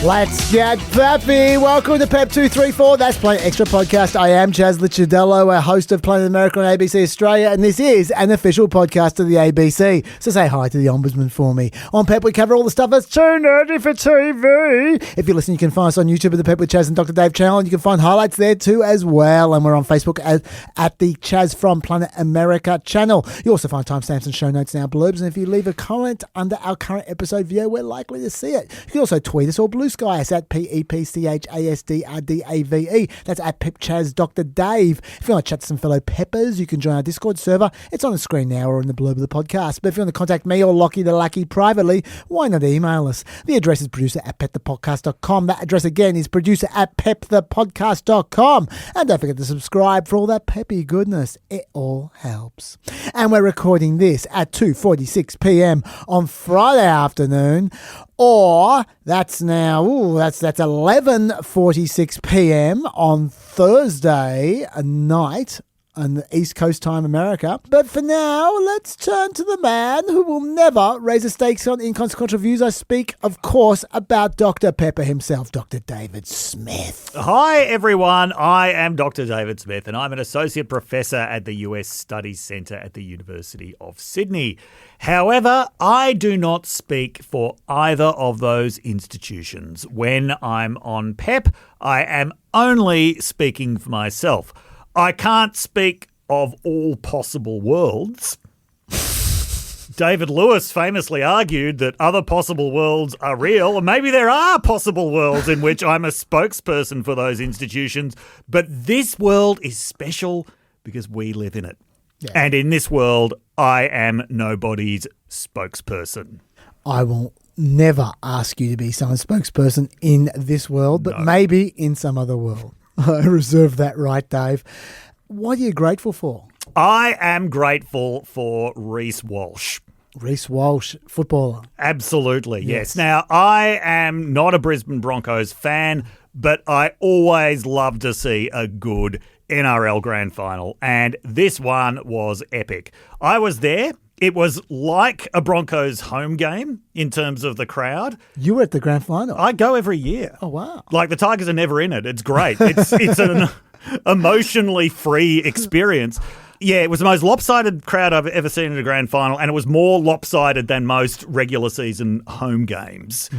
Let's get peppy. Welcome to PEP 234. That's Planet Extra Podcast. I am Chaz Lichadello, a host of Planet America on ABC Australia, and this is an official podcast of the ABC. So say hi to the Ombudsman for me. On PEP, we cover all the stuff that's too nerdy for TV. If you're listening, you can find us on YouTube at the PEP with Chaz and Dr. Dave channel, and you can find highlights there too as well. And we're on Facebook at the Chaz from Planet America channel. You also find timestamps and show notes in our blurbs, and if you leave a comment under our current episode video, we're likely to see it. You can also tweet us or blue sky us at PEPCHASDRDAVE. That's at PepChaz Dr. Dave. If you want to chat to some fellow peppers, you can join our Discord server. It's on the screen now or in the blurb of the podcast. But if you want to contact me or Lockie the Lackey privately, why not email us? The address is producer at pepthepodcast.com. That address again is producer at pepthepodcast.com. And don't forget to subscribe for all that peppy goodness. It all helps. And we're recording this at 2:46 p.m. on Friday afternoon. Or that's now, that's 11:46 p.m. on Thursday night on the East Coast time, America. But for now, let's turn to the man who will never raise the stakes on inconsequential views. I speak, of course, about Dr. Pepper himself, Dr. David Smith. Hi, everyone. I am Dr. David Smith, and I'm an associate professor at the US Studies Centre at the University of Sydney. However, I do not speak for either of those institutions. When I'm on PEP, I am only speaking for myself. I can't speak of all possible worlds. David Lewis famously argued that other possible worlds are real, and maybe there are possible worlds in which I'm a spokesperson for those institutions, but this world is special because we live in it. Yeah. And in this world, I am nobody's spokesperson. I will never ask you to be someone's spokesperson in this world, but maybe in some other world. I reserve that right, Dave. What are you grateful for? I am grateful for Reece Walsh. Reece Walsh, footballer. Absolutely, yes. Now, I am not a Brisbane Broncos fan, but I always love to see a good NRL grand final, and this one was epic. I was there. It was like a Broncos home game in terms of the crowd. You were at the grand final? I go every year. Oh, wow. Like, the Tigers are never in it. It's great. It's an emotionally free experience. Yeah, it was the most lopsided crowd I've ever seen at a grand final, and it was more lopsided than most regular season home games.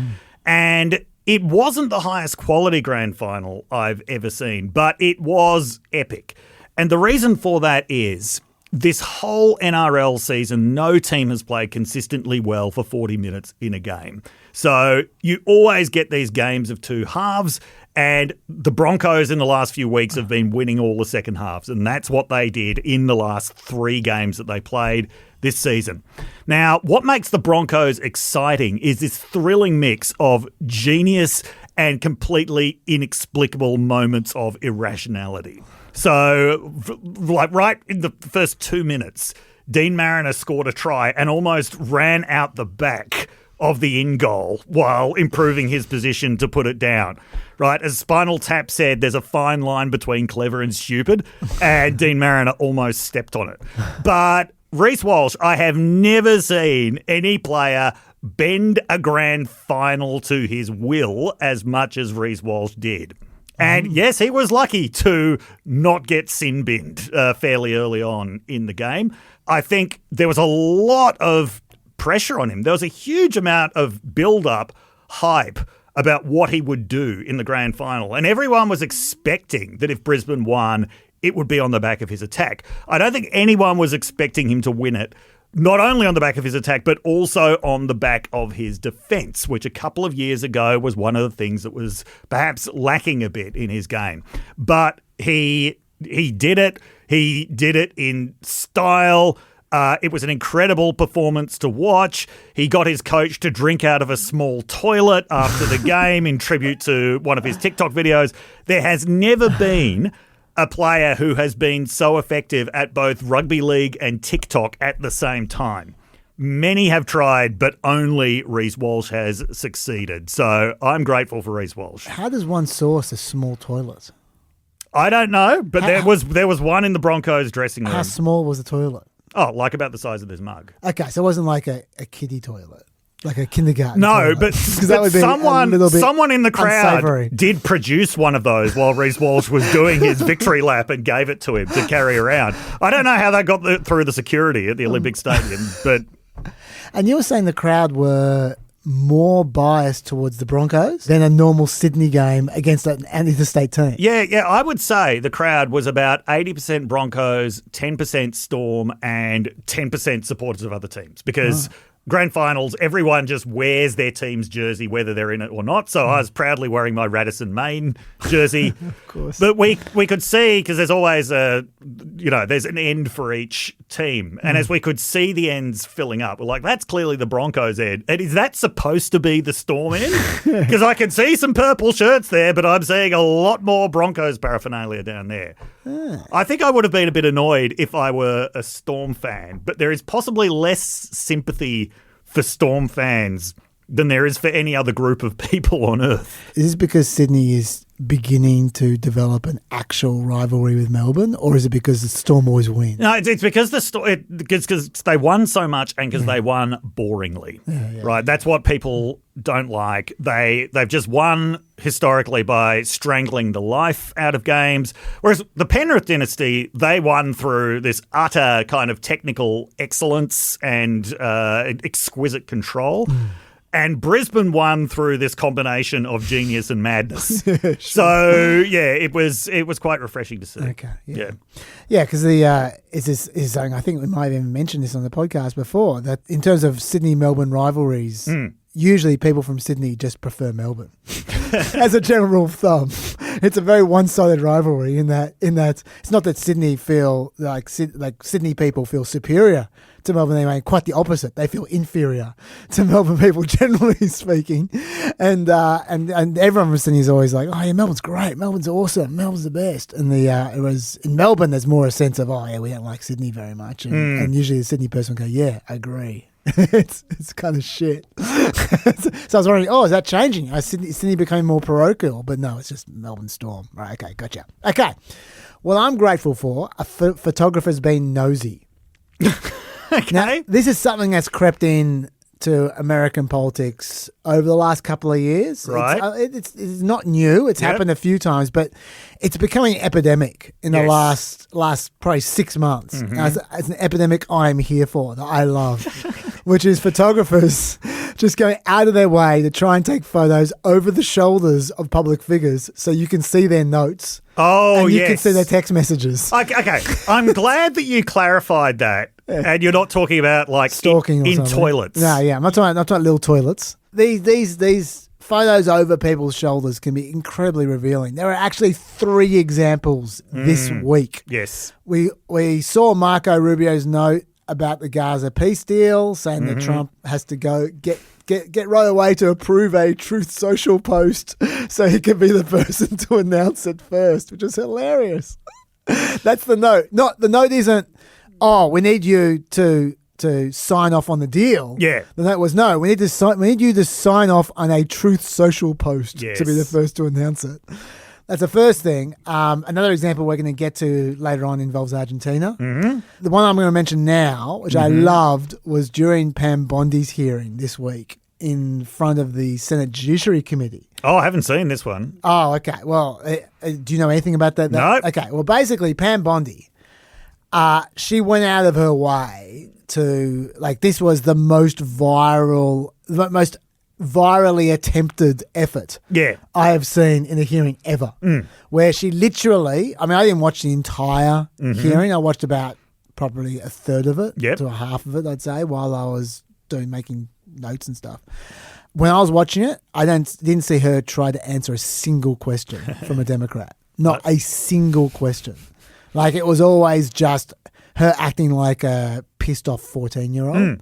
And it wasn't the highest quality grand final I've ever seen, but it was epic. And the reason for that is this whole NRL season, no team has played consistently well for 40 minutes in a game. So you always get these games of two halves, and the Broncos in the last few weeks have been winning all the second halves, and that's what they did in the last 3 games that they played this season. Now, what makes the Broncos exciting is this thrilling mix of genius and completely inexplicable moments of irrationality. So, like right in the first 2 minutes, Dean Mariner scored a try and almost ran out the back of the in goal while improving his position to put it down. Right, as Spinal Tap said, there's a fine line between clever and stupid, and Dean Mariner almost stepped on it. But Reece Walsh, I have never seen any player bend a grand final to his will as much as Reece Walsh did. And yes, he was lucky to not get sin-binned fairly early on in the game. I think there was a lot of pressure on him. There was a huge amount of build-up hype about what he would do in the grand final. And everyone was expecting that if Brisbane won, it would be on the back of his attack. I don't think anyone was expecting him to win it, not only on the back of his attack, but also on the back of his defence, which a couple of years ago was one of the things that was perhaps lacking a bit in his game. But he did it. He did it in style. It was an incredible performance to watch. He got his coach to drink out of a small toilet after the game in tribute to one of his TikTok videos. There has never been a player who has been so effective at both rugby league and TikTok at the same time. Many have tried, but only Reece Walsh has succeeded. So I'm grateful for Reece Walsh. How does one source a small toilet? I don't know, but there was one in the Broncos dressing room. How small was the toilet? Oh, like about the size of this mug. Okay, so it wasn't like a kiddie toilet. Like a kindergarten. No, toilet. but, 'Cause that would be someone in the crowd unsavory. did produce one of those while Reece Walsh was doing his victory lap and gave it to him to carry around. I don't know how that got through the security at the Olympic Stadium, but... And you were saying the crowd were more biased towards the Broncos than a normal Sydney game against an interstate team. Yeah, I would say the crowd was about 80% Broncos, 10% Storm, and 10% supporters of other teams because... Grand finals, everyone just wears their team's jersey, whether they're in it or not. So I was proudly wearing my Radisson Main jersey. Of course. But we could see, because there's always there's an end for each team. And as we could see the ends filling up, we're like, that's clearly the Broncos end. And is that supposed to be the Storm end? Because I can see some purple shirts there, but I'm seeing a lot more Broncos paraphernalia down there. I think I would have been a bit annoyed if I were a Storm fan, but there is possibly less sympathy for Storm fans than there is for any other group of people on earth. Is this because Sydney is beginning to develop an actual rivalry with Melbourne, or is it because the Storm always win? No, it's because because they won so much and because they won boringly. Right? That's what people don't like. They've just won historically by strangling the life out of games. Whereas the Penrith dynasty, they won through this utter kind of technical excellence and exquisite control. And Brisbane won through this combination of genius and madness. Sure. So it was quite refreshing to see. Okay, yeah, because is something I think we might have even mentioned this on the podcast before, that in terms of Sydney Melbourne rivalries, usually people from Sydney just prefer Melbourne. As a general rule of thumb, it's a very one-sided rivalry in that it's not that Sydney feel like Sydney people feel superior to Melbourne. They mean quite the opposite. They feel inferior to Melbourne people, generally speaking. And everyone from Sydney is always like, oh yeah, Melbourne's great. Melbourne's awesome. Melbourne's the best. And it was in Melbourne, there's more a sense of, oh yeah, we don't like Sydney very much. And usually the Sydney person will go, yeah, I agree. it's kind of shit. So I was wondering, is that changing? Sydney becoming more parochial? But no, it's just Melbourne Storm. Right, okay, gotcha. Okay, well, I'm grateful for a photographer's been nosy. Okay. Now, this is something that's crept in to American politics over the last couple of years. Right. It's not new. It's happened a few times, but it's becoming an epidemic in the last probably 6 months. It's an epidemic I'm here for, that I love, which is photographers just going out of their way to try and take photos over the shoulders of public figures so you can see their notes. Oh, and you can see their text messages. Okay. I'm glad that you clarified that. And you're not talking about like stalking in something. toilets. No, yeah, I'm not talking little toilets. These photos over people's shoulders can be incredibly revealing. There are actually 3 examples this week. Yes. We saw Marco Rubio's note about the Gaza peace deal, saying that Trump has to go get right away to approve a Truth Social post so he can be the person to announce it first, which is hilarious. That's the note. The note isn't, we need you to sign off on the deal. Yeah. The note was, no, we need you to sign off on a Truth Social post to be the first to announce it. That's the first thing. Another example we're going to get to later on involves Argentina. The one I'm going to mention now, which I loved, was during Pam Bondi's hearing this week in front of the Senate Judiciary Committee. Oh, I haven't seen this one. Oh, okay. Well, do you know anything about that? No. Okay. Well, basically, Pam Bondi, she went out of her way to, this was the most virally attempted effort I have seen in a hearing ever, where she literally, I didn't watch the entire hearing. I watched about probably a third of it to a half of it, I'd say, while I was making notes and stuff. When I was watching it, I didn't see her try to answer a single question from a Democrat. Not a single question. It was always just her acting like a pissed off 14-year-old,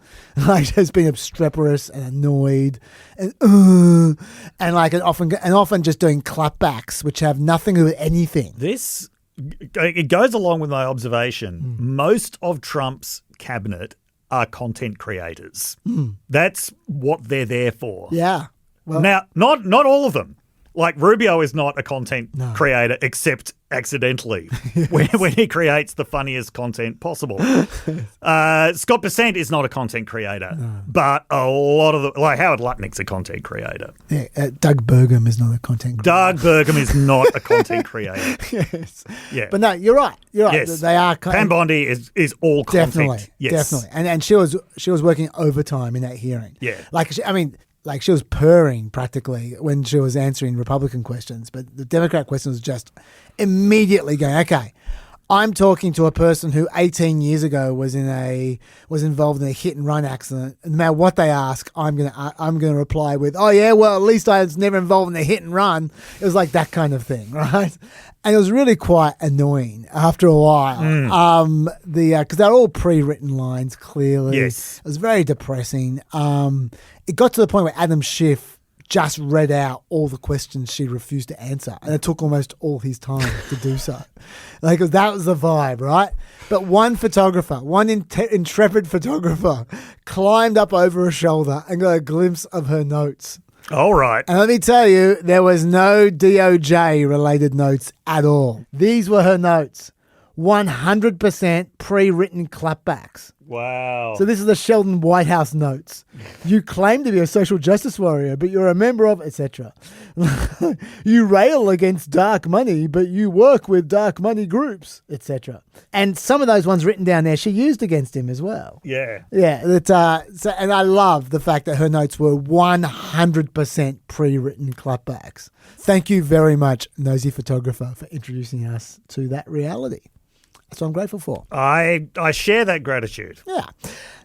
just being obstreperous and annoyed, and often just doing clapbacks, which have nothing to do with anything. It goes along with my observation. Most of Trump's cabinet are content creators. That's what they're there for. Yeah. Well, now, not all of them. Like, Rubio is not a content creator except accidentally when he creates the funniest content possible. Scott Bessent is not a content creator, but a lot of like Howard Lutnick's a content creator. Yeah, Doug Burgum is not a content creator. Doug Burgum is not a content creator. Yes. Yeah. But no, you're right. Yes. They are Pam Bondi is all content. Definitely. Yes. Definitely. And she was working overtime in that hearing. Yeah. Like she was purring practically when she was answering Republican questions, but the Democrat question was just immediately going, okay, I'm talking to a person who 18 years ago was involved in a hit and run accident. No matter what they ask, I'm gonna reply with, oh yeah, well at least I was never involved in a hit and run. It was like that kind of thing, right? And it was really quite annoying after a while. Because they're all pre-written lines clearly. Yes, it was very depressing. It got to the point where Adam Schiff just read out all the questions she refused to answer, and it took almost all his time to do so. Like, that was the vibe, right? But one photographer, one intrepid photographer, climbed up over her shoulder and got a glimpse of her notes. All right. And let me tell you, there was no DOJ-related notes at all. These were her notes. 100% pre-written clapbacks. Wow. So this is the Sheldon White House notes. You claim to be a social justice warrior, but you're a member of, etc. You rail against dark money, but you work with dark money groups, etc. And some of those ones written down there she used against him as well. Yeah. Yeah. And I love the fact that her notes were 100% pre-written clapbacks. Thank you very much, Nosy Photographer, for introducing us to that reality. That's what I'm grateful for. I share that gratitude. Yeah.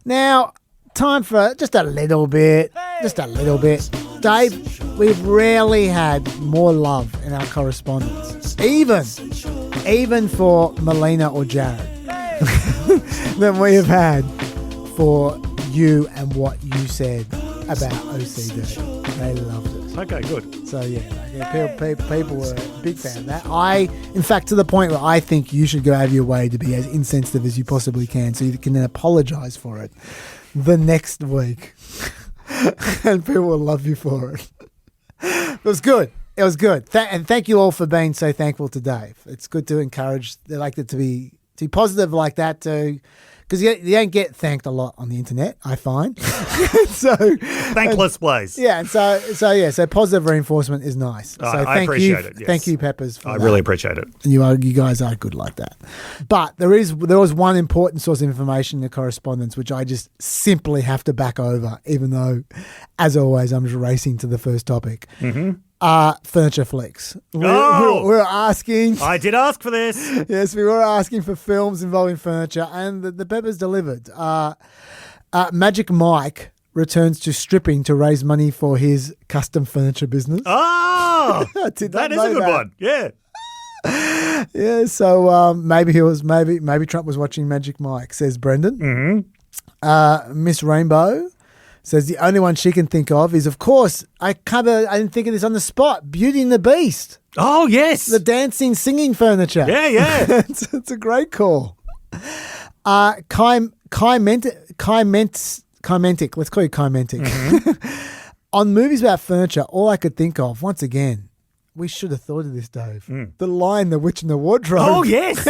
Now, time for just a little bit. Just a little bit. Dave, we've rarely had more love in our correspondence, even for Melina or Jared, than we have had for you and what you said about OCD. They loved it. Okay, good. So, people were a big fan of that. In fact, to the point where I think you should go out of your way to be as insensitive as you possibly can so you can then apologise for it the next week. And people will love you for it. It was good. It was good. And thank you all for being so thankful to Dave. It's good to encourage, they like it to be positive like that too. Because you don't get thanked a lot on the internet, I find. Thankless place. Yeah, and so positive reinforcement is nice. So I appreciate it. Yes. Thank you, Peppers. For I that. really appreciate it. You guys are good like that. But there was one important source of information in the correspondence which I just simply have to back over, even though, as always, I'm just racing to the first topic. Mm-hmm. Furniture flicks. We're asking. I did ask for this. Yes, we were asking for films involving furniture, and the Peppers delivered. Magic Mike returns to stripping to raise money for his custom furniture business. Oh, that is a good one. Yeah. Yeah. So maybe Trump was watching Magic Mike, says Brendan. Mm-hmm. Miss Rainbow says the only one she can think of is, of course, I didn't think of this on the spot, Beauty and the Beast. Oh, yes. The dancing, singing furniture. Yeah. It's a great call. Chimentic, let's call you Chimentic. Mm-hmm. On movies about furniture, all I could think of, once again, we should have thought of this, Dave. The Lion, the Witch and the Wardrobe. Oh, yes.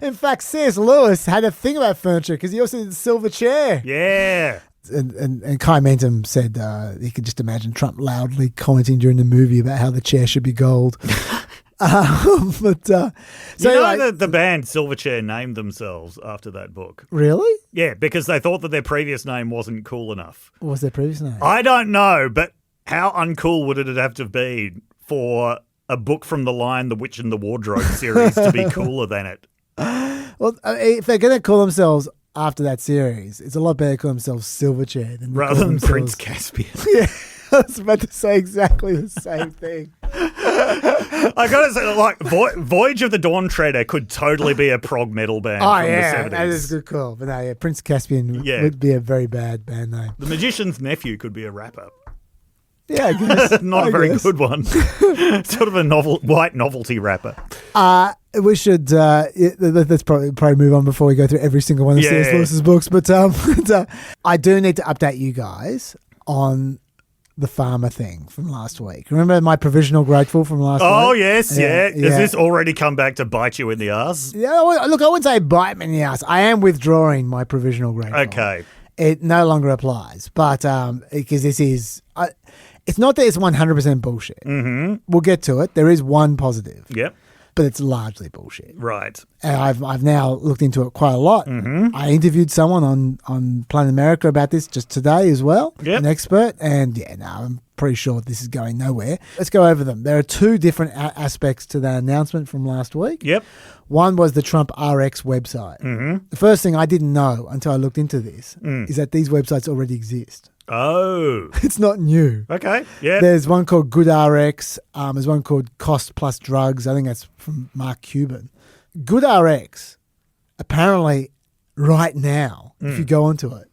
In fact, C.S. Lewis had a thing about furniture because he also did the silver chair. Yeah. And Kai Mentum said he could just imagine Trump loudly commenting during the movie about how the chair should be gold. The band Silverchair named themselves after that book. Really? Yeah, because they thought that their previous name wasn't cool enough. What was their previous name? I don't know, but how uncool would it have to be for a book from the Lion, the Witch and the Wardrobe series to be cooler than it? Well, if they're going to call themselves after that series, it's a lot better to call themselves Silverchair rather than Prince Caspian. Yeah, I was about to say exactly the same thing. I gotta say, like, Voyage of the Dawn Treader could totally be a prog metal band from the 70s. That is a good call. But no, yeah, Prince Caspian would be a very bad band name. The Magician's Nephew could be a rapper. Yeah, I guess. Not a very good one. Sort of a white novelty rapper. We should let's probably move on before we go through every single one of C.S. Lewis's books. But I do need to update you guys on the Pharma thing from last week. Remember my provisional grateful from last week? Oh, yes, yeah. Has this already come back to bite you in the ass? Yeah, well, look, I wouldn't say bite me in the ass. I am withdrawing my provisional grateful. Okay. It no longer applies, but because this is... it's not that it's 100% bullshit. Mm-hmm. We'll get to it. There is one positive. Yep. But it's largely bullshit. Right. And I've now looked into it quite a lot. Mm-hmm. I interviewed someone on Planet America about this just today as well, an expert. And I'm pretty sure this is going nowhere. Let's go over them. There are two different aspects to that announcement from last week. Yep. One was the Trump RX website. Mm-hmm. The first thing I didn't know until I looked into this is that these websites already exist. Oh. It's not new. Okay. Yeah. There's one called Good RX. There's one called Cost Plus Drugs. I think that's from Mark Cuban. Good RX, apparently right now, if you go onto it,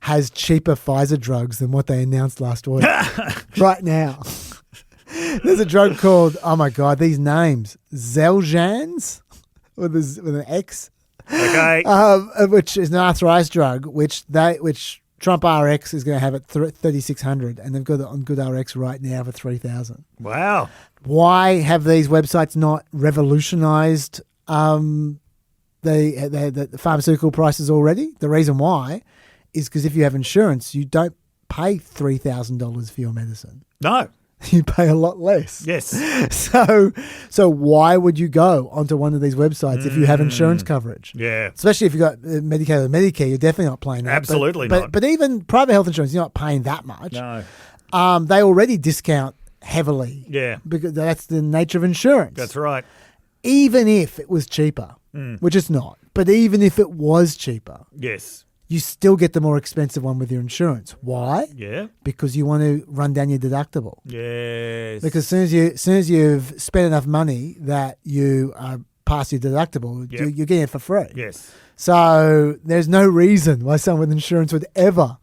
has cheaper Pfizer drugs than what they announced last week. Right now. There's a drug called, oh my God, these names. Xeljanz with an X. Okay. Which is an arthritis drug, which Trump RX is going to have at 3,600, and they've got it on Good RX right now for 3,000. Wow. Why have these websites not revolutionized the pharmaceutical prices already? The reason why is because if you have insurance, you don't pay $3,000 for your medicine. No. You pay a lot less. Yes. So why would you go onto one of these websites if you have insurance coverage? Yeah. Especially if you've got Medicare or Medicare, you're definitely not paying that. Absolutely not. But even private health insurance, you're not paying that much. No. They already discount heavily. Yeah. Because that's the nature of insurance. That's right. Even if it was cheaper, which it's not, but even if it was cheaper, Yes. you still get the more expensive one with your insurance. Why? Yeah. Because you want to run down your deductible. Yes. Because as soon as you've spent enough money that you are past your deductible, you're getting it for free. Yes. So there's no reason why someone with insurance would ever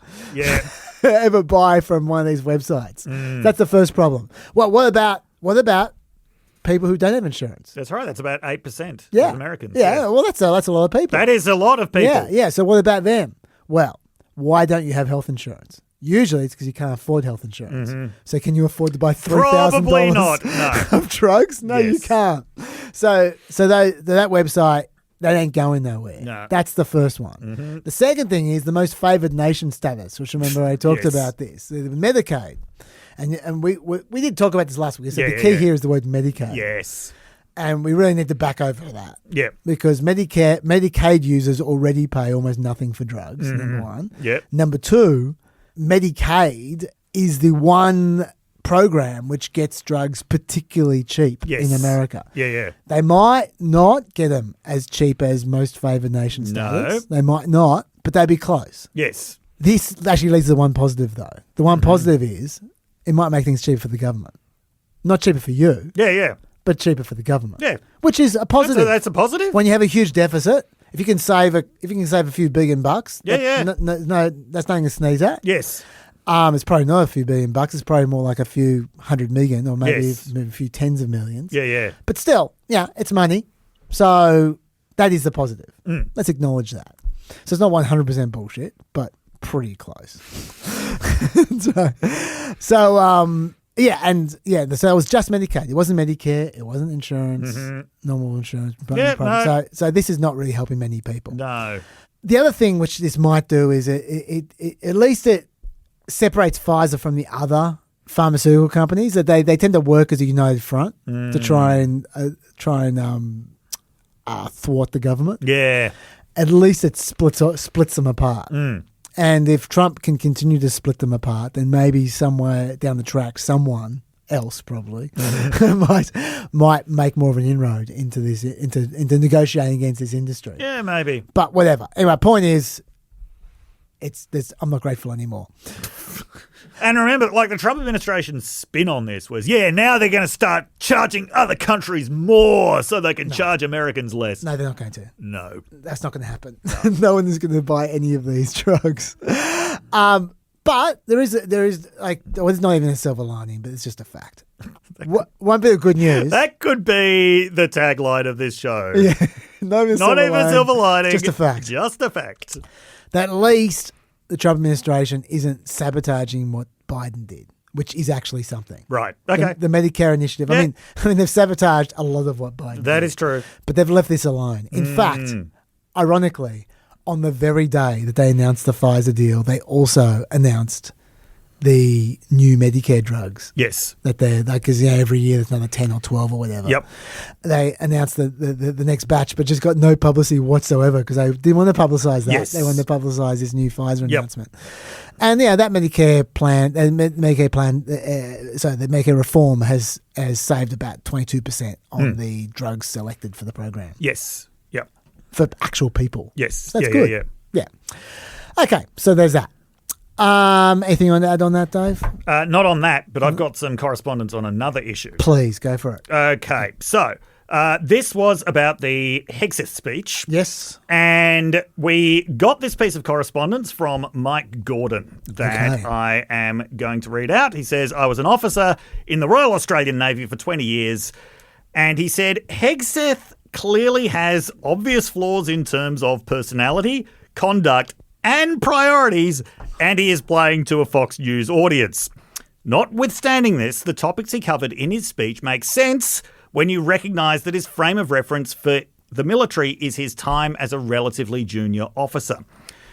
ever buy from one of these websites. That's the first problem. Well, what about people who don't have insurance? That's right. That's about 8% of Americans. Yeah. Well, that's a lot of people. That is a lot of people. Yeah. So what about them? Well, why don't you have health insurance? Usually it's because you can't afford health insurance. So can you afford to buy $3,000 Probably not. No. of drugs? No, you can't. So that website, that ain't going nowhere. No. That's the first one. The second thing is the most favoured nation status, which remember I talked about this. The Medicaid. And we did talk about this last week. So the key here is the word Medicaid. Yes. And we really need to back over that. Yeah. Because Medicaid users already pay almost nothing for drugs, number one. Yep. Number two, Medicaid is the one program which gets drugs particularly cheap in America. Yeah. They might not get them as cheap as most favoured nation status. No. They might not, but they'd be close. Yes. This actually leads to the one positive, though. The one positive is it might make things cheaper for the government. Not cheaper for you. Yeah. But cheaper for the government. Yeah. Which is a positive. That's a positive. When you have a huge deficit, if you can save a few $1 billion, no, that's nothing to sneeze at. Yes. It's probably not a few $1 billion. It's probably more like a few $100 million, or maybe a few tens of millions. Yeah. But still, it's money. So that is the positive. Let's acknowledge that. So it's not 100% bullshit, but pretty close. So it was just Medicaid. It wasn't Medicare. It wasn't insurance, normal insurance. No. So this is not really helping many people. No. The other thing which this might do is it at least it separates Pfizer from the other pharmaceutical companies. That they tend to work as a united front to try and thwart the government. Yeah. At least it splits them apart. And if Trump can continue to split them apart, then maybe somewhere down the track, someone else probably might make more of an inroad into this, into negotiating against this industry. Yeah, maybe. But whatever. Anyway, point is, I'm not grateful anymore. And remember, the Trump administration's spin on this was, now they're going to start charging other countries more so they can charge Americans less. No, they're not going to. No. That's not going to happen. No one is going to buy any of these drugs. But there is it's not even a silver lining, but it's just a fact. One bit of good news. That could be the tagline of this show. Yeah. Not even a silver lining. Just a fact. Just a fact. That at least the Trump administration isn't sabotaging what Biden did. which is actually something. Right. Okay. The Medicare initiative. Yeah. I mean, they've sabotaged a lot of what Biden That did, is true. but they've left this alone. In fact, ironically, on the very day that they announced the Pfizer deal, they also announced the new Medicare drugs. Yes. That they're because every year there's another 10 or 12 or whatever. Yep. They announced the next batch, but just got no publicity whatsoever because they didn't want to publicise that. Yes. They wanted to publicise this new Pfizer announcement. And that Medicare plan, the Medicare reform has saved about 22% on the drugs selected for the program. Yes. Yep. For actual people. Yes. So that's good. Yeah. Okay, so there's that. Anything you want to add on that, Dave? Not on that, but I've got some correspondence on another issue. Please, go for it. Okay, so this was about the Hegseth speech. Yes. And we got this piece of correspondence from Mike Gordon that I am going to read out. He says, I was an officer in the Royal Australian Navy for 20 years, and he said, Hegseth clearly has obvious flaws in terms of personality, conduct, and priorities, and he is playing to a Fox News audience. Notwithstanding this, the topics he covered in his speech make sense when you recognise that his frame of reference for the military is his time as a relatively junior officer.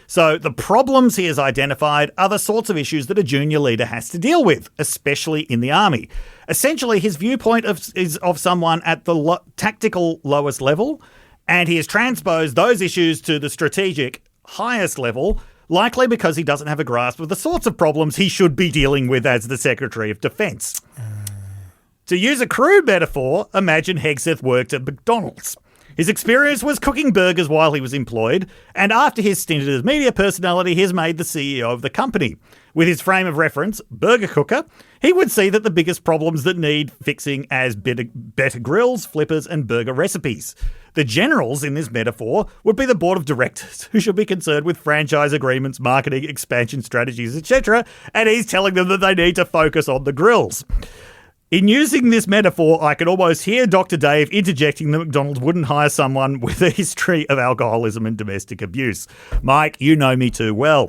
So the problems he has identified are the sorts of issues that a junior leader has to deal with, especially in the army. Essentially, his viewpoint is of someone at the tactical lowest level, and he has transposed those issues to the strategic highest level, likely because he doesn't have a grasp of the sorts of problems he should be dealing with as the Secretary of Defence. To use a crude metaphor, imagine Hegseth worked at McDonald's. His experience was cooking burgers while he was employed, and after his stint as media personality, he has made the CEO of the company. With his frame of reference, burger cooker, he would see that the biggest problems that need fixing as better grills, flippers, and burger recipes. The generals in this metaphor would be the board of directors, who should be concerned with franchise agreements, marketing, expansion strategies, etc., and he's telling them that they need to focus on the grills. In using this metaphor, I can almost hear Dr. Dave interjecting that McDonald's wouldn't hire someone with a history of alcoholism and domestic abuse. Mike, you know me too well.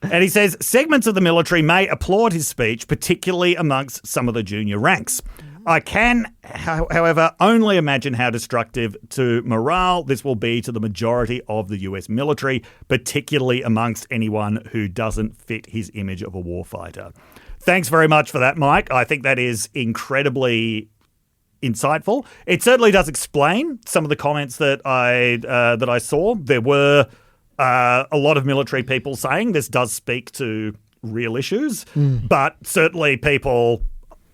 And he says, segments of the military may applaud his speech, particularly amongst some of the junior ranks. I can, however, only imagine how destructive to morale this will be to the majority of the US military, particularly amongst anyone who doesn't fit his image of a warfighter. Thanks very much for that, Mike. I think that is incredibly insightful. It certainly does explain some of the comments that I saw. There were a lot of military people saying this does speak to real issues, but certainly people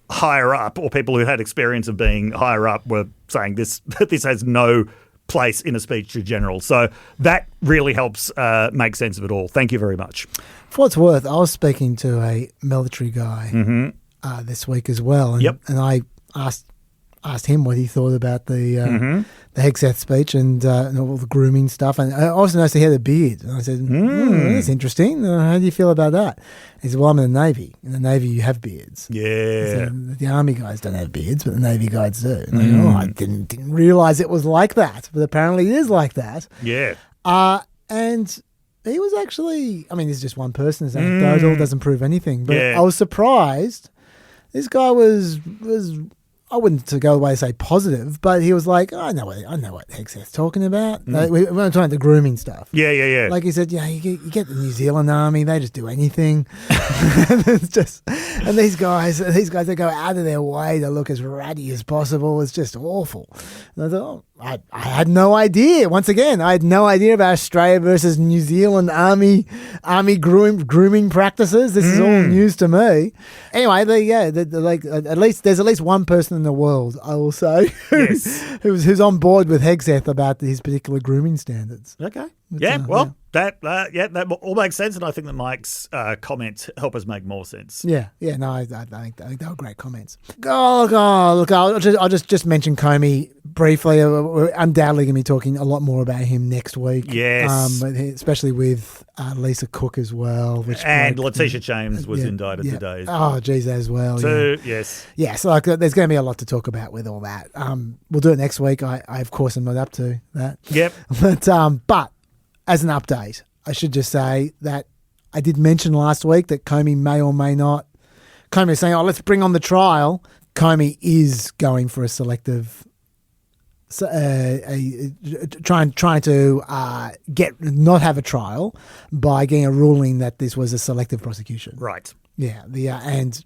higher up or people who had experience of being higher up were saying this has no place in a speech to generals. So that really helps make sense of it all. Thank you very much. For what it's worth, I was speaking to a military guy this week as well, and I asked him what he thought about the Hegseth speech and all the grooming stuff. And I also noticed he had a beard. And I said, that's interesting. How do you feel about that? He said, well, I'm in the Navy. In the Navy, you have beards. Yeah. Said, the Army guys don't have beards, but the Navy guys do. And I didn't realise it was like that, but apparently it is like that. Yeah. And he was actually, I mean, this is just one person. It's anecdotal, doesn't prove anything. But Yeah. I was surprised. This guy was I wouldn't go away and say positive, but he was like, I know what Hegseth's talking about. Like, we weren't talking about the grooming stuff. Yeah. Like he said, you get the New Zealand Army, they just do anything. and these guys that go out of their way to look as ratty as possible, it's just awful. And I thought, I had no idea. Once again, I had no idea about Australia versus New Zealand Army grooming practices. This is all news to me. Anyway, there's at least one person in the world, I will say, who's on board with Hegseth about his particular grooming standards. Okay. That all makes sense, and I think that Mike's comments help us make more sense. I think they were great comments. Look, I'll just mention Comey briefly. We're undoubtedly going to be talking a lot more about him next week. Yes. Especially with Lisa Cook as well. And Letitia James was indicted today. Oh, geez, as well. Yes. Yeah, so there's going to be a lot to talk about with all that. We'll do it next week. I of course, am not up to that. Yep. But as an update, I should just say that I did mention last week that Comey may or may not Comey is saying, "Oh, let's bring on the trial." Comey is going for a selective, trying to not have a trial by getting a ruling that this was a selective prosecution. Right. Yeah. And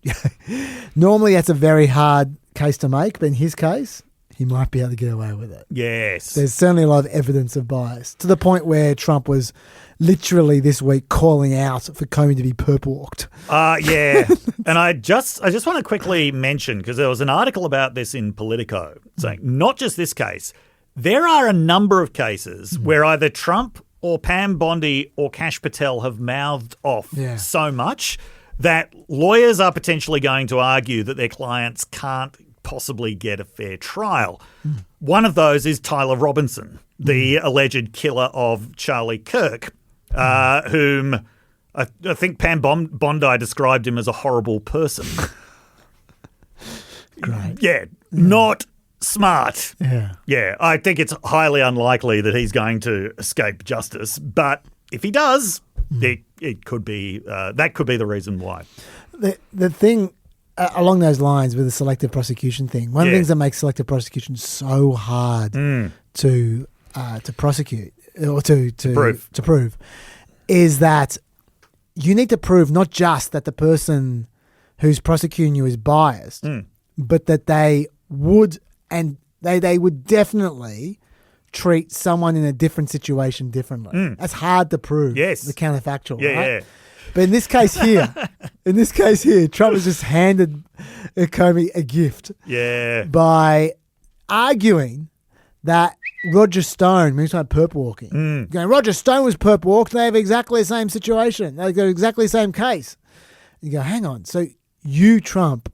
normally that's a very hard case to make, but in his case, he might be able to get away with it. Yes. There's certainly a lot of evidence of bias, to the point where Trump was literally this week calling out for Comey to be perp walked. Yeah. And I just want to quickly mention, because there was an article about this in Politico saying not just this case, there are a number of cases where either Trump or Pam Bondi or Kash Patel have mouthed off so much that lawyers are potentially going to argue that their clients can't possibly get a fair trial. One of those is Tyler Robinson, the alleged killer of Charlie Kirk, whom I think Pam Bondi described him as a horrible person. Great. Yeah, not smart. Yeah. Yeah, I think it's highly unlikely that he's going to escape justice, but if he does, it could be that could be the reason why. The thing along those lines with the selective prosecution thing, one of the things that makes selective prosecution so hard to prosecute or to prove is that you need to prove not just that the person who's prosecuting you is biased, but that they would definitely treat someone in a different situation differently. That's hard to prove. Yes. The counterfactual, Yeah, right? yeah. But in this case here, Trump has just handed Comey a gift by arguing that Roger Stone, he's like perp walking, going, Roger Stone was perp walked, they have exactly the same situation. They've got exactly the same case. You go, hang on. So you, Trump,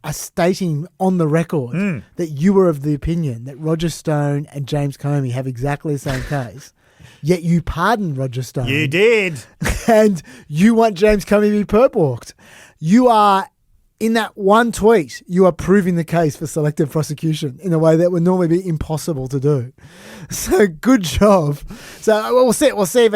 are stating on the record that you were of the opinion that Roger Stone and James Comey have exactly the same case. Yet you pardoned Roger Stone. You did. And you want James Comey to be perp walked. You are, in that one tweet, you are proving the case for selective prosecution in a way that would normally be impossible to do. So good job. So we'll see if we'll see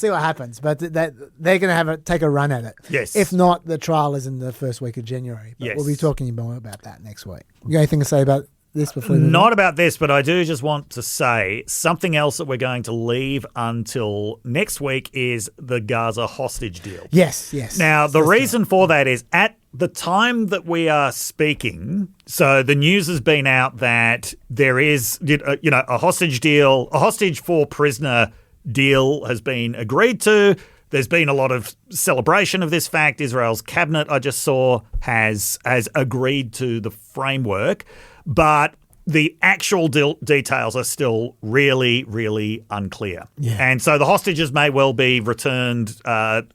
what happens. But they're going to take a run at it. Yes. If not, the trial is in the first week of January. But yes. We'll be talking more about that next week. You got anything to say about this before we move Not on? about this, but I do just want to say something else that we're going to leave until next week is the Gaza hostage deal. Yes. Now, the reason for that is at the time that we are speaking, so the news has been out that there is, a hostage deal, a hostage for prisoner deal has been agreed to. There's been a lot of celebration of this fact. Israel's cabinet, I just saw, has agreed to the framework. But the actual details are still really, really unclear. Yeah. And so the hostages may well be returned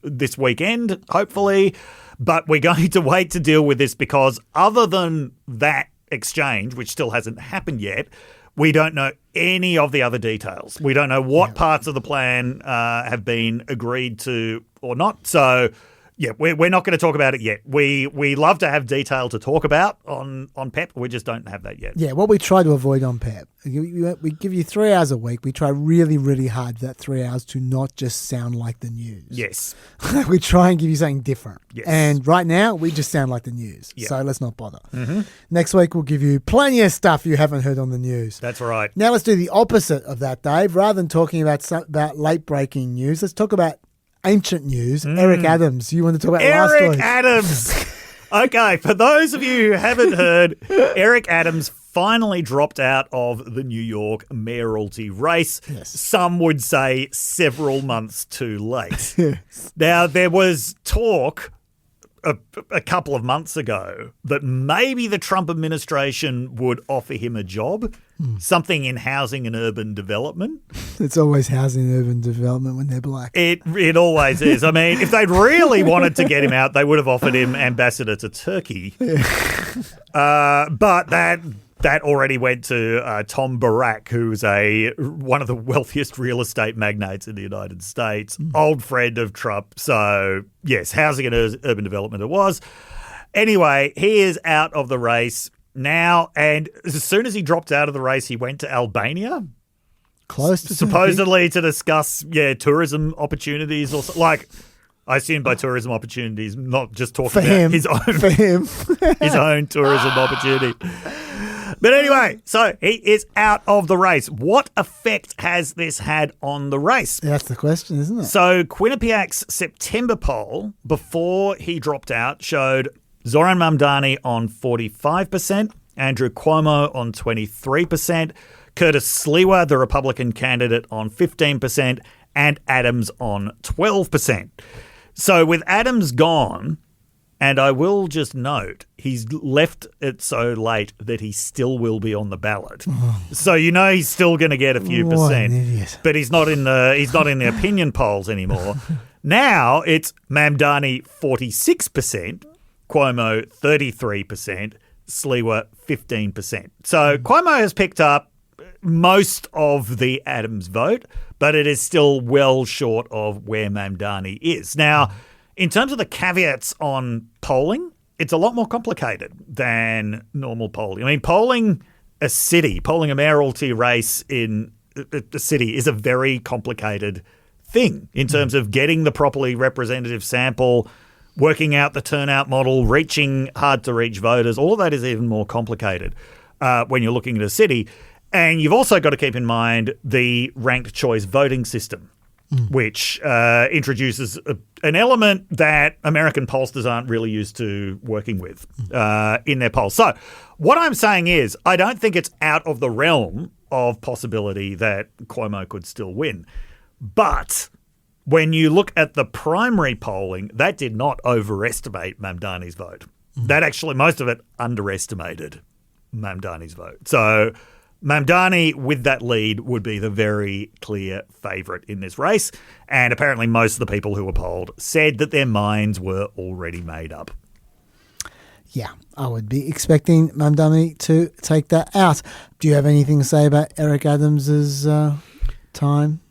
this weekend, hopefully. But we're going to wait to deal with this because other than that exchange, which still hasn't happened yet, we don't know any of the other details. We don't know what parts of the plan have been agreed to or not. So, yeah, we're not going to talk about it yet. We love to have detail to talk about on PEP. We just don't have that yet. Yeah, what we try to avoid on PEP, we give you 3 hours a week. We try really, really hard for that 3 hours to not just sound like the news. Yes. We try and give you something different. Yes. And right now, we just sound like the news. Yeah. So let's not bother. Next week, we'll give you plenty of stuff you haven't heard on the news. That's right. Now let's do the opposite of that, Dave. Rather than talking about late-breaking news, let's talk about ancient news. Eric Adams. You want to talk about last week? Eric Adams. Okay, for those of you who haven't heard, Eric Adams finally dropped out of the New York mayoralty race. Yes. Some would say several months too late. Yes. Now, there was talk a couple of months ago that maybe the Trump administration would offer him a job, something in housing and urban development. It's always housing and urban development when they're black. It always is. I mean, if they'd really wanted to get him out, they would have offered him ambassador to Turkey. But that already went to Tom Barak, who's one of the wealthiest real estate magnates in the United States, old friend of Trump. So, yes, housing and urban development it was. Anyway, he is out of the race now, and as soon as he dropped out of the race, he went to Albania. Close to supposedly to discuss tourism opportunities or like I assume by tourism opportunities, not just talking For about him. his own For him. his own tourism opportunity. But anyway, so he is out of the race. What effect has this had on the race? That's the question, isn't it? So Quinnipiac's September poll, before he dropped out, showed Zoran Mamdani on 45%, Andrew Cuomo on 23%, Curtis Sliwa, the Republican candidate, on 15%, and Adams on 12%. So with Adams gone, and I will just note, he's left it so late that he still will be on the ballot. So you know he's still going to get a few What an percent, idiot. but he's not in the opinion polls anymore. Now it's Mamdani 46%, Cuomo 33%, Sliwa 15%. So Cuomo has picked up most of the Adams vote, but it is still well short of where Mamdani is. Now, in terms of the caveats on polling, it's a lot more complicated than normal polling. I mean, polling a mayoralty race in a city is a very complicated thing in terms of getting the properly representative sample, working out the turnout model, reaching hard-to-reach voters. All of that is even more complicated when you're looking at a city. And you've also got to keep in mind the ranked choice voting system, which introduces an element that American pollsters aren't really used to working with in their polls. So what I'm saying is I don't think it's out of the realm of possibility that Cuomo could still win. But when you look at the primary polling, that did not overestimate Mamdani's vote. That actually, most of it underestimated Mamdani's vote. So Mamdani, with that lead, would be the very clear favourite in this race. And apparently most of the people who were polled said that their minds were already made up. Yeah, I would be expecting Mamdani to take that out. Do you have anything to say about Eric Adams's time?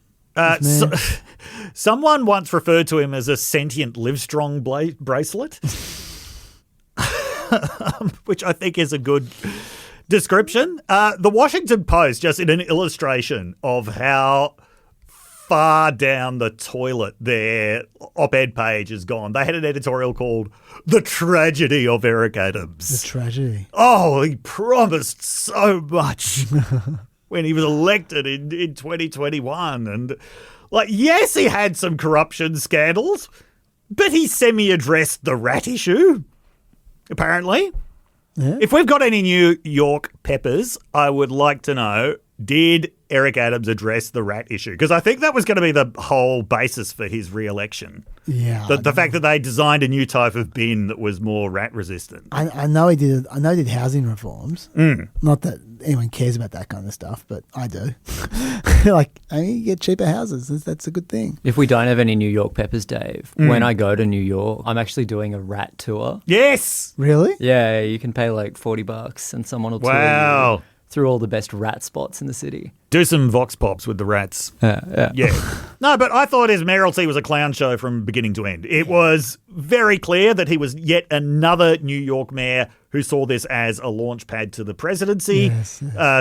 Someone once referred to him as a sentient Livestrong bracelet, which I think is a good description. The Washington Post, just in an illustration of how far down the toilet their op-ed page has gone, they had an editorial called The Tragedy of Eric Adams. The tragedy. Oh, he promised so much when he was elected in 2021. And, yes, he had some corruption scandals, but he semi-addressed the rat issue, apparently. Yeah. If we've got any New York peppers, I would like to know, did Eric Adams address the rat issue? Because I think that was going to be the whole basis for his re-election. Yeah. The fact that they designed a new type of bin that was more rat resistant. I know he did. I know he did housing reforms. Not that anyone cares about that kind of stuff, but I do. You get cheaper houses. That's a good thing. If we don't have any New York peppers, Dave, when I go to New York, I'm actually doing a rat tour. Yes. Really? Yeah, you can pay like $40 and someone will tour you through all the best rat spots in the city. Do some vox pops with the rats. Yeah. No, but I thought his mayoralty was a clown show from beginning to end. It was very clear that he was yet another New York mayor who saw this as a launch pad to the presidency,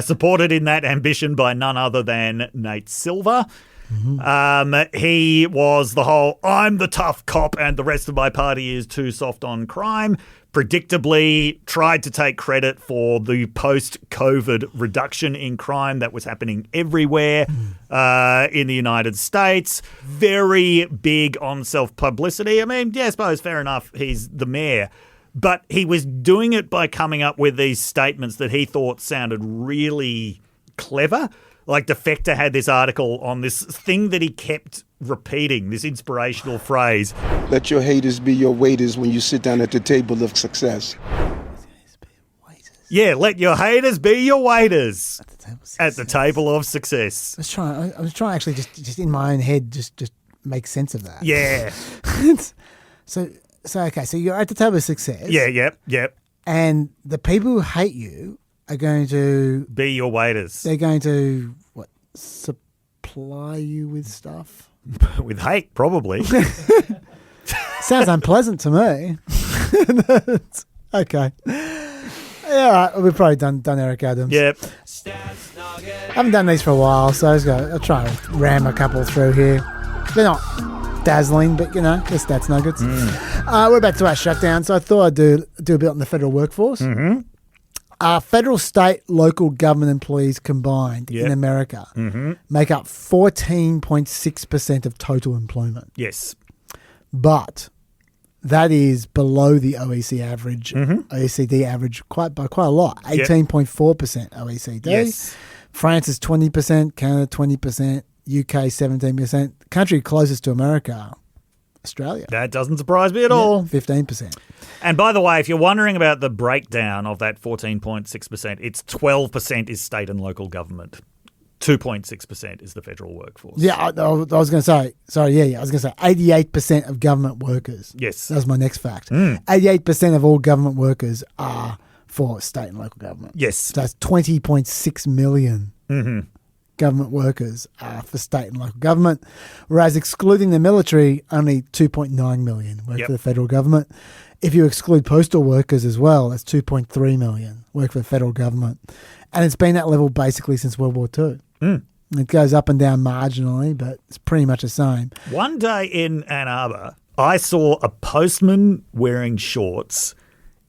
supported in that ambition by none other than Nate Silver. He was the whole, I'm the tough cop and the rest of my party is too soft on crime. Predictably tried to take credit for the post-COVID reduction in crime that was happening everywhere in the United States. Very big on self-publicity. I mean, yeah, I suppose fair enough, he's the mayor. But he was doing it by coming up with these statements that he thought sounded really clever. Like Defector had this article on this thing that he kept repeating, this inspirational phrase. Let your haters be your waiters when you sit down at the table of success. Yeah, let your haters be your waiters at the table of success. I was trying actually just in my own head just make sense of that. Yeah. So you're at the table of success. Yeah, yep. And the people who hate you are going to be your waiters. They're going to supply you with stuff? With hate, probably. Sounds unpleasant to me. Okay. Yeah, all right. We've probably done Eric Adams. Yep. I haven't done these for a while, so I'll try and ram a couple through here. They're not dazzling, but, the stats nuggets. We're back to our shutdown, so I thought I'd do a bit on the federal workforce. Federal, state, local government employees combined in America make up 14.6% of total employment. Yes. But that is below the OECD average by quite a lot, 18.4% OECD. Yes. France is 20%, Canada 20%, UK 17%. The country closest to America, Australia. That doesn't surprise me at all. 15%. And by the way, if you're wondering about the breakdown of that 14.6%, it's 12% is state and local government. 2.6% is the federal workforce. Yeah, I was going to say, I was going to say 88% of government workers. Yes. That's my next fact. 88% of all government workers are for state and local government. Yes. So that's 20.6 million government workers are for state and local government, whereas excluding the military, only 2.9 million work for the federal government. If you exclude postal workers as well, that's 2.3 million work for the federal government. And it's been that level basically since World War II. It goes up and down marginally, but it's pretty much the same. One day in Ann Arbor, I saw a postman wearing shorts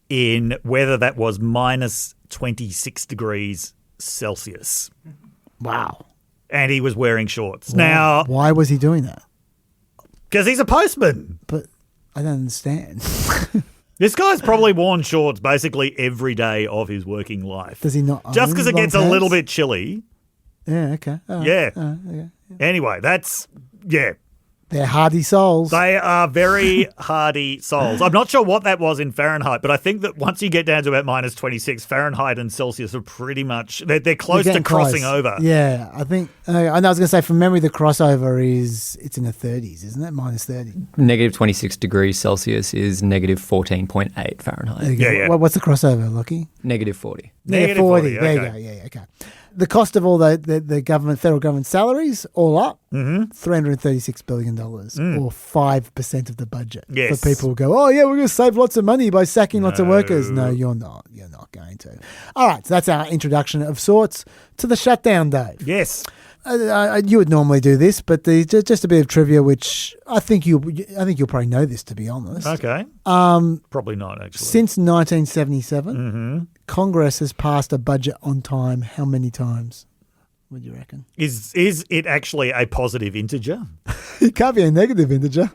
in weather that was minus 26 degrees Celsius. Wow. And he was wearing shorts. Why was he doing that? Because he's a postman. But I don't understand. This guy's probably worn shorts basically every day of his working life. Does he not? Just because it gets a little bit chilly. Yeah, okay. Yeah. Anyway, They're hardy souls. They are very hardy souls. I'm not sure what that was in Fahrenheit, but I think that once you get down to about minus 26, Fahrenheit and Celsius are pretty much, they're close to crossing over. Yeah, I think, I was going to say from memory, the crossover it's in the 30s, isn't it? Minus 30. Negative 26 degrees Celsius is negative 14.8 Fahrenheit. Yeah. What's the crossover, Lockie? Negative 40. Negative 40. There okay. you go. Yeah, okay. The cost of all the government, federal government salaries, all up, $336 billion, or 5% of the budget. Yes. For people who go, oh, yeah, we're going to save lots of money by sacking lots of workers. No, you're not. You're not going to. All right, so that's our introduction of sorts to the shutdown, Dave. Yes. You would normally do this, but just a bit of trivia, which I think you'll probably know this, to be honest. Okay. Probably not, actually. Since 1977, Congress has passed a budget on time. How many times would you reckon? Is it actually a positive integer? It can't be a negative integer.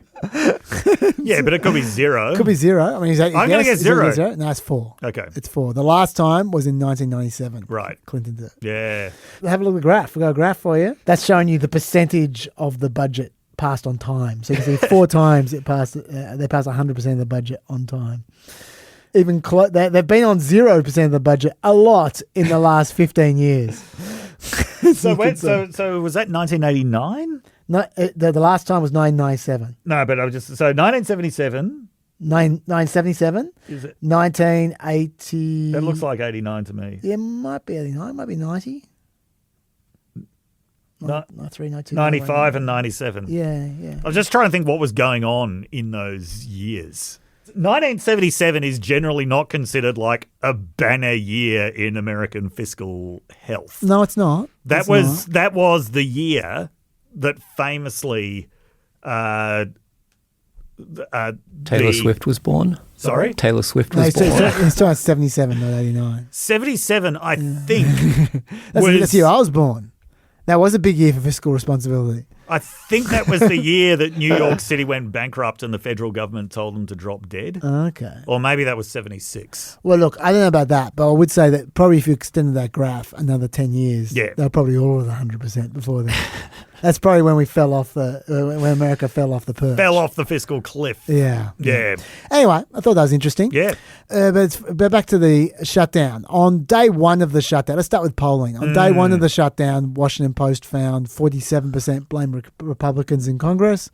Yeah, but it could be zero. Could be zero. I mean, I'm going to get zero. No, it's 4. Okay. It's 4. The last time was in 1997. Right. Clinton did it. Yeah. Have a look at the graph. We've got a graph for you. That's showing you the percentage of the budget passed on time. So you can see 4 times they passed 100% of the budget on time. They've been on 0% of the budget a lot in the last 15 years. So was that 1989? No, the last time was 1997. No, but I was just 1977. 1977. Is it 1980? That looks like 89 to me. Yeah, it might be 89. It might be 90. 93, 92, 95 and 97. Yeah. I was just trying to think what was going on in those years. 1977 is generally not considered like a banner year in American fiscal health. No, it's not. That was the year that famously Taylor Swift was born. Sorry? Taylor Swift was born. He's talking 77, not 89. 77, I think. That's the year I was born. That was a big year for fiscal responsibility. I think that was the year that New York City went bankrupt and the federal government told them to drop dead. Okay. Or maybe that was 76. Well, look, I don't know about that, but I would say that probably if you extended that graph another 10 years, they're probably all at 100% before then. That's probably when we fell off when America fell off the perch. Fell off the fiscal cliff. Yeah. Anyway, I thought that was interesting. Yeah. But back to the shutdown. On day one of the shutdown, let's start with polling. On day one of the shutdown, Washington Post found 47% blame Republicans in Congress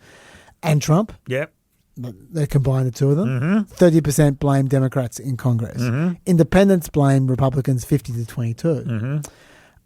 and Trump. Yep. They combined the two of them. 30% blame Democrats in Congress. Independents blame Republicans 50 to 22.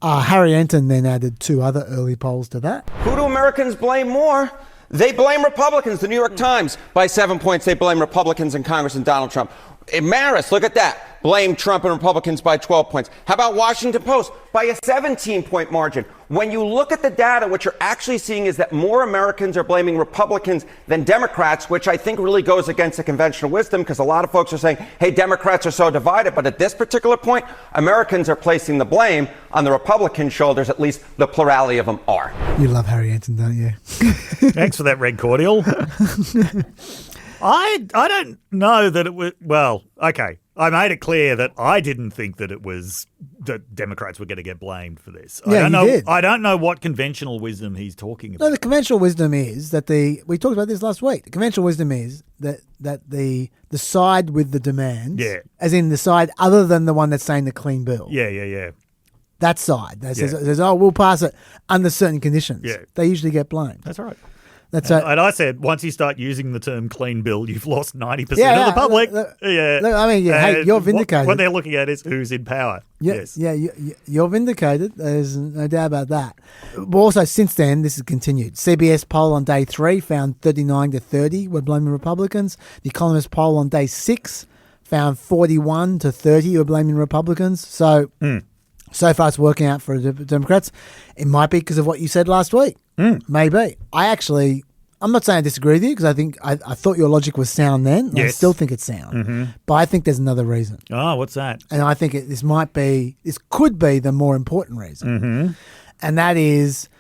Harry Enton then added 2 other early polls to that. Who do Americans blame more? They blame Republicans. The New York Times, by 7 points, they blame Republicans in Congress and Donald Trump. Marist, look at that. Blame Trump and Republicans by 12 points. How about Washington Post? By a 17-point margin. When you look at the data, what you're actually seeing is that more Americans are blaming Republicans than Democrats, which I think really goes against the conventional wisdom, because a lot of folks are saying, hey, Democrats are so divided. But at this particular point, Americans are placing the blame on the Republican shoulders, at least the plurality of them are. You love Harry Anton, don't you? Thanks for that red cordial. I don't know that it was, well, okay. I made it clear that I didn't think that it was that Democrats were going to get blamed for this. Yeah, you did. I don't know what conventional wisdom he's talking about. No, the conventional wisdom is that we talked about this last week. The conventional wisdom is that the side with the demands, as in the side other than the one that's saying the clean bill. Yeah. That side that says, oh, we'll pass it under certain conditions. Yeah. They usually get blamed. That's right. And I said, once you start using the term clean bill, you've lost 90% of the public. Look, I mean, hey, you're vindicated. What they're looking at is who's in power. Yes. Yeah, you're vindicated. There's no doubt about that. But also, since then, this has continued. CBS poll on day 3 found 39 to 30 were blaming Republicans. The Economist poll on day 6 found 41 to 30 were blaming Republicans. So far it's working out for the Democrats. It might be because of what you said last week. Maybe. I'm not saying I disagree with you, because I think I thought your logic was sound then. And I still think it's sound. But I think there's another reason. Oh, what's that? And I think this could be the more important reason. And that is,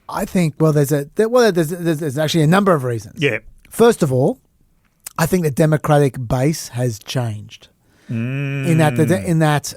I think, there's actually a number of reasons. Yeah. First of all, I think the Democratic base has changed. In that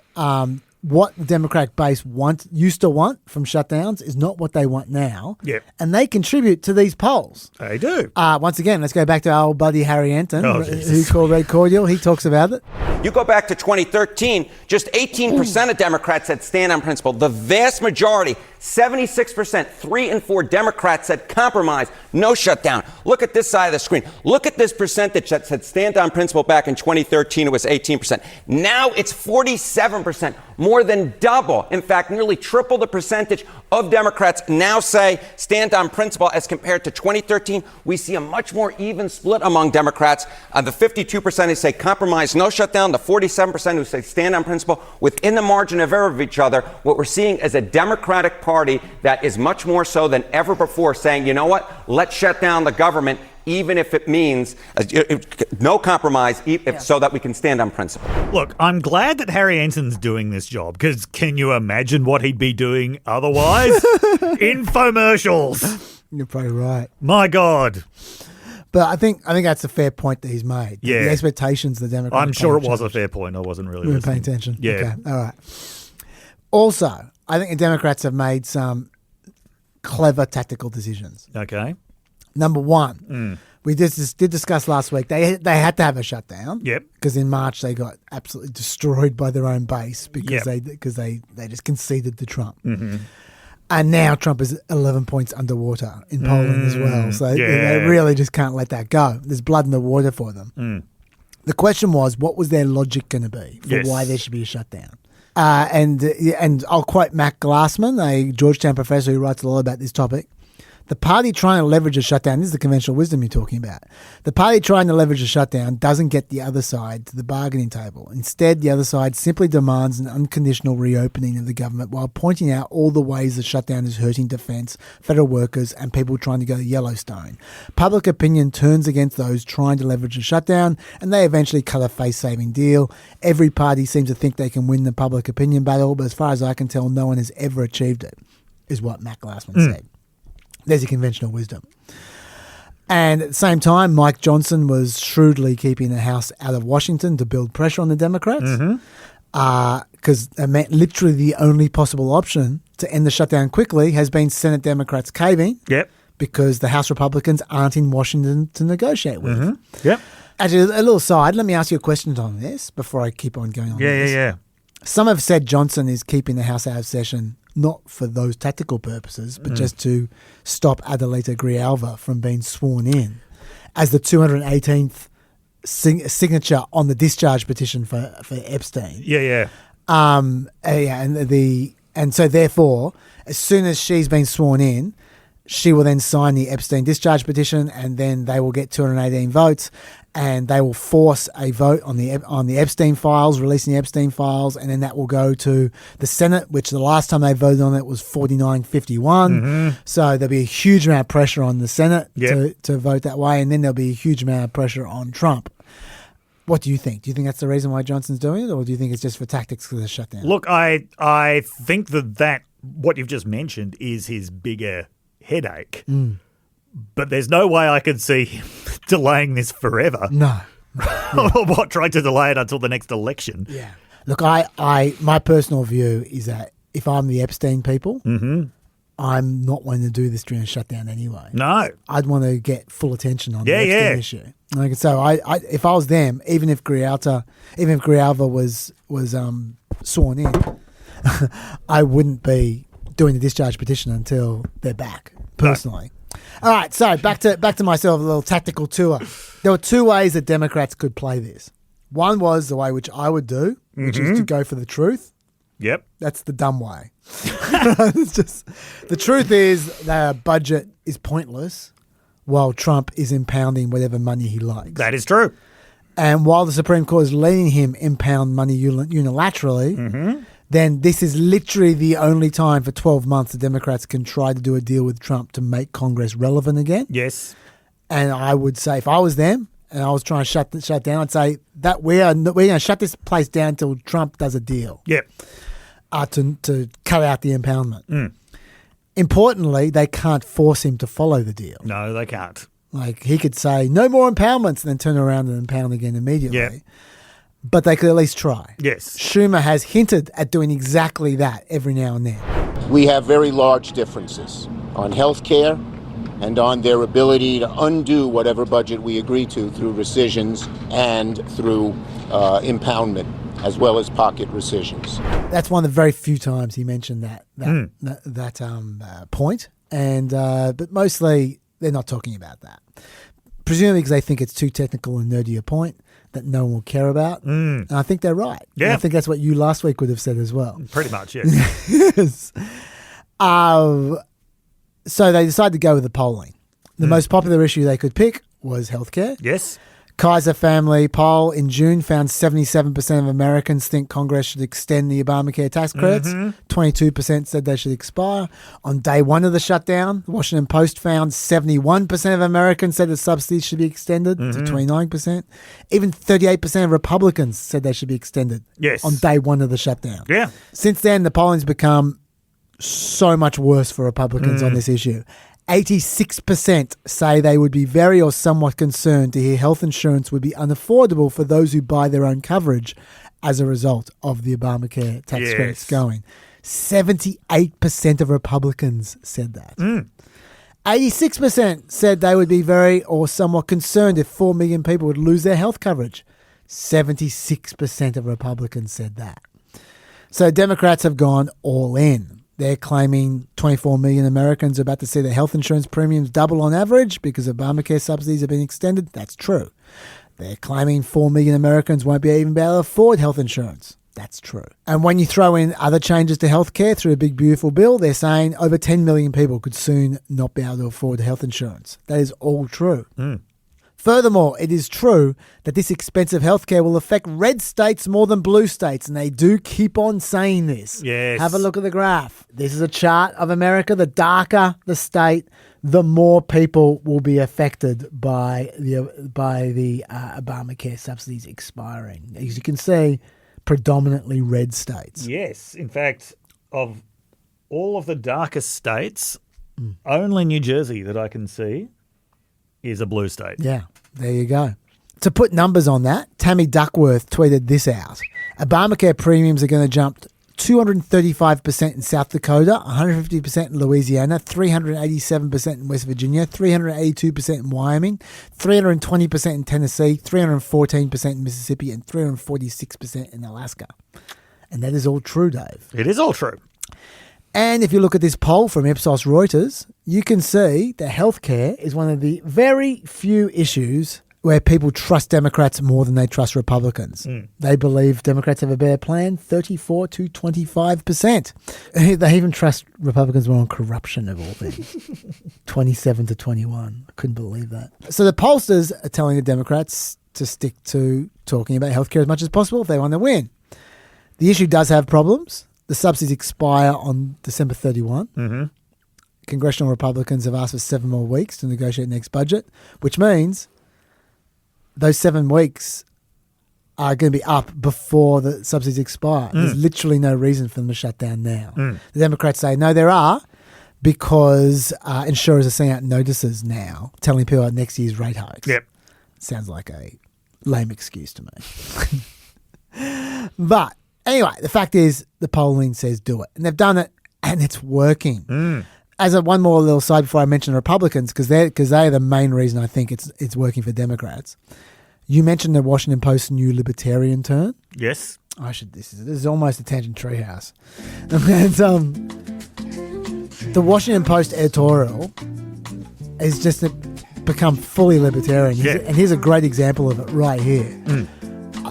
what the Democratic base used to want from shutdowns is not what they want now. Yep. And they contribute to these polls. They do. Once again, let's go back to our old buddy Harry Anton, who called Red Cordial. He talks about it. You go back to 2013, just 18% of Democrats said stand on principle. The vast majority, 76%, 3 in 4 Democrats said compromise, no shutdown. Look at this side of the screen. Look at this percentage that said stand on principle back in 2013. It was 18%. Now it's 47%, more than double. In fact, nearly triple the percentage of Democrats now say stand on principle as compared to 2013. We see a much more even split among Democrats. The 52% who say compromise, no shutdown, the 47% who say stand on principle, within the margin of error of each other. What we're seeing is a Democratic Party that is much more so than ever before saying, you know what, let's shut down the government, even if it means no compromise, so that we can stand on principle. Look, I'm glad that Harry Anton's doing this job, because can you imagine what he'd be doing otherwise? Infomercials. You're probably right. My God. But I think that's a fair point that he's made. Yeah. The expectations of the Democrats. I'm sure it was a fair point. I wasn't really listening. paying attention. Yeah. Okay. All right. Also, I think the Democrats have made some clever tactical decisions. Okay. Number one, we did discuss last week, they had to have a shutdown. Yep. Because in March they got absolutely destroyed by their own base because they just conceded to Trump. Mm-hmm. And now Trump is 11 points underwater in polling as well. So they really just can't let that go. There's blood in the water for them. The question was, what was their logic going to be for why there should be a shutdown? And I'll quote Matt Glassman, a Georgetown professor who writes a lot about this topic. The party trying to leverage a shutdown, this is the conventional wisdom you're talking about. The party trying to leverage a shutdown doesn't get the other side to the bargaining table. Instead, the other side simply demands an unconditional reopening of the government while pointing out all the ways the shutdown is hurting defence, federal workers and people trying to go to Yellowstone. Public opinion turns against those trying to leverage a shutdown and they eventually cut a face-saving deal. Every party seems to think they can win the public opinion battle, but as far as I can tell, no one has ever achieved it, is what Matt Glassman said. There's a conventional wisdom. And at the same time, Mike Johnson was shrewdly keeping the House out of Washington to build pressure on the Democrats. Because it meant literally the only possible option to end the shutdown quickly has been Senate Democrats caving. Yep. Because the House Republicans aren't in Washington to negotiate with. Yep. Actually, a little side. Let me ask you a question on this before I keep on going on this. Yeah. Some have said Johnson is keeping the House out of session not for those tactical purposes, but just to stop Adelita Grijalva from being sworn in as the 218th signature on the discharge petition for Epstein. And so therefore, as soon as she's been sworn in, she will then sign the Epstein discharge petition, and then they will get 218 votes. and they will force a vote on the Epstein files, releasing the Epstein files, and then that will go to the Senate, which the last time they voted on it was 49-51. So there'll be a huge amount of pressure on the Senate to vote that way, and then there'll be a huge amount of pressure on Trump. What do you think? Do you think that's the reason why Johnson's doing it, or do you think it's just for tactics for the shutdown? Look, I think that what you've just mentioned is his bigger headache. But there's no way I could see him delaying this forever. No. What, trying to delay it until the next election? Yeah. Look, my personal view is that if I'm the Epstein people, I'm not wanting to do this during a shutdown anyway. No. I'd want to get full attention on the Epstein issue. Like, so if I was them, even if Grijalva was sworn in, I wouldn't be doing the discharge petition until they're back, personally. No. All right, so back to myself, a little tactical tour. There were two ways that Democrats could play this. One was the way which I would do, which is to go for the truth. Yep. That's the dumb way. It's just, the truth is their budget is pointless while Trump is impounding whatever money he likes. That is true. And while the Supreme Court is letting him impound money unilaterally, then this is literally the only time for 12 months the Democrats can try to do a deal with Trump to make Congress relevant again. Yes. And I would say, if I was them and I was trying to shut down, I'd say that we're going to shut this place down until Trump does a deal. Yep. To cut out the impoundment. Importantly, they can't force him to follow the deal. No, they can't. Like, he could say, no more impoundments, and then turn around and impound again immediately. Yep. But they could at least try. Yes. Schumer has hinted at doing exactly that every now and then. We have very large differences on health care and on their ability to undo whatever budget we agree to through rescissions and through impoundment, as well as pocket rescissions. That's one of the very few times he mentioned that point. And but mostly they're not talking about that. Presumably because they think it's too technical and nerdy a point that no one will care about. And I think they're right. Yeah. And I think that's what you last week would have said as well. Pretty much, yes. Yes. So they decided to go with the polling. The most popular issue they could pick was healthcare. Yes. Kaiser Family poll in June found 77% of Americans think Congress should extend the Obamacare tax credits. 22% said they should expire. On day one of the shutdown, the Washington Post found 71% of Americans said the subsidies should be extended to 29%. Even 38% of Republicans said they should be extended on day one of the shutdown. Yeah. Since then, the polling's become so much worse for Republicans on this issue. 86% say they would be very or somewhat concerned to hear health insurance would be unaffordable for those who buy their own coverage as a result of the Obamacare tax credits going. 78% of Republicans said that. 86% said they would be very or somewhat concerned if 4 million people would lose their health coverage. 76% of Republicans said that. So Democrats have gone all in. They're claiming 24 million Americans are about to see their health insurance premiums double on average because Obamacare subsidies have been extended. That's true. They're claiming 4 million Americans won't be able to afford health insurance. That's true. And when you throw in other changes to healthcare through a big, beautiful bill, they're saying over 10 million people could soon not be able to afford health insurance. That is all true. Furthermore, it is true that this expensive healthcare will affect red states more than blue states, and they do keep on saying this. Yes. Have a look at the graph. This is a chart of America. The darker the state, the more people will be affected by the Obamacare subsidies expiring. As you can see, predominantly red states. Yes. In fact, of all of the darkest states, only New Jersey that I can see is a blue state. Yeah, there you go. To put numbers on that, Tammy Duckworth tweeted this out. Obamacare premiums are going to jump 235% in South Dakota, 150% in Louisiana, 387% in West Virginia, 382% in Wyoming, 320% in Tennessee, 314% in Mississippi, and 346% in Alaska. And that is all true, Dave. It is all true. And if you look at this poll from Ipsos Reuters, you can see that healthcare is one of the very few issues where people trust Democrats more than they trust Republicans. They believe Democrats have a better plan, 34 to 25%. They even trust Republicans more on corruption, of all things. 27 to 21. I couldn't believe that. So the pollsters are telling the Democrats to stick to talking about healthcare as much as possible if they want to win. The issue does have problems. The subsidies expire on December 31. Mm-hmm. Congressional Republicans have asked for 7 more weeks to negotiate next budget, which means those 7 weeks are going to be up before the subsidies expire. There's literally no reason for them to shut down now. The Democrats say, no, there are, because insurers are sending out notices now telling people about next year's rate hikes. Yep. Sounds like a lame excuse to me. But anyway, the fact is the polling says do it. And they've done it, and it's working. As one more little side before I mention the Republicans, because they're the main reason I think it's working for Democrats. You mentioned the Washington Post's new libertarian turn. Yes. This is almost a tangent treehouse. And the Washington Post editorial has just become fully libertarian. Yeah. And here's a great example of it right here.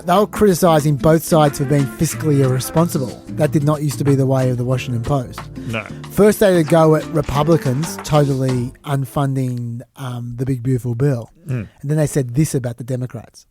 They were criticising both sides for being fiscally irresponsible. That did not used to be the way of the Washington Post. No. First, they would go at Republicans totally unfunding the big, beautiful bill. And then they said this about the Democrats.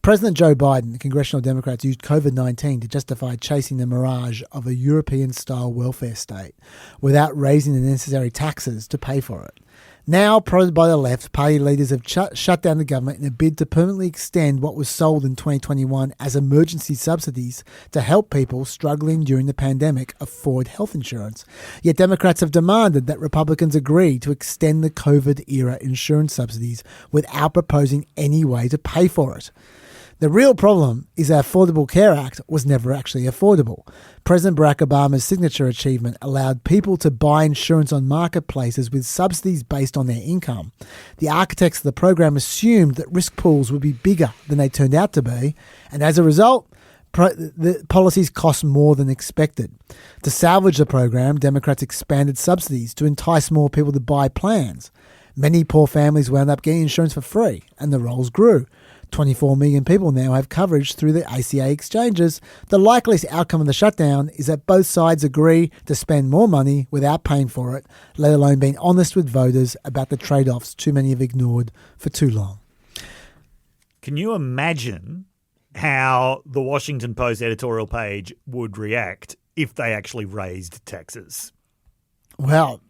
President Joe Biden, the congressional Democrats, used COVID-19 to justify chasing the mirage of a European-style welfare state without raising the necessary taxes to pay for it. Now, prodded by the left, party leaders have shut down the government in a bid to permanently extend what was sold in 2021 as emergency subsidies to help people struggling during the pandemic afford health insurance. Yet Democrats have demanded that Republicans agree to extend the COVID-era insurance subsidies without proposing any way to pay for it. The real problem is the Affordable Care Act was never actually affordable. President Barack Obama's signature achievement allowed people to buy insurance on marketplaces with subsidies based on their income. The architects of the program assumed that risk pools would be bigger than they turned out to be, and as a result, the policies cost more than expected. To salvage the program, Democrats expanded subsidies to entice more people to buy plans. Many poor families wound up getting insurance for free, and the rolls grew. 24 million people now have coverage through the ACA exchanges. The likeliest outcome of the shutdown is that both sides agree to spend more money without paying for it, let alone being honest with voters about the trade-offs too many have ignored for too long. Can you imagine how the Washington Post editorial page would react if they actually raised taxes? Well,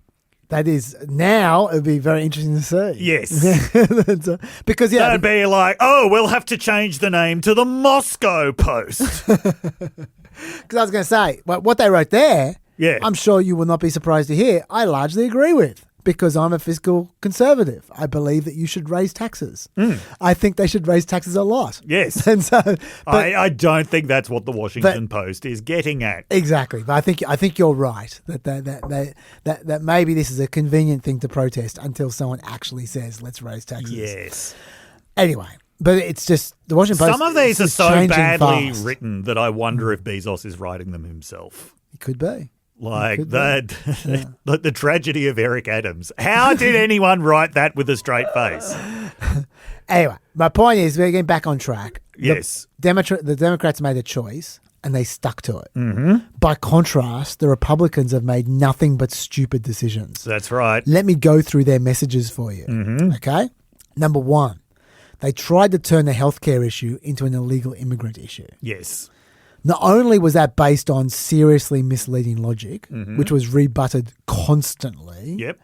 that is now, it would be very interesting to see. Yes. Because, yeah. That'd be like, oh, we'll have to change the name to the Moscow Post. Because I was going to say, what they wrote there, I'm sure you will not be surprised to hear, I largely agree with. Because I'm a fiscal conservative. I believe that you should raise taxes. I think they should raise taxes a lot. Yes. And so, I don't think that's what the Washington Post is getting at. Exactly. But I think you're right that maybe this is a convenient thing to protest until someone actually says, let's raise taxes. Yes. Anyway, but it's just the Washington Post. Some of these are so badly fast. written that I wonder if Bezos is writing them himself. It could be. Like the tragedy of Eric Adams. How did anyone write that with a straight face? Anyway, my point is we're getting back on track. Yes. The Democrats made a choice and they stuck to it. Mm-hmm. By contrast, the Republicans have made nothing but stupid decisions. That's right. Let me go through their messages for you. Mm-hmm. Okay? Number one, they tried to turn the healthcare issue into an illegal immigrant issue. Yes. Not only was that based on seriously misleading logic, which was rebutted constantly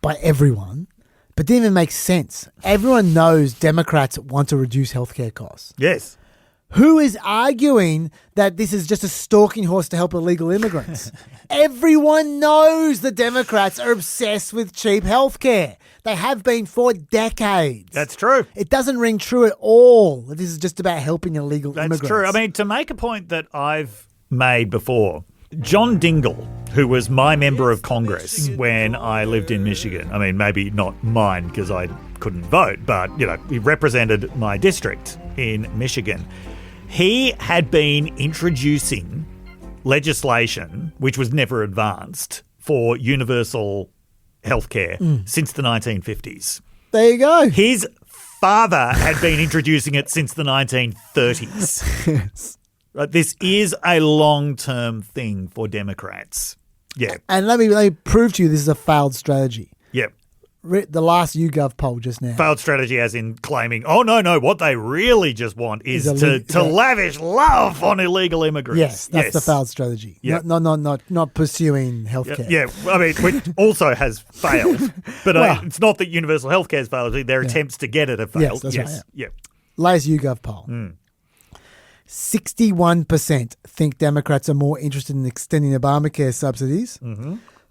by everyone, but didn't even make sense. Everyone knows Democrats want to reduce healthcare costs. Yes. Who is arguing that this is just a stalking horse to help illegal immigrants? Everyone knows the Democrats are obsessed with cheap healthcare. They have been for decades. That's true. It doesn't ring true at all. This is just about helping illegal immigrants. That's true. I mean, to make a point that I've made before, John Dingell, who was my member of Congress when I lived in Michigan, I mean, maybe not mine because I couldn't vote, but, he represented my district in Michigan. He had been introducing legislation, which was never advanced, for universal healthcare since the 1950s. There you go. His father had been introducing it since the 1930s. Yes. Right, this is a long-term thing for Democrats. Yeah. And let me prove to you this is a failed strategy. Yep. the last YouGov poll just now. Failed strategy as in claiming, oh, no, what they really just want is to lavish love on illegal immigrants. Yes, that's the failed strategy. Yeah. Not pursuing healthcare. Yeah, I mean, which also has failed. But it's not that universal healthcare has failed. Their attempts to get it have failed. Yes, that's right. Yeah. Latest YouGov poll. 61% think Democrats are more interested in extending Obamacare subsidies.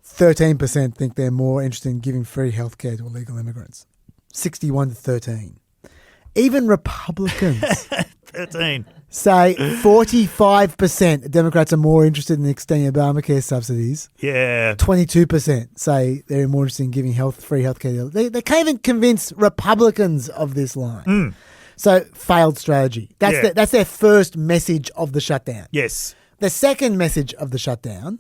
13% think they're more interested in giving free healthcare to illegal immigrants. 61 to 13. Even Republicans 13. say 45% Democrats are more interested in extending Obamacare subsidies. Yeah. 22% say they're more interested in giving free healthcare. They can't even convince Republicans of this line. So failed strategy. That's their first message of the shutdown. Yes. The second message of the shutdown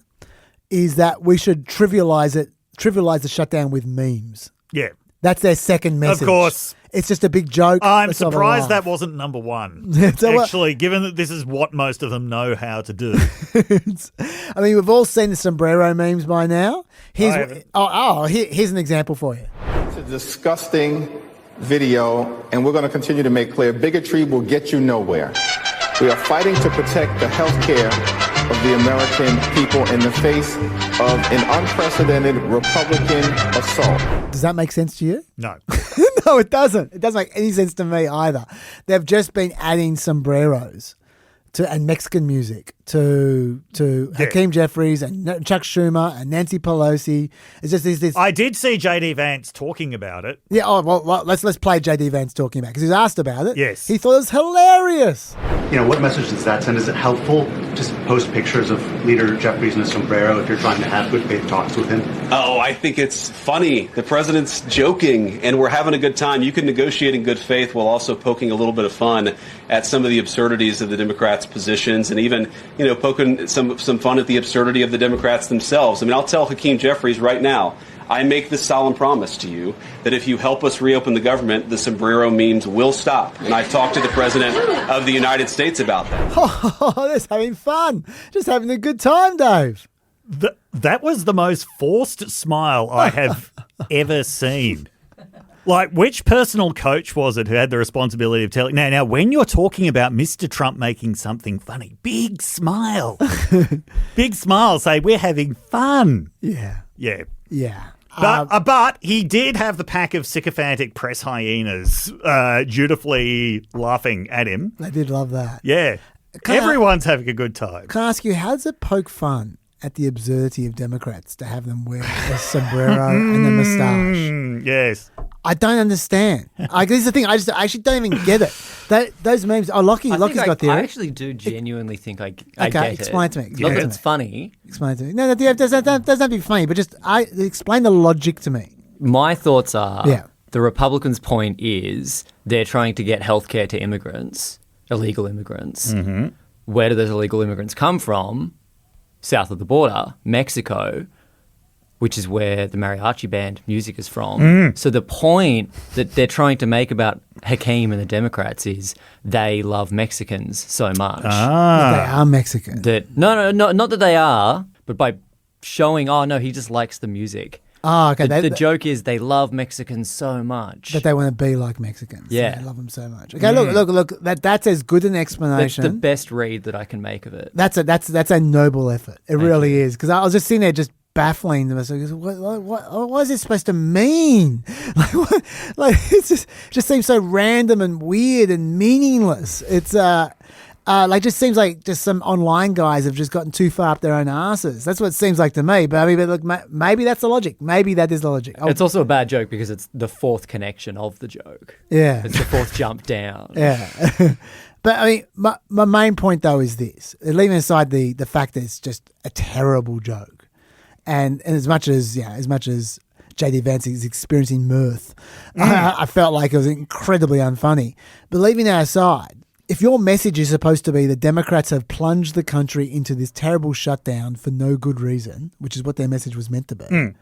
is that we should trivialize the shutdown with memes. Yeah. That's their second message. Of course. It's just a big joke. I'm Let's have a surprised laugh. that wasn't number one. So Actually, given that this is what most of them know how to do. I mean, we've all seen the sombrero memes by now. Here's an example for you. It's a disgusting video, and we're going to continue to make clear bigotry will get you nowhere. We are fighting to protect the health care of the American people in the face of an unprecedented Republican assault. Does that make sense to you? No. No, it doesn't. It doesn't make any sense to me either. They've just been adding sombreros and Mexican music to Hakeem Jeffries and Chuck Schumer and Nancy Pelosi. It's just this. I did see JD Vance talking about it. Yeah. Oh well. Let's play JD Vance talking about it because he was asked about it. Yes. He thought it was hilarious. What message does that send? Is it helpful to post pictures of Leader Jeffries in a sombrero if you're trying to have good faith talks with him? Oh, I think it's funny. The president's joking, and we're having a good time. You can negotiate in good faith while also poking a little bit of fun at some of the absurdities of the Democrats' positions, and even, poking some fun at the absurdity of the Democrats themselves. I mean, I'll tell Hakeem Jeffries right now, I make this solemn promise to you that if you help us reopen the government, the sombrero memes will stop. And I've talked to the President of the United States about that. Oh, they're just having fun. Just having a good time, Dave. That was the most forced smile I have ever seen. Like, which personal coach was it who had the responsibility of telling? Now, when you're talking about Mr. Trump making something funny, big smile. Big smile. Say, we're having fun. Yeah. Yeah. Yeah. But he did have the pack of sycophantic press hyenas dutifully laughing at him. They did love that. Yeah. Everyone's having a good time. Can I ask you, how does it poke fun at the absurdity of Democrats to have them wear a sombrero and a moustache? Yes. I don't understand. This is the thing. I actually don't even get it. Those memes. Oh, Lockie's got theory. I actually do genuinely think I get it. Explain it to me. Not that it's funny. Explain it to me. No, it doesn't have to be funny, but just explain the logic to me. My thoughts are the Republicans' point is they're trying to get healthcare to immigrants, illegal immigrants. Mm-hmm. Where do those illegal immigrants come from? South of the border, Mexico, which is where the mariachi band music is from. So the point that they're trying to make about Hakeem and the Democrats is they love Mexicans so much. That they are Mexican. No, not that they are, but by showing, he just likes the music. Oh, okay. The joke is they love Mexicans so much. That they want to be like Mexicans. Yeah. They love them so much. Okay, look. That's as good an explanation. That's the best read that I can make of it. That's a noble effort. It really is. Because I was just sitting there just baffling them. What is this supposed to mean? It just seems so random and weird and meaningless. It's just seems like just some online guys have just gotten too far up their own asses. That's what it seems like to me. But look, maybe that's the logic. Maybe that is the logic. It's also a bad joke because it's the fourth connection of the joke. Yeah, it's the fourth jump down. Yeah. But I mean, my main point though is this: leaving aside the fact that it's just a terrible joke, and as much as JD Vance is experiencing mirth, I felt like it was incredibly unfunny. But leaving that aside, if your message is supposed to be the Democrats have plunged the country into this terrible shutdown for no good reason, which is what their message was meant to be,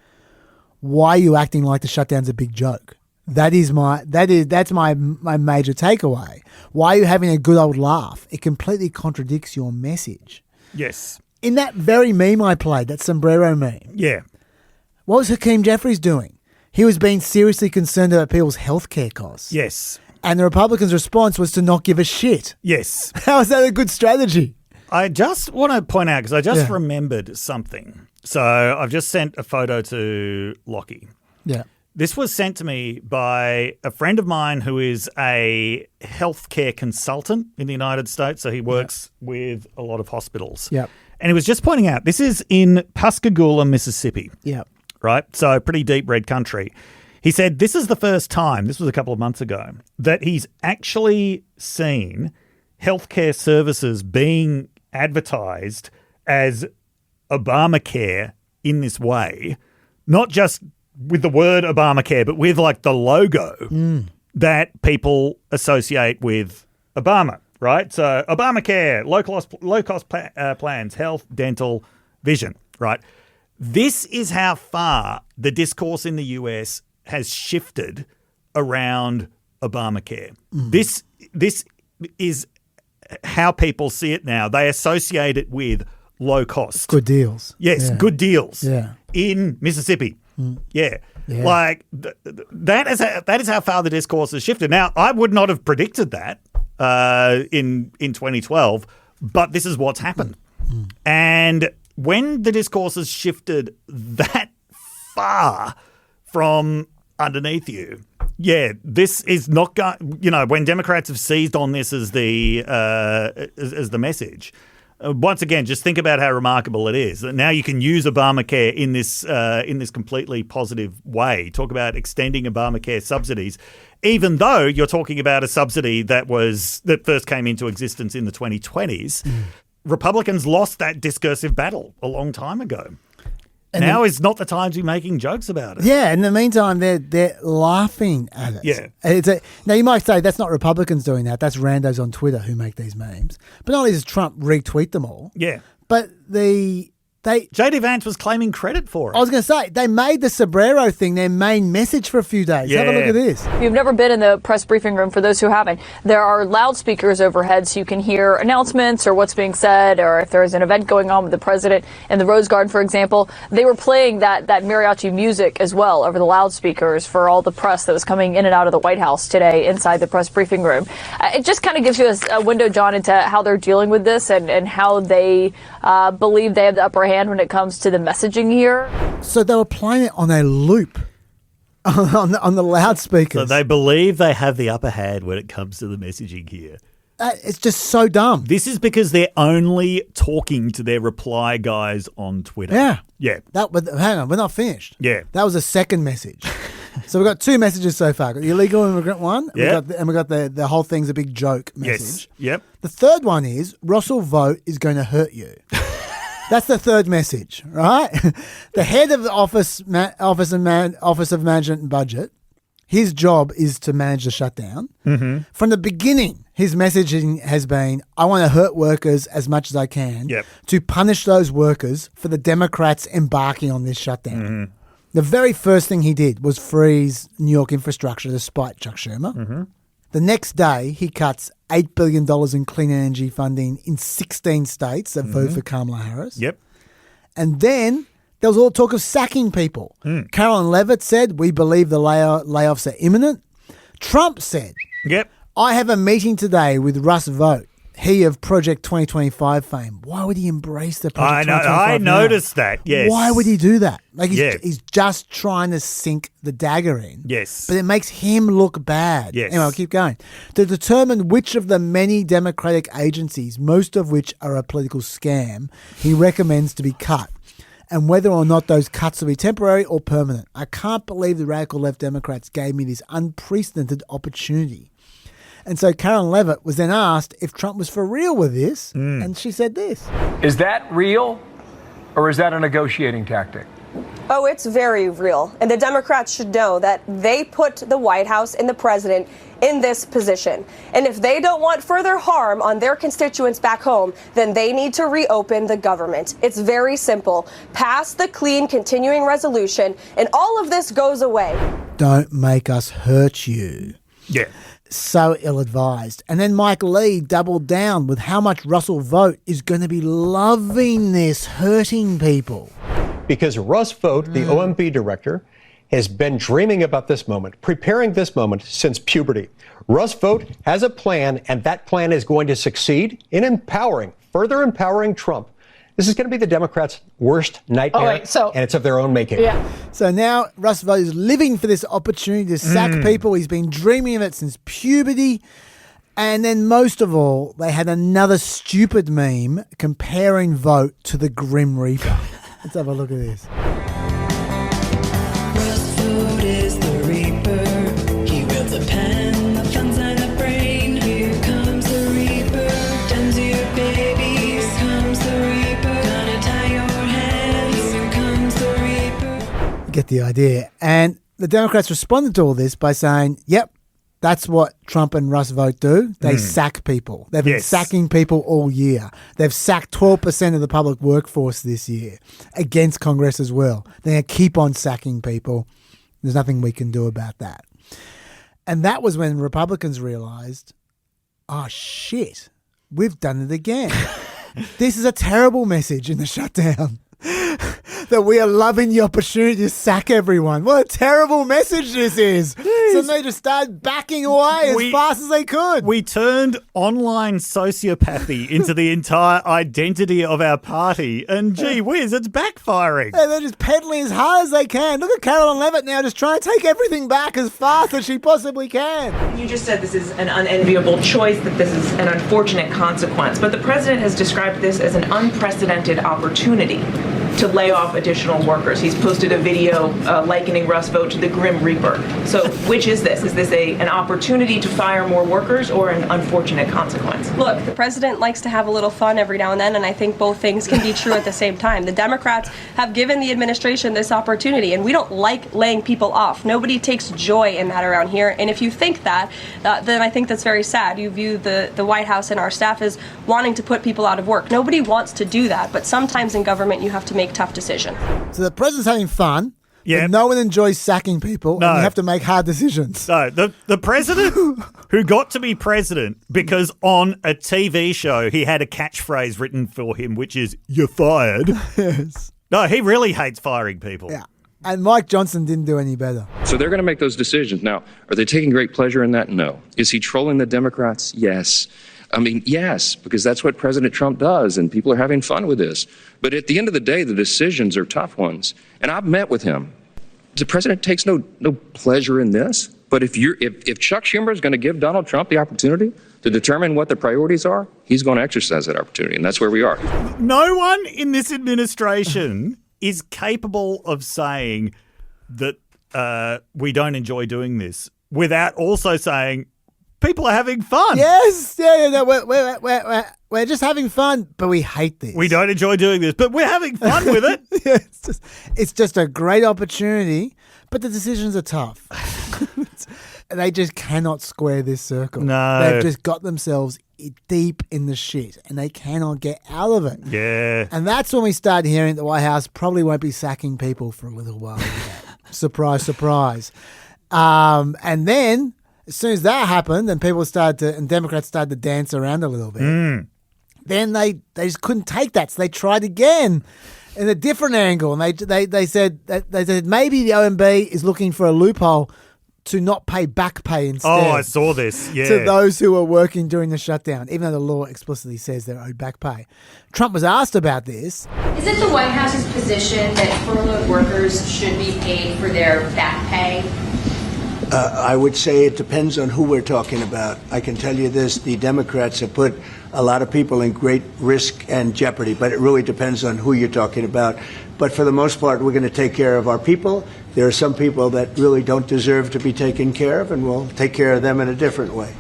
why are you acting like the shutdown's a big joke? That's my major takeaway. Why are you having a good old laugh? It completely contradicts your message. Yes. In that very meme I played, that sombrero meme. Yeah. What was Hakeem Jeffries doing? he was being seriously concerned about people's healthcare costs. Yes. And the Republicans' response was to not give a shit. Yes. How is that a good strategy? I just want to point out, because I just remembered something. So I've just sent a photo to Lockie. Yeah. This was sent to me by a friend of mine who is a healthcare consultant in the United States. So he works with a lot of hospitals. Yep. And he was just pointing out, this is in Pascagoula, Mississippi. Yep. Right? So pretty deep red country. He said this is the first time, this was a couple of months ago, that he's actually seen healthcare services being advertised as Obamacare in this way, not just with the word Obamacare, but with like the logo that people associate with Obama, right? So Obamacare, low-cost plans, health, dental, vision, right? This is how far the discourse in the US has shifted around Obamacare. This is how people see it now. They associate it with low cost. Good deals. Yes, good deals. Yeah. In Mississippi. Yeah. Like that is how far the discourse has shifted. Now, I would not have predicted that in 2012, but this is what's happened. And when the discourse has shifted that far from underneath you, this is not going. When Democrats have seized on this as the message. Once again, just think about how remarkable it is that now you can use Obamacare in this completely positive way. Talk about extending Obamacare subsidies, even though you're talking about a subsidy that first came into existence in the 2020s. Republicans lost that discursive battle a long time ago. And now is not the time to be making jokes about it. Yeah, in the meantime, they're laughing at it. Yeah. Now, you might say that's not Republicans doing that. That's randos on Twitter who make these memes. But not only does Trump retweet them all, but J.D. Vance was claiming credit for it. I was going to say, they made the Sombrero thing their main message for a few days. Have a look at this. If you've never been in the press briefing room, for those who haven't, there are loudspeakers overhead so you can hear announcements or what's being said, or if there's an event going on with the president in the Rose Garden, for example. They were playing that mariachi music as well over the loudspeakers for all the press that was coming in and out of the White House today inside the press briefing room. It just kind of gives you a window, John, into how they're dealing with this and how they believe they have the upper hand when it comes to the messaging here. So they were playing it on a loop on the loudspeakers. So they believe they have the upper hand when it comes to the messaging here. It's just so dumb. This is because they're only talking to their reply guys on Twitter. Yeah. Hang on, we're not finished. Yeah. That was a second message. So we've got two messages so far. The illegal immigrant one, and we got the whole thing's a big joke message. Yes. Yep. The third one is Russell vote is going to hurt you. That's the third message, right? The head of the Office of Management and Budget, his job is to manage the shutdown. From the beginning, his messaging has been, I want to hurt workers as much as I can to punish those workers for the Democrats embarking on this shutdown. The very first thing he did was freeze New York infrastructure despite Chuck Schumer. The next day, he cuts $8 billion in clean energy funding in 16 states that voted for Kamala Harris. Yep. And then there was all talk of sacking people. Carolyn Levitt said, we believe the layoffs are imminent. Trump said, I have a meeting today with Russ Vogt, he of Project 2025 fame. Why would he embrace the Project 2025 I noticed that, yes. Why would he do that? Like he's just trying to sink the dagger in. Yes. But it makes him look bad. Yes. Anyway, I'll keep going. To determine which of the many Democratic agencies, most of which are a political scam, he recommends to be cut, and whether or not those cuts will be temporary or permanent. I can't believe the radical left Democrats gave me this unprecedented opportunity. And so Karen Levitt was then asked if Trump was for real with this, and she said this. Is that real, or is that a negotiating tactic? Oh, it's very real. And the Democrats should know that they put the White House and the president in this position. And if they don't want further harm on their constituents back home, then they need to reopen the government. It's very simple. Pass the clean continuing resolution, and all of this goes away. Don't make us hurt you. Yeah. So ill-advised. And then Mike Lee doubled down with how much Russell Vogt is going to be loving this, hurting people. Because Russ Vogt, the OMB director, has been dreaming about this moment, preparing this moment since puberty. Russ Vought has a plan, and that plan is going to succeed in further empowering Trump. This is going to be the Democrats' worst nightmare, and it's of their own making. Yeah. So now Russ Vought is living for this opportunity to sack people. He's been dreaming of it since puberty. And then most of all, they had another stupid meme comparing Vought to the Grim Reaper. Let's have a look at this. Russ Vought is the Reaper. He wields a pen, the fun's in the brain. Here comes the Reaper. Dems your babies. Comes the Reaper. Gonna tie your hands. Here comes the Reaper. You get the idea. And the Democrats responded to all this by saying, yep, that's what Trump and Russ Vought do. They sack people. They've been sacking people all year. They've sacked 12% of the public workforce this year against Congress as well. They're going to keep on sacking people. There's nothing we can do about that. And that was when Republicans realized, oh, shit, we've done it again. This is a terrible message in the shutdown. That we are loving the opportunity to sack everyone. What a terrible message this is. So they just started backing away as fast as they could. We turned online sociopathy into the entire identity of our party. And gee whiz, it's backfiring. Yeah, they're just peddling as hard as they can. Look at Carolyn Levitt now just trying to take everything back as fast as she possibly can. You just said this is an unenviable choice, that this is an unfortunate consequence. But the president has described this as an unprecedented opportunity to lay off additional workers. He's posted a video likening Russ Vought to the Grim Reaper. So which is this? Is this an opportunity to fire more workers or an unfortunate consequence? Look, the president likes to have a little fun every now and then, and I think both things can be true at the same time. The Democrats have given the administration this opportunity, and we don't like laying people off. Nobody takes joy in that around here, and if you think that, then I think that's very sad. You view the White House and our staff as wanting to put people out of work. Nobody wants to do that, but sometimes in government you have to make tough decisions. So the president's having fun. But no one enjoys sacking people, and you have to make hard decisions. No, the president who got to be president because on a TV show he had a catchphrase written for him, which is, "You're fired." Yes. No, he really hates firing people. Yeah. And Mike Johnson didn't do any better. So they're going to make those decisions. Now, are they taking great pleasure in that? No. Is he trolling the Democrats? Yes. I mean, yes, because that's what President Trump does, and people are having fun with this. But at the end of the day, the decisions are tough ones. And I've met with him. The president takes no pleasure in this. But if Chuck Schumer is going to give Donald Trump the opportunity to determine what the priorities are, he's going to exercise that opportunity, and that's where we are. No one in this administration is capable of saying that we don't enjoy doing this without also saying people are having fun. Yes, we're just having fun, but we hate this. We don't enjoy doing this, but we're having fun with it. Yeah, it's just a great opportunity, but the decisions are tough. They just cannot square this circle. No. They've just got themselves deep in the shit, and they cannot get out of it. Yeah. And that's when we start hearing the White House probably won't be sacking people for a little while. Surprise, surprise. And then, as soon as that happened, and Democrats started to dance around a little bit, then they just couldn't take that, so they tried again in a different angle, and they said maybe the OMB is looking for a loophole to not pay back pay instead. Oh, I saw this. Yeah. To those who were working during the shutdown, even though the law explicitly says they're owed back pay. Trump was asked about this. Is it the White House's position that furloughed workers should be paid for their back pay? I would say it depends on who we're talking about. I can tell you this, the Democrats have put a lot of people in great risk and jeopardy, but it really depends on who you're talking about. But for the most part, we're going to take care of our people. There are some people that really don't deserve to be taken care of, and we'll take care of them in a different way.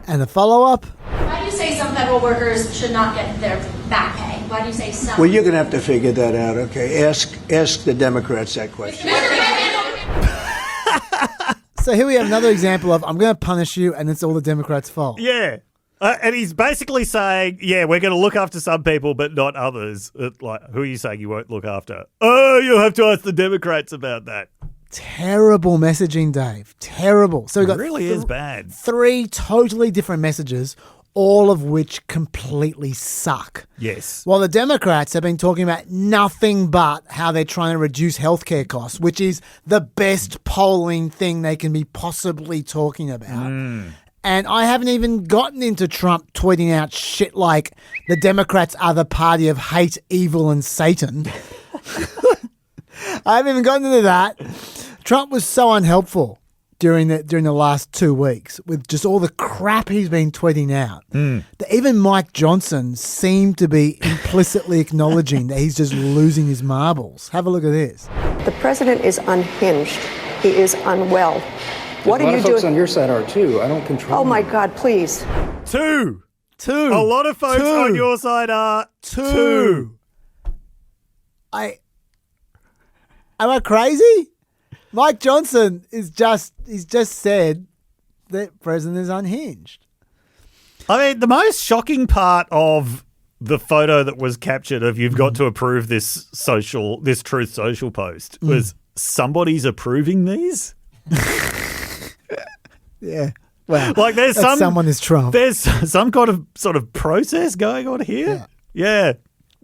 And a follow-up? Why do you say some federal workers should not get their back pay? Why do you say some? Well, you're going to have to figure that out, okay? Ask the Democrats that question. So here we have another example of, I'm going to punish you, and it's all the Democrats' fault. Yeah. And he's basically saying, yeah, we're going to look after some people, but not others. Like, who are you saying you won't look after? Oh, you'll have to ask the Democrats about that. Terrible messaging, Dave. Terrible. So we got really is bad. 3 totally different messages, all of which completely suck. Yes. While the Democrats have been talking about nothing but how they're trying to reduce healthcare costs, which is the best polling thing they can be possibly talking about. And I haven't even gotten into Trump tweeting out shit like the Democrats are the party of hate, evil, and Satan. I haven't even gotten into that. Trump was so unhelpful during the last 2 weeks with just all the crap he's been tweeting out. That even Mike Johnson seemed to be implicitly acknowledging that he's just losing his marbles. Have a look at this. The president is unhinged. He is unwell. What are you doing? A lot of folks on your side are too. I don't control. Oh my God, please. Two. A lot of folks on your side are two. Am I crazy? Mike Johnson he's just said that president is unhinged. I mean, the most shocking part of the photo that was captured of you've got to approve this Truth Social post was somebody's approving these. Yeah. Well, like someone is Trump. There's some kind of sort of process going on here. Yeah.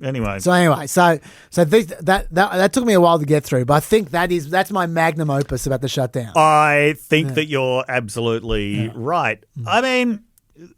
Anyway. So that took me a while to get through, but I think that's my magnum opus about the shutdown. I think that you're absolutely right. I mean,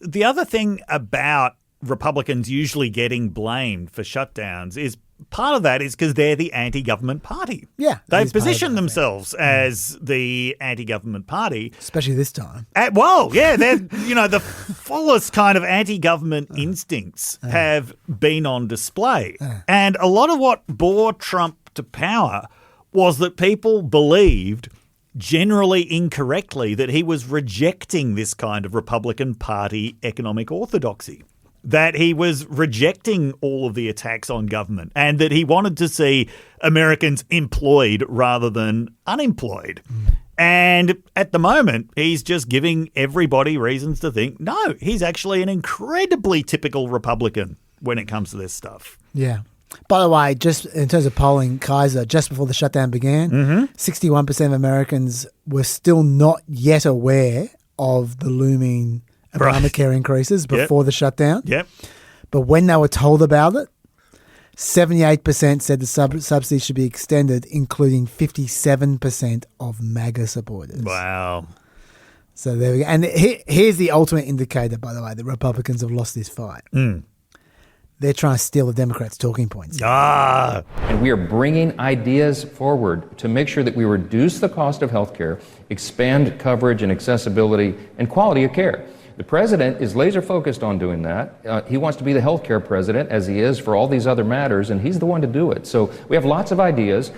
the other thing about Republicans usually getting blamed for shutdowns is part of that is because they're the anti-government party. Yeah. They've positioned themselves as the anti-government party. Especially this time. They're, the fullest kind of anti-government instincts have been on display. And a lot of what bore Trump to power was that people believed, generally incorrectly, that he was rejecting this kind of Republican Party economic orthodoxy. That he was rejecting all of the attacks on government and that he wanted to see Americans employed rather than unemployed. And at the moment, he's just giving everybody reasons to think, no, he's actually an incredibly typical Republican when it comes to this stuff. Yeah. By the way, just in terms of polling, Kaiser, just before the shutdown began, 61% of Americans were still not yet aware of the looming Obamacare increases before the shutdown. Yep. But when they were told about it, 78% said the subsidy should be extended, including 57% of MAGA supporters. Wow. So there we go. And here's the ultimate indicator, by the way, that Republicans have lost this fight. They're trying to steal the Democrats' talking points. And we are bringing ideas forward to make sure that we reduce the cost of health care, expand coverage and accessibility, and quality of care. The president is laser focused on doing that. He wants to be the healthcare president, as he is for all these other matters, and he's the one to do it. So we have lots of ideas.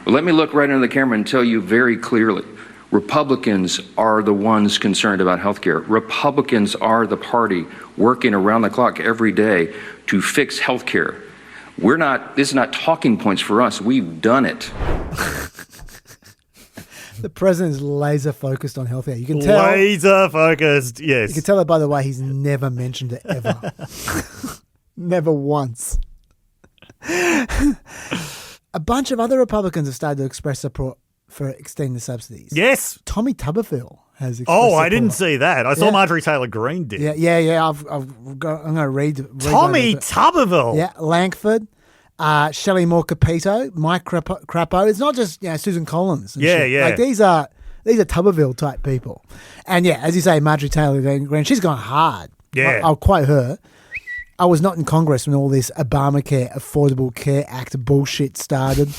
Well, let me look right into the camera and tell you very clearly, Republicans are the ones concerned about healthcare. Republicans are the party working around the clock every day to fix healthcare. This is not talking points for us. We've done it. The president is laser focused on healthcare. You can tell. Laser focused, yes. You can tell that, by the way, he's never mentioned it ever. Never once. A bunch of other Republicans have started to express support for extending the subsidies. Yes. Tommy Tuberville has expressed I support. didn't see that. I saw Marjorie Taylor Greene did. Yeah. I'm going to read Tommy Tuberville. Yeah, Langford. Shelley Moore Capito, Mike Crapo. It's not just Susan Collins. And shit. Yeah. Like these are Tuberville type people, and as you say, Marjorie Taylor Greene, she's gone hard. Yeah, I'll quote her. I was not in Congress when all this Obamacare Affordable Care Act bullshit started.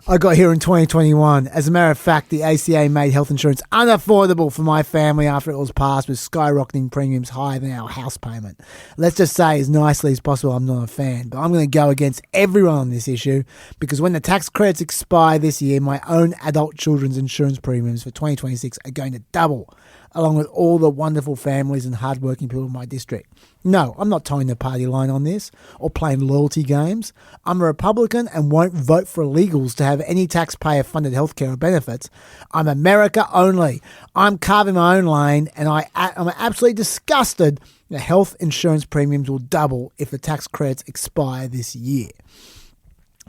I got here in 2021. As a matter of fact, the ACA made health insurance unaffordable for my family after it was passed, with skyrocketing premiums higher than our house payment. Let's just say as nicely as possible, I'm not a fan, but I'm going to go against everyone on this issue because when the tax credits expire this year, my own adult children's insurance premiums for 2026 are going to double, along with all the wonderful families and hardworking people in my district. No, I'm not towing the party line on this or playing loyalty games. I'm a Republican and won't vote for illegals to have any taxpayer-funded healthcare or benefits. I'm America only. I'm carving my own lane, and I'm absolutely disgusted that health insurance premiums will double if the tax credits expire this year.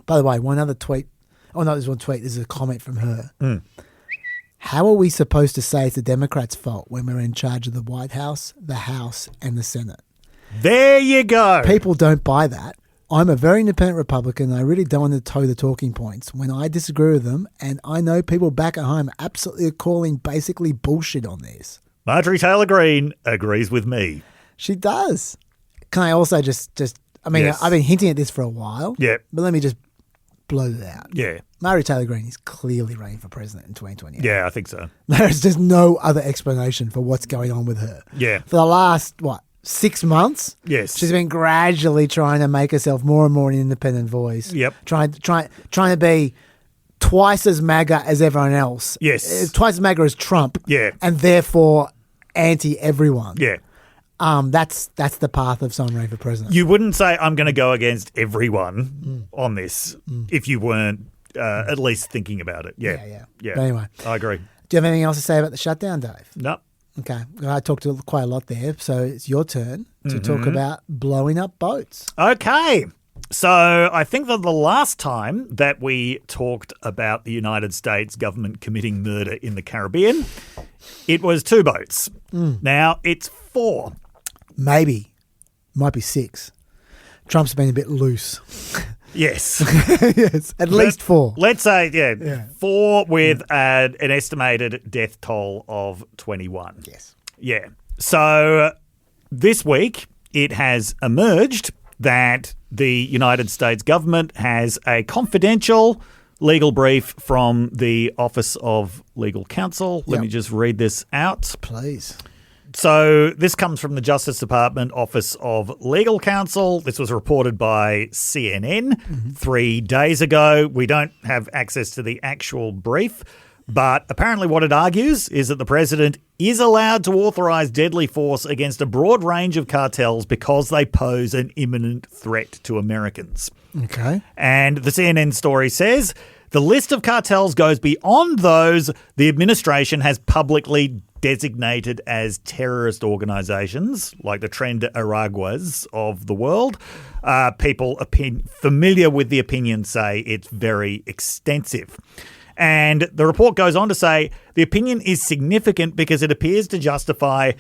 By the way, one other tweet. Oh, no, there's one tweet. This is a comment from her. How are we supposed to say it's the Democrats' fault when we're in charge of the White House, the House, and the Senate? There you go. People don't buy that. I'm a very independent Republican. I really don't want to toe the talking points when I disagree with them, and I know people back at home absolutely are calling basically bullshit on this. Marjorie Taylor Greene agrees with me. She does. Can I also just I mean, Yes. I've been hinting at this for a while. Yeah. But let me just blow it out. Yeah. Marjorie Taylor Greene is clearly running for president in 2028. Yeah, I think so. There's just no other explanation for what's going on with her. Yeah. For the last, 6 months? Yes. She's been gradually trying to make herself more and more an independent voice. Yep. Trying to be twice as MAGA as everyone else. Yes. Twice as MAGA as Trump. Yeah. And therefore anti-everyone. Yeah. That's the path of someone running for president. You wouldn't say I'm going to go against everyone on this if you weren't at least thinking about it. Yeah. But anyway. I agree. Do you have anything else to say about the shutdown, Dave? No. Okay. I talked quite a lot there, so it's your turn to talk about blowing up boats. Okay. So I think that the last time that we talked about the United States government committing murder in the Caribbean, it was 2 boats. Now it's 4. Maybe. Might be 6. Trump's been a bit loose. Yes. Yes. At least 4. Let's say, 4 with an estimated death toll of 21. Yes. Yeah. So this week it has emerged that the United States government has a confidential legal brief from the Office of Legal Counsel. Let me just read this out. Please. So this comes from the Justice Department Office of Legal Counsel. This was reported by CNN 3 days ago. We don't have access to the actual brief, but apparently what it argues is that the president is allowed to authorize deadly force against a broad range of cartels because they pose an imminent threat to Americans. Okay. And the CNN story says the list of cartels goes beyond those the administration has publicly designated as terrorist organizations, like the Tren de Araguas of the world. People familiar with the opinion say it's very extensive. And the report goes on to say the opinion is significant because it appears to justify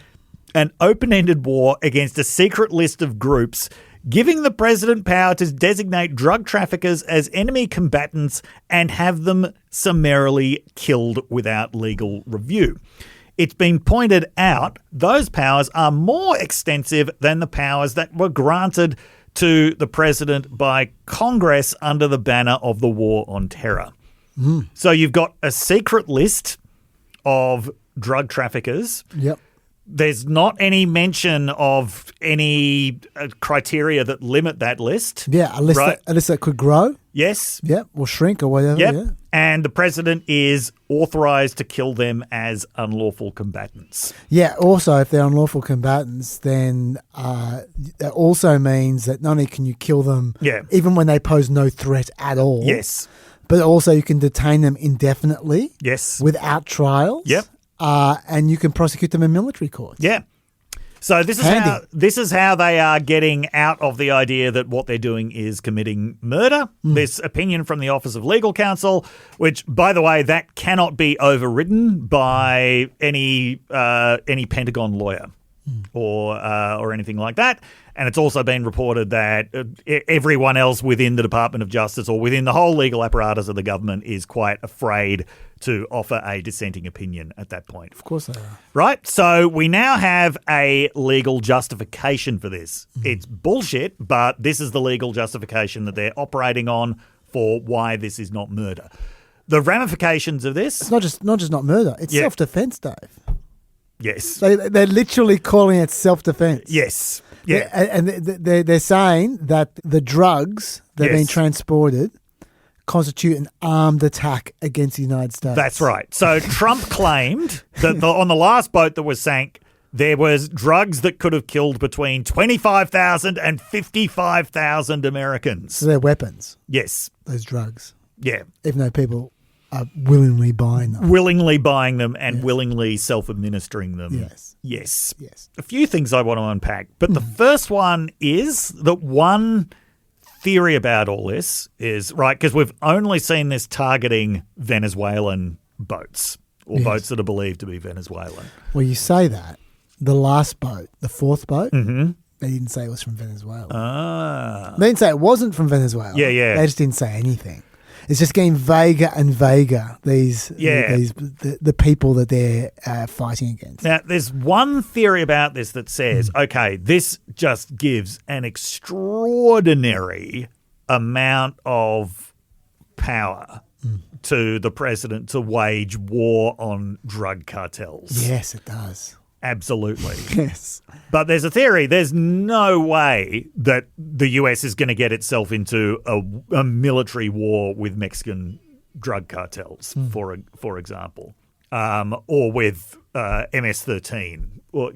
an open-ended war against a secret list of groups, giving the president power to designate drug traffickers as enemy combatants and have them summarily killed without legal review. It's been pointed out those powers are more extensive than the powers that were granted to the president by Congress under the banner of the War on Terror. So you've got a secret list of drug traffickers. Yep. There's not any mention of any criteria that limit that list. Yeah, a list that could grow. Yes. Yep, or shrink or whatever. Yep. Yeah. And the president is authorized to kill them as unlawful combatants. Yeah, also, if they're unlawful combatants, then that also means that not only can you kill them even when they pose no threat at all. Yes. But also you can detain them indefinitely. Yes. Without trials. Yep. And you can prosecute them in military courts. Yeah. So this is how they are getting out of the idea that what they're doing is committing murder. This opinion from the Office of Legal Counsel, which, by the way, that cannot be overridden by any Pentagon lawyer or anything like that. And it's also been reported that everyone else within the Department of Justice or within the whole legal apparatus of the government is quite afraid to offer a dissenting opinion at that point. Of course they are. Right? So we now have a legal justification for this. It's bullshit, but this is the legal justification that they're operating on for why this is not murder. The ramifications of this... It's not murder. It's self-defense, Dave. Yes. They're literally calling it self-defense. Yes. Yeah. And they're saying that the drugs that are being transported constitute an armed attack against the United States. That's right. So Trump claimed that on the last boat that was sank, there was drugs that could have killed between 25,000 and 55,000 Americans. So they're weapons. Yes. Those drugs. Yeah. Even though people are willingly buying them. Willingly buying them and willingly self-administering them. Yes. Yes. Yes. A few things I want to unpack. But the first one is that one theory about all this is, right, because we've only seen this targeting Venezuelan boats or boats that are believed to be Venezuelan. Well, you say that. The last boat, the fourth boat, They didn't say it was from Venezuela. Ah. They didn't say it wasn't from Venezuela. Yeah, yeah. They just didn't say anything. It's just getting vaguer and vaguer, the people that they're fighting against. Now, there's one theory about this that says, okay, this just gives an extraordinary amount of power to the president to wage war on drug cartels. Yes, it does. Absolutely. Yes. But there's a theory. There's no way that the US is going to get itself into a military war with Mexican drug cartels, for example, or with MS-13. Or,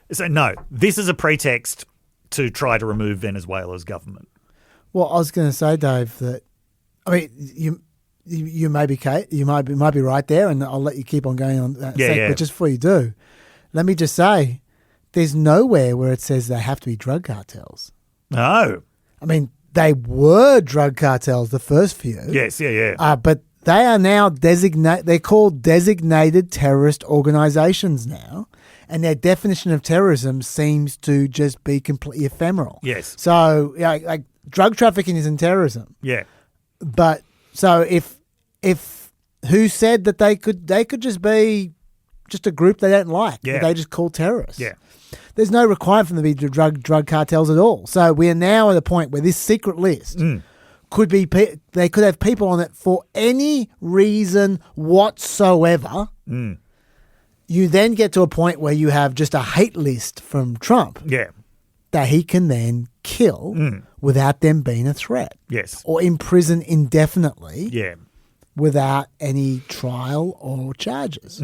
so no, this is a pretext to try to remove Venezuela's government. Well, I was going to say, Dave, that you may be right there, and I'll let you keep on going on that. But just before you do, let me just say, there's nowhere where it says they have to be drug cartels. No. I mean, they were drug cartels, the first few. Yes, yeah. But they are now they're called designated terrorist organizations now, and their definition of terrorism seems to just be completely ephemeral. Yes. So, like drug trafficking isn't terrorism. Yeah. But so if who said that they could just be just a group they don't like, that they just call terrorists. Yeah. There's no requirement for them to be drug cartels at all. So we are now at a point where this secret list could be, they could have people on it for any reason whatsoever. You then get to a point where you have just a hate list from Trump that he can then kill without them being a threat. Yes. Or imprison indefinitely without any trial or charges.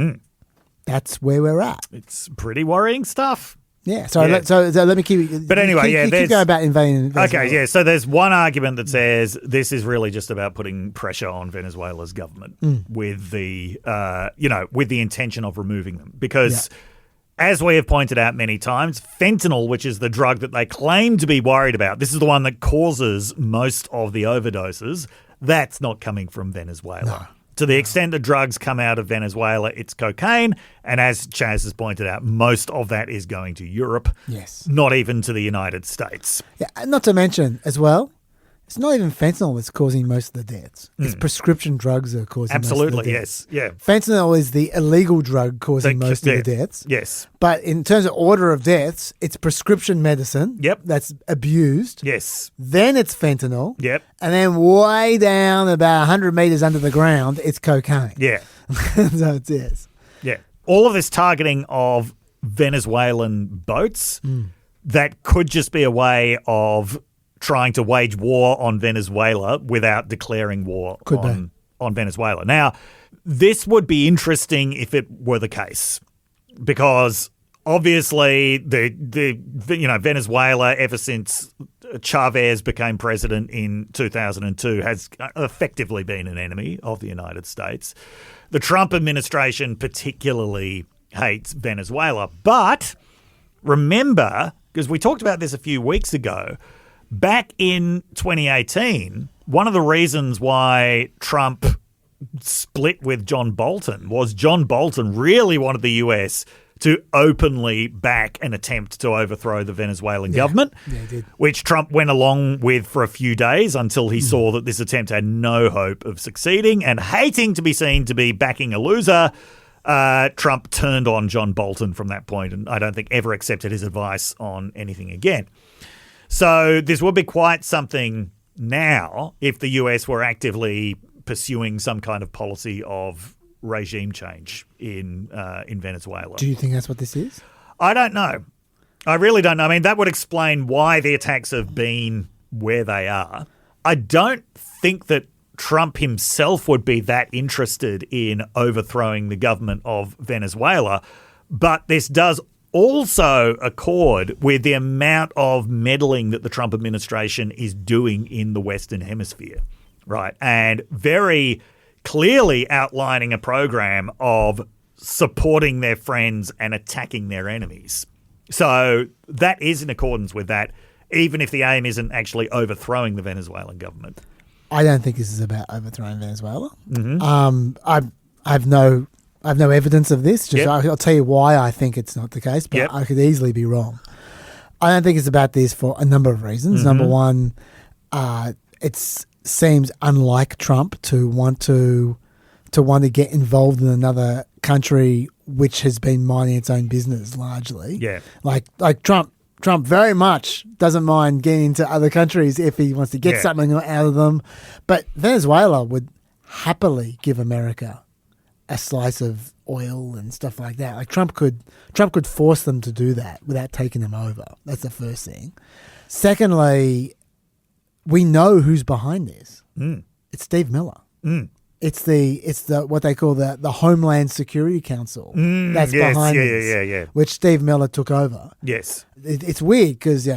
That's where we're at. It's pretty worrying stuff. Yeah. So let me keep. But anyway, keep going about invading. Okay. Yeah. So there's one argument that says this is really just about putting pressure on Venezuela's government with the with the intention of removing them, because as we have pointed out many times, fentanyl, which is the drug that they claim to be worried about, this is the one that causes most of the overdoses. That's not coming from Venezuela. No. To the extent that drugs come out of Venezuela, it's cocaine. And as Chaz has pointed out, most of that is going to Europe. Yes. Not even to the United States. Yeah, not to mention as well, it's not even fentanyl that's causing most of the deaths. It's prescription drugs that are causing most of the deaths. Yes. Yeah. Fentanyl is the illegal drug causing most of the deaths. Yes. But in terms of order of deaths, it's prescription medicine that's abused. Yes. Then it's fentanyl. Yep. And then way down about 100 meters under the ground, it's cocaine. Yeah. So it is. Yeah. All of this targeting of Venezuelan boats, that could just be a way of trying to wage war on Venezuela without declaring war on Venezuela. Now, this would be interesting if it were the case, because obviously Venezuela, ever since Chavez became president in 2002, has effectively been an enemy of the United States. The Trump administration particularly hates Venezuela. But remember, because we talked about this a few weeks ago, back in 2018, one of the reasons why Trump split with John Bolton was John Bolton really wanted the US to openly back an attempt to overthrow the Venezuelan government, which Trump went along with for a few days until he saw that this attempt had no hope of succeeding, and hating to be seen to be backing a loser, Trump turned on John Bolton from that point, and I don't think ever accepted his advice on anything again. So this would be quite something now if the US were actively pursuing some kind of policy of regime change in Venezuela. Do you think that's what this is? I don't know. I really don't know. I mean, that would explain why the attacks have been where they are. I don't think that Trump himself would be that interested in overthrowing the government of Venezuela, but this does also accord with the amount of meddling that the Trump administration is doing in the Western Hemisphere, right? And very clearly outlining a program of supporting their friends and attacking their enemies. So that is in accordance with that, even if the aim isn't actually overthrowing the Venezuelan government. I don't think this is about overthrowing Venezuela. Mm-hmm. I've no evidence of this. I'll tell you why I think it's not the case, but I could easily be wrong. I don't think it's about this for a number of reasons. Number one, it seems unlike Trump to want to get involved in another country which has been minding its own business largely. Yeah. Like Trump very much doesn't mind getting into other countries if he wants to get something out of them. But Venezuela would happily give America a slice of oil and stuff like that. Like Trump could force them to do that without taking them over. That's the first thing. Secondly, we know who's behind this. It's Steve Miller. It's the what they call the Homeland Security Council that's behind this, which Steve Miller took over. Yes. It's weird because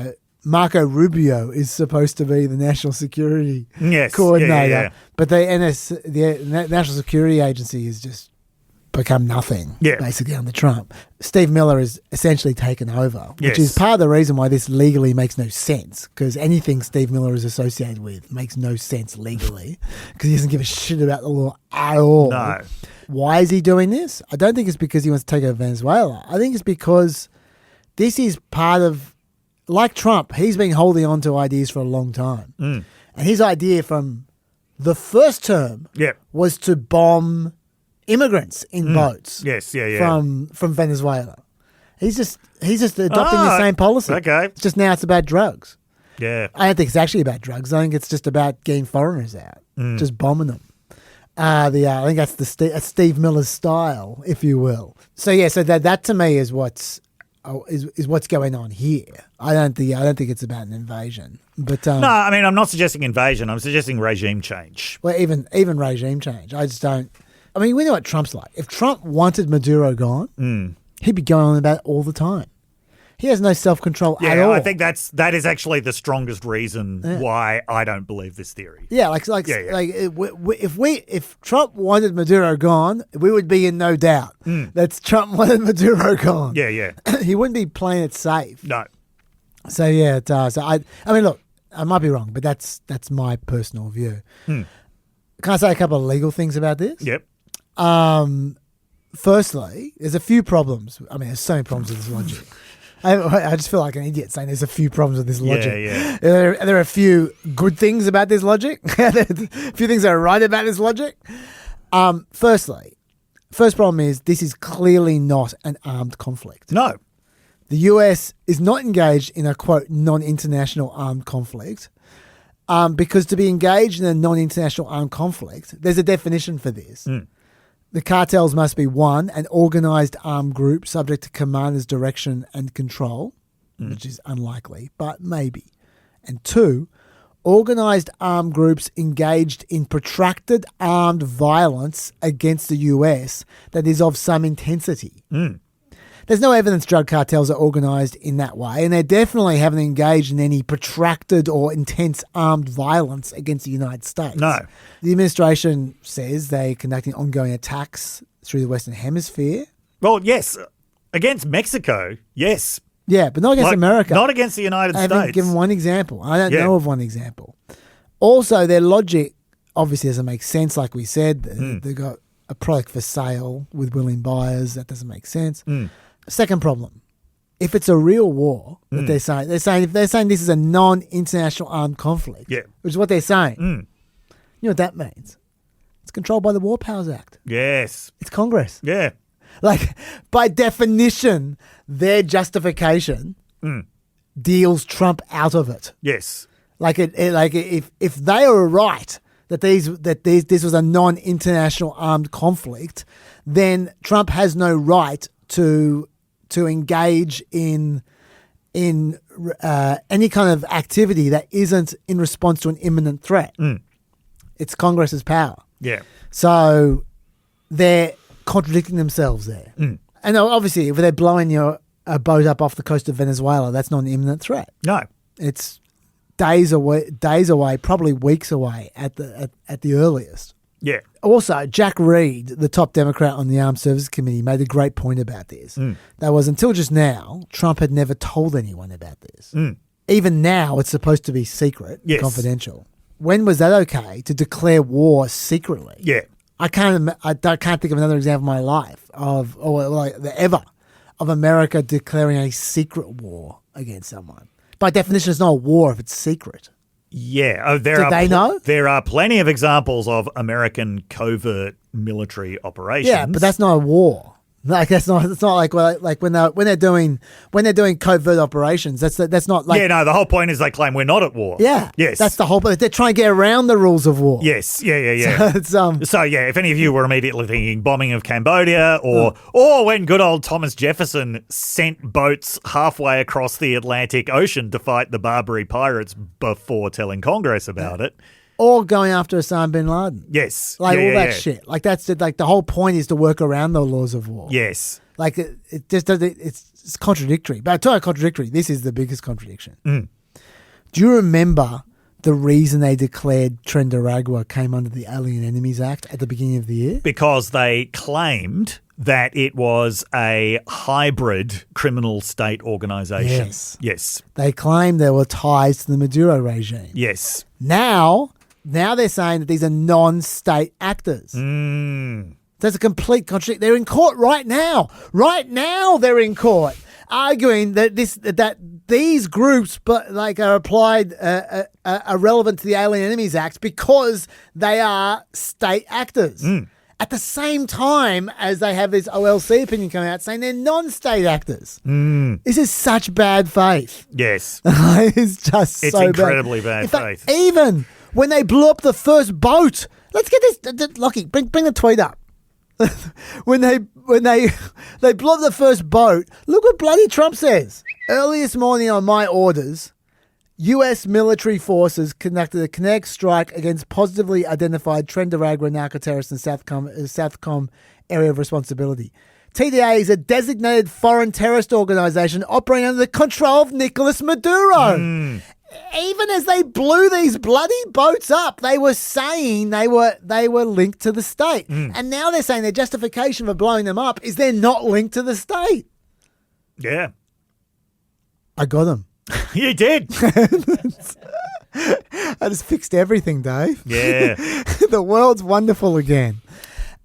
Marco Rubio is supposed to be the national security coordinator, but the National Security Agency has just become nothing, basically, under Trump. Steve Miller is essentially taken over, which is part of the reason why this legally makes no sense, because anything Steve Miller is associated with makes no sense legally, because he doesn't give a shit about the law at all. No. Why is he doing this? I don't think it's because he wants to take over Venezuela. I think it's because this is part of, like Trump, he's been holding on to ideas for a long time. And his idea from the first term was to bomb immigrants in boats. From Venezuela. He's just adopting the same policy. Okay. It's just now it's about drugs. Yeah. I don't think it's actually about drugs. I think it's just about getting foreigners out, just bombing them. I think that's Steve Miller's style, if you will. So that to me is what's going on here. I don't think it's about an invasion. But no, I mean, I'm not suggesting invasion. I'm suggesting regime change. Well, even regime change. I just don't. I mean, we know what Trump's like. If Trump wanted Maduro gone, he'd be going on about it all the time. He has no self-control at all. I think that is actually the strongest reason why I don't believe this theory. Yeah, if Trump wanted Maduro gone, we would be in no doubt that Trump wanted Maduro gone. Yeah. He wouldn't be playing it safe. No. So yeah, it does. I mean, look, I might be wrong, but that's my personal view. Can I say a couple of legal things about this? Yep. Firstly, there's a few problems. I mew, there's so many problems with this logic. I just feel like an idiot saying there's a few problems with this logic. Yeah. There are a few good things about this logic. A few things that are right about this logic. First problem is this is clearly not an armed conflict. No. The US is not engaged in a, quote, non-international armed conflict because to be engaged in a non-international armed conflict, there's a definition for this. The cartels must be, one, an organised armed group subject to commander's direction and control, which is unlikely, but maybe. And two, organised armed groups engaged in protracted armed violence against the US that is of some intensity. There's no evidence drug cartels are organised in that way, and they definitely haven't engaged in any protracted or intense armed violence against the United States. No. The administration says they're conducting ongoing attacks through the Western Hemisphere. Well, yes. Against Mexico, yes. Yeah, but not against America. Not against the United States. I haven't given one example. I don't know of one example. Also, their logic obviously doesn't make sense, like we said. They've got a product for sale with willing buyers. That doesn't make sense. Second problem, if it's a real war that they're saying this is a non-international armed conflict, which is what they're saying. You know what that means? It's controlled by the War Powers Act. Yes. It's Congress. Yeah. Like, by definition, their justification deals Trump out of it. Yes. If they are right that this was a non-international armed conflict, then Trump has no right to engage in any kind of activity that isn't in response to an imminent threat. It's Congress's power. Yeah. So they're contradicting themselves there. And obviously, if they're blowing a boat up off the coast of Venezuela, that's not an imminent threat. No. It's days away, probably weeks away at the earliest. Yeah. Also, Jack Reed, the top Democrat on the Armed Services Committee, made a great point about this. That was until just now, Trump had never told anyone about this. Even now, it's supposed to be secret, confidential. When was that okay to declare war secretly? Yeah. I can't think of another example in my life ever of America declaring a secret war against someone. By definition, it's not a war if it's secret. Yeah. Did they know? There are plenty of examples of American covert military operations. Yeah, but that's not a war. Like it's not like when they're doing covert operations. That's not like the whole point is they claim we're not at war. Yeah, yes, that's the whole. But they're trying to get around the rules of war. Yes, yeah. So if any of you were immediately thinking bombing of Cambodia or when good old Thomas Jefferson sent boats halfway across the Atlantic Ocean to fight the Barbary pirates before telling Congress about it. Or going after Osama bin Laden. Yes. Like all that shit. Like that's like the whole point is to work around the laws of war. Yes. Like it just does it's contradictory. But I tell you contradictory. This is the biggest contradiction. Mm. Do you remember the reason they declared Trendaragua came under the Alien Enemies Act at the beginning of the year? Because they claimed that it was a hybrid criminal state organisation. Yes. They claimed there were ties to the Maduro regime. Yes. Now they're saying that these are non-state actors. That's a complete contradiction. They're in court right now. Right now they're in court arguing that these groups are applied are relevant to the Alien Enemies Act because they are state actors. At the same time as they have this OLC opinion coming out saying they're non-state actors. This is such bad faith. Yes. It's just it's so incredibly bad In fact, faith. even when they blew up the first boat, let's get this, Lockie, bring the tweet up. when they blew up the first boat, look what bloody Trump says. Earliest morning on my orders, U.S. military forces conducted a kinetic strike against positively identified Trendaragua narco-terrorists in Southcom area of responsibility. TDA is a designated foreign terrorist organization operating under the control of Nicolas Maduro. Even as they blew these bloody boats up, they were saying they were linked to the state. And now they're saying their justification for blowing them up is they're not linked to the state. Yeah. I got them. You did. I just fixed everything, Dave. Yeah. The world's wonderful again.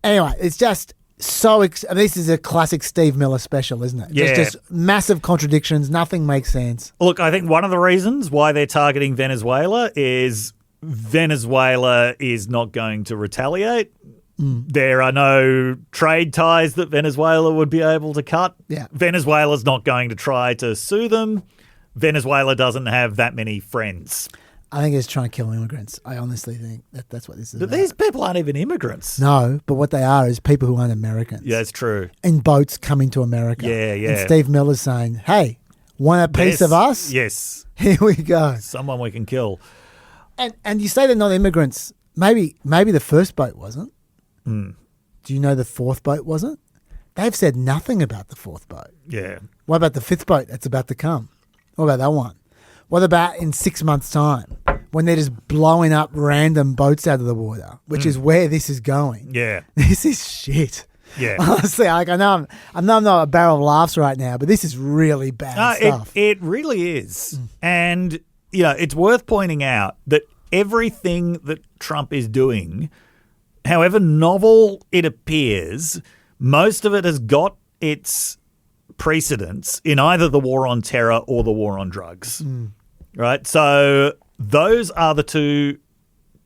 Anyway, it's just so... this is a classic Steve Miller special, isn't it? Yeah. Just massive contradictions. Nothing makes sense. Look, I think one of the reasons why they're targeting Venezuela is Venezuela is not going to retaliate. There are no trade ties that Venezuela would be able to cut. Yeah. Venezuela's not going to try to sue them. Venezuela doesn't have that many friends. I think it's trying to kill immigrants. I honestly think that's what this is But about. these people aren't even immigrants. No, but what they are is people who aren't Americans. Yeah, it's true. In boats coming to America. Yeah. And Steve Miller's saying, hey, want a piece of us? Yes. Here we go. Someone we can kill. And you say they're not immigrants. Maybe the first boat wasn't. Do you know the fourth boat wasn't? They've said nothing about the fourth boat. Yeah. What about the fifth boat that's about to come? What about that one? What about in 6 months' time when they're just blowing up random boats out of the water, which is where this is going? Yeah. This is shit. Yeah. Honestly, I know I'm not a barrel of laughs right now, but this is really bad stuff. It really is. And, it's worth pointing out that everything that Trump is doing, however novel it appears, most of it has got its precedence in either the war on terror or the war on drugs. Right? So those are the two,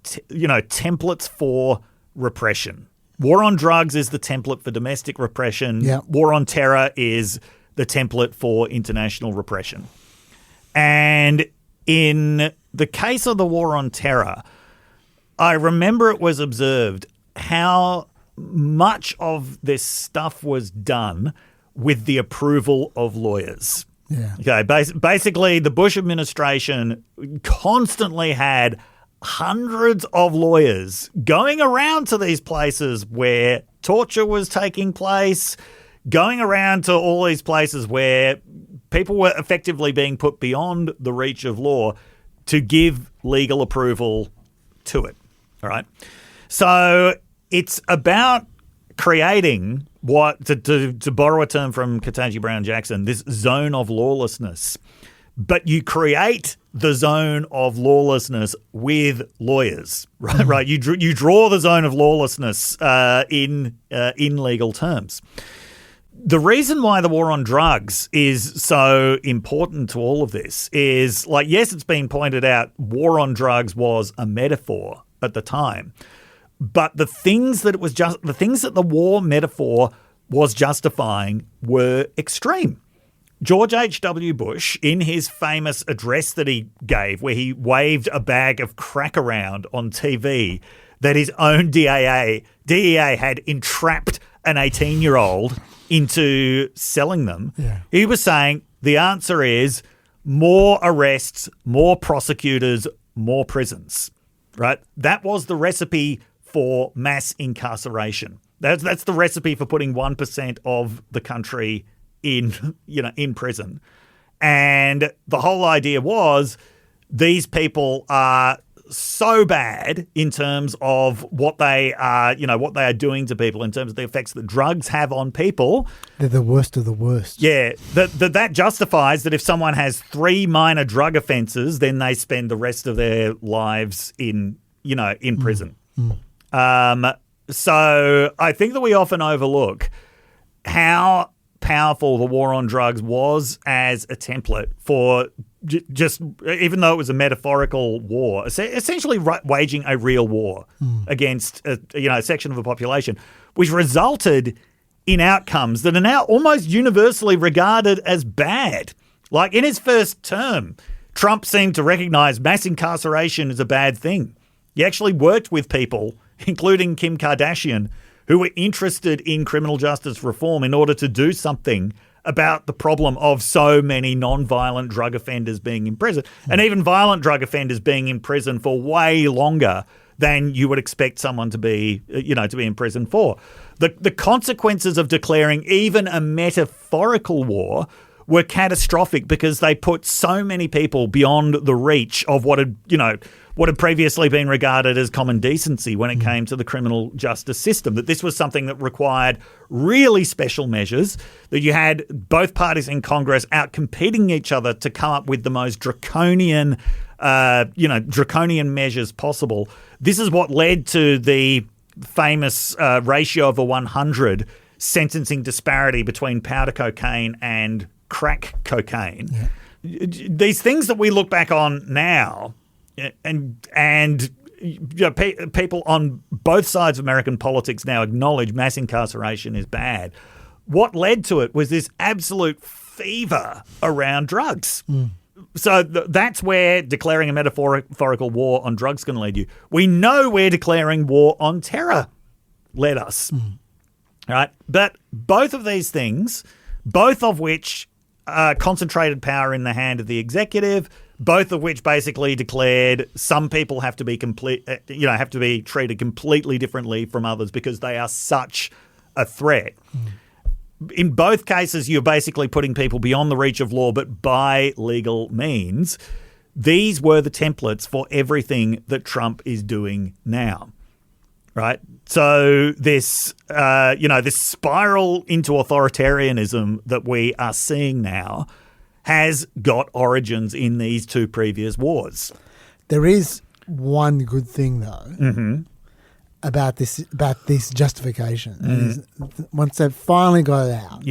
templates for repression. War on drugs is the template for domestic repression. Yep. War on terror is the template for international repression. And in the case of the war on terror, I remember it was observed how much of this stuff was done with the approval of lawyers. Yeah. Okay, basically the Bush administration constantly had hundreds of lawyers going around to these places where torture was taking place, going around to all these places where people were effectively being put beyond the reach of law to give legal approval to it. All right. So it's about creating what, to borrow a term from Ketanji Brown Jackson, this zone of lawlessness. But you create the zone of lawlessness with lawyers, right? Right. You draw the zone of lawlessness in legal terms. The reason why the war on drugs is so important to all of this is, like, yes, it's been pointed out, war on drugs was a metaphor at the time, but the things that the war metaphor was justifying were extreme. George H.W. Bush, in his famous address that he gave, where he waved a bag of crack around on TV that his own DEA had entrapped an 18-year-old into selling them, he was saying the answer is more arrests, more prosecutors, more prisons, right? That was the recipe for mass incarceration. That's the recipe for putting 1% of the country in prison. And the whole idea was these people are so bad in terms of what they are doing to people, in terms of the effects that drugs have on people. They're the worst of the worst. Yeah, that justifies that if someone has 3 minor drug offences, then they spend the rest of their lives in prison. So I think that we often overlook how powerful the war on drugs was as a template for just, even though it was a metaphorical war, essentially waging a real war against a section of the population, which resulted in outcomes that are now almost universally regarded as bad. Like, in his first term, Trump seemed to recognize mass incarceration as a bad thing. He actually worked with people, including Kim Kardashian, who were interested in criminal justice reform in order to do something about the problem of so many non-violent drug offenders being in prison, and even violent drug offenders being in prison for way longer than you would expect someone to be in prison for. The consequences of declaring even a metaphorical war were catastrophic because they put so many people beyond the reach of what had previously been regarded as common decency when it came to the criminal justice system, that this was something that required really special measures, that you had both parties in Congress out competing each other to come up with the most draconian measures possible. This is what led to the famous ratio of a 100 sentencing disparity between powder cocaine and crack cocaine. Yeah. These things that we look back on now, and people on both sides of American politics now acknowledge mass incarceration is bad. What led to it was this absolute fever around drugs. So that's where declaring a metaphorical war on drugs can lead you. We know where declaring war on terror led us. Right? But both of these things, both of which concentrated power in the hand of the executive, both of which basically declared some people have to be treated completely differently from others because they are such a threat. In both cases, you're basically putting people beyond the reach of law, but by legal means. These were the templates for everything that Trump is doing now. Right. So this spiral into authoritarianism that we are seeing now has got origins in these 2 previous wars. There is one good thing, though, about this justification. And once they've finally got it out,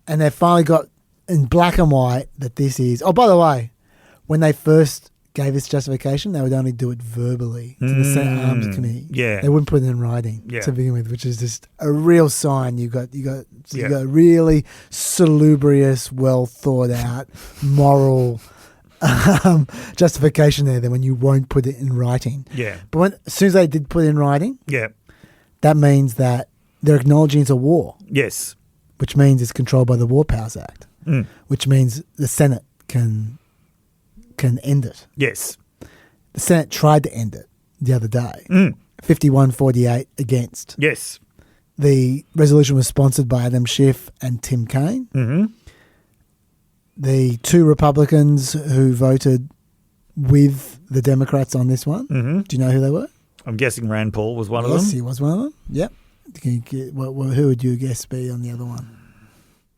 and they've finally got in black and white that this is. Oh, by the way, when they first gave this justification, they would only do it verbally to the Senate Arms Committee. Yeah. They wouldn't put it in writing to begin with, which is just a real sign you got really salubrious, well thought out, moral justification there. Then when you won't put it in writing, but as soon as they did put it in writing, that means that they're acknowledging it's a war. Yes, which means it's controlled by the War Powers Act, which means the Senate can end it. Yes. The Senate tried to end it the other day. 51-48 against. Yes. The resolution was sponsored by Adam Schiff and Tim Kaine. The 2 Republicans who voted with the Democrats on this one. Do you know who they were? I'm guessing Rand Paul was one of them. Yes, he was one of them. Yep. Who would you guess be on the other one?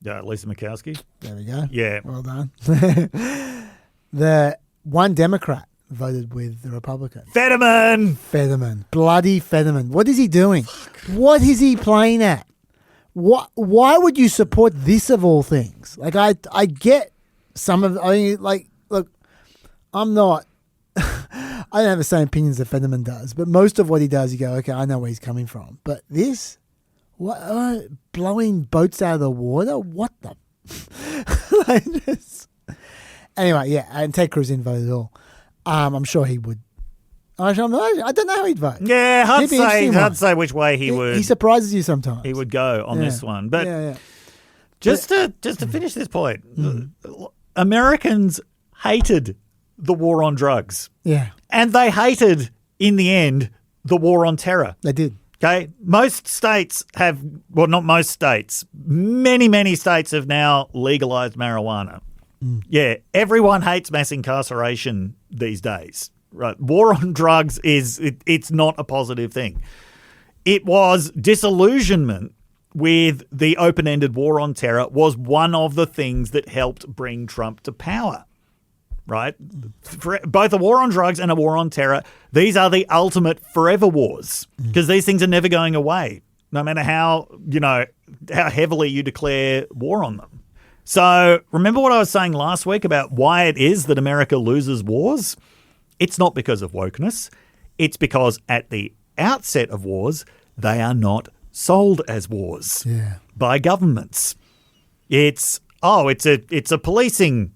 Lisa Murkowski. There we go. Yeah. Well done. The one Democrat voted with the Republican. Fetterman. Bloody Fetterman. What is he doing? What is he playing at? Why would you support this of all things? Like, I get some of. I mean, like, look, I'm not. I don't have the same opinions that Fetterman does, but most of what he does, you go, okay, I know where he's coming from. But this, what, blowing boats out of the water? What the? Anyway, yeah, and Ted Cruz didn't vote at all. I'm sure he would. I don't know how he'd vote. Yeah, hard to say which way he would. He surprises you sometimes. He would go on this one, but just to finish this point, Americans hated the war on drugs. Yeah, and they hated, in the end, the war on terror. They did. Okay, most states have, well, not most states, many states have now legalized marijuana. Yeah, everyone hates mass incarceration these days. Right, war on drugs it's not a positive thing. It was disillusionment with the open-ended war on terror was one of the things that helped bring Trump to power. Right, for both a war on drugs and a war on terror, these are the ultimate forever wars because these things are never going away, no matter how heavily you declare war on them. So remember what I was saying last week about why it is that America loses wars? It's not because of wokeness. It's because at the outset of wars, they are not sold as wars by governments. It's a policing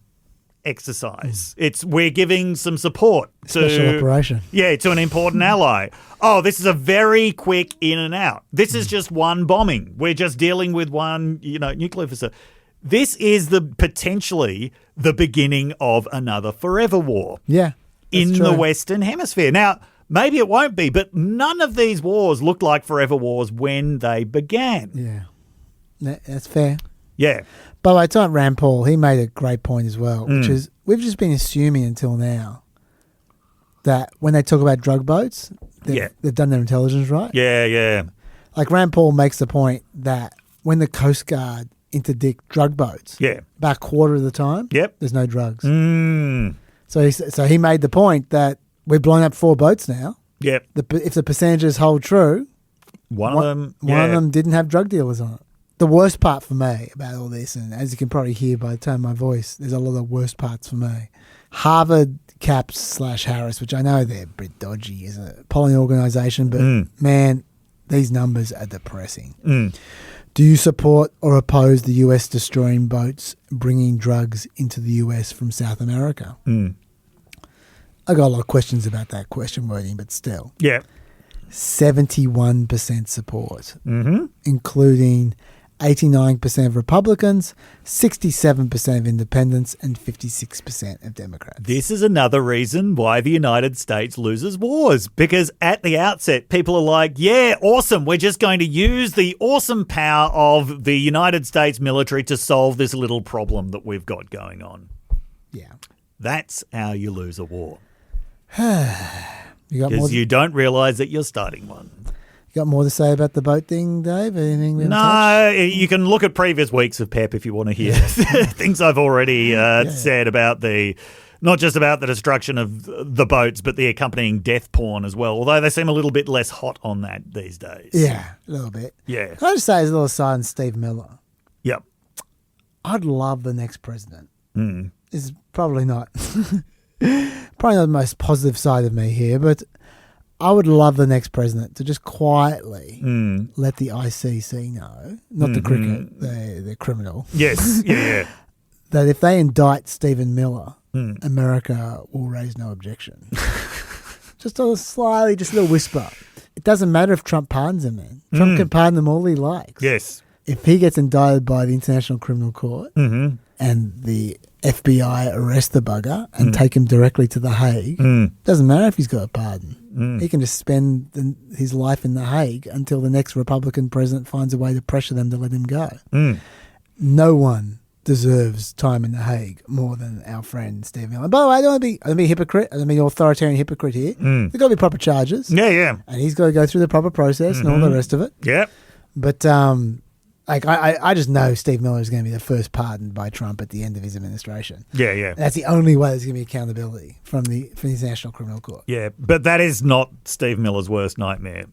exercise. We're giving some support to special operation. Yeah, to an important ally. Oh, this is a very quick in and out. This is just one bombing. We're just dealing with one, nuclear facility. This is potentially the beginning of another forever war. Yeah. In the Western Hemisphere. Now, maybe it won't be, but none of these wars looked like forever wars when they began. Yeah. That's fair. Yeah. By the way, Tom Rand Paul, he made a great point as well, which is we've just been assuming until now that when they talk about drug boats, they've done their intelligence right. Yeah. Like Rand Paul makes the point that when the Coast Guard interdict drug boats, about a quarter of the time, there's no drugs. So he made the point that we've blown up 4 boats now. Yep. If the percentages hold true, one of them didn't have drug dealers on it. The worst part for me about all this, and as you can probably hear by the tone of my voice, there's a lot of worst parts for me. Harvard Caps/Harris, which I know they're a bit dodgy as a polling organisation, but man, these numbers are depressing. Do you support or oppose the US destroying boats bringing drugs into the US from South America? I got a lot of questions about that question wording, but still. Yeah. 71% support, including 89% of Republicans, 67% of independents, and 56% of Democrats. This is another reason why the United States loses wars, because at the outset, people are like, yeah, awesome, we're just going to use the awesome power of the United States military to solve this little problem that we've got going on. Yeah. That's how you lose a war. Because you don't realise that you're starting one. You got more to say about the boat thing, Dave? Anything we haven't No, touched? you can look at previous weeks of PEP if you want to hear things I've already said about not just about the destruction of the boats, but the accompanying death porn as well, although they seem a little bit less hot on that these days. Yeah, a little bit. Yeah. Can I just say as a little aside on Steve Miller? Yep. I'd love the next president. Is probably not the most positive side of me here, but I would love the next president to just quietly let the ICC know, not the cricket, the criminal. Yes, yeah. That if they indict Stephen Miller, America will raise no objection. Just a little whisper. It doesn't matter if Trump pardons him, man. Trump can pardon him all he likes. Yes. If he gets indicted by the International Criminal Court and the FBI arrest the bugger and take him directly to The Hague, doesn't matter if he's got a pardon. He can just spend his life in The Hague until the next Republican president finds a way to pressure them to let him go. No one deserves time in The Hague more than our friend Steve Miller. By the way, I don't want to be a hypocrite. I don't mean an authoritarian hypocrite here. There's got to be proper charges. Yeah. And he's got to go through the proper process and all the rest of it. Yeah. But I just know Steve Miller is going to be the first pardoned by Trump at the end of his administration. Yeah. And that's the only way there's going to be accountability from the International Criminal Court. Yeah, but that is not Steve Miller's worst nightmare.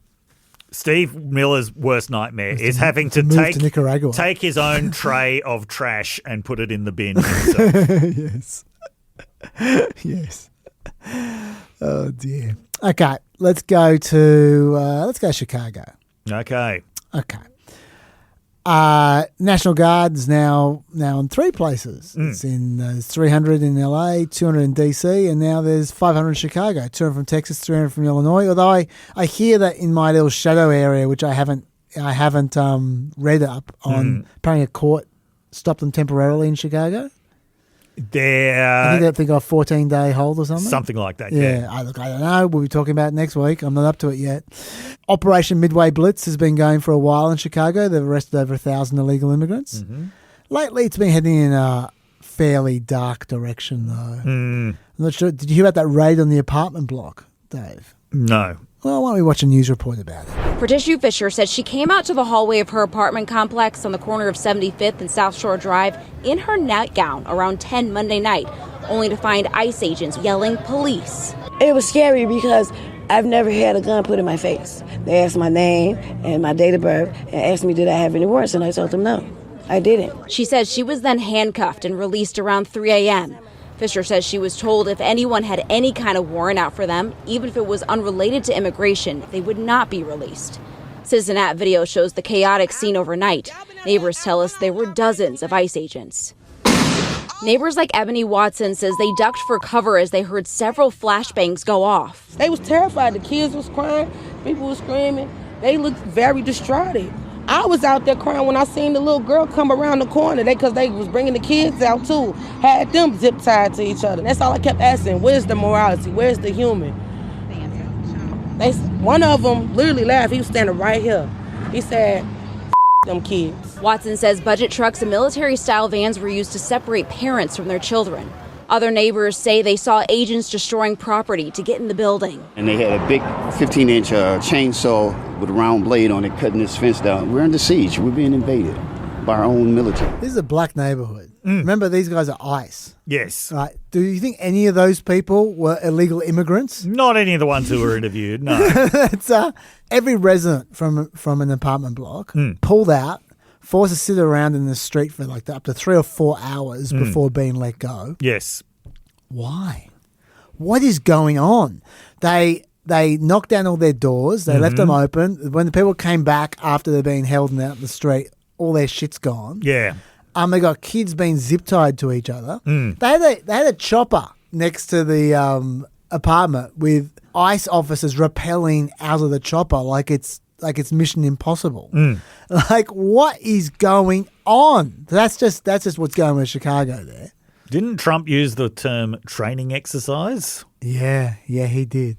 Steve Miller's worst nightmare is having to move to Nicaragua. take his own tray of trash and put it in the bin himself. Yes. Oh dear. Okay, let's go Chicago. Okay. National Guard's now in 3 places. It's in there's 300 in LA, 200 in DC, and now there's 500 in Chicago. 200 from Texas, 300 from Illinois. Although I hear that in my little shadow area, which I haven't read up on, apparently a court stopped them temporarily in Chicago. I think they got a 14-day hold or something. Something like that, yeah. I don't know. We'll be talking about it next week. I'm not up to it yet. Operation Midway Blitz has been going for a while in Chicago. They've arrested over 1,000 illegal immigrants. Lately, it's been heading in a fairly dark direction, though. I'm not sure. Did you hear about that raid on the apartment block, Dave? No. Well, why don't we watch a news report about it? Patricia Fisher says she came out to the hallway of her apartment complex on the corner of 75th and South Shore Drive in her nightgown around 10 Monday night, only to find ICE agents yelling police. It was scary because I've never had a gun put in my face. They asked my name and my date of birth and asked me did I have any warrants, and I told them no, I didn't. She says she was then handcuffed and released around 3 a.m. Fisher says she was told if anyone had any kind of warrant out for them, even if it was unrelated to immigration, they would not be released. Citizen-At video shows the chaotic scene overnight. Neighbors tell us there were dozens of ICE agents. Neighbors like Ebony Watson says they ducked for cover as they heard several flashbangs go off. They was terrified. The kids was crying. People was screaming. They looked very distraught. I was out there crying when I seen the little girl come around the corner. Because they was bringing the kids out too. Had them zip tied to each other. That's all I kept asking. Where's the morality? Where's the human? One of them literally laughed. He was standing right here. He said, them kids. Watson says budget trucks and military-style vans were used to separate parents from their children. Other neighbors say they saw agents destroying property to get in the building. And they had a big 15-inch chainsaw with a round blade on it cutting this fence down. We're under siege. We're being invaded by our own military. This is a black neighborhood. Remember, these guys are ICE. Yes. Right. Do you think any of those people were illegal immigrants? Not any of the ones who were interviewed, no. It's every resident from an apartment block pulled out, forced to sit around in the street for like up to 3 or 4 hours before being let go. Yes. Why? What is going on? They knocked down all their doors. They left them open. When the people came back after they're being held out in the street, all their shit's gone. Yeah. They got kids being zip tied to each other. They had a chopper next to the apartment with ICE officers rappelling out of the chopper like it's Mission Impossible. Like, what is going on? That's just what's going on with Chicago there. Didn't Trump use the term training exercise? Yeah, he did.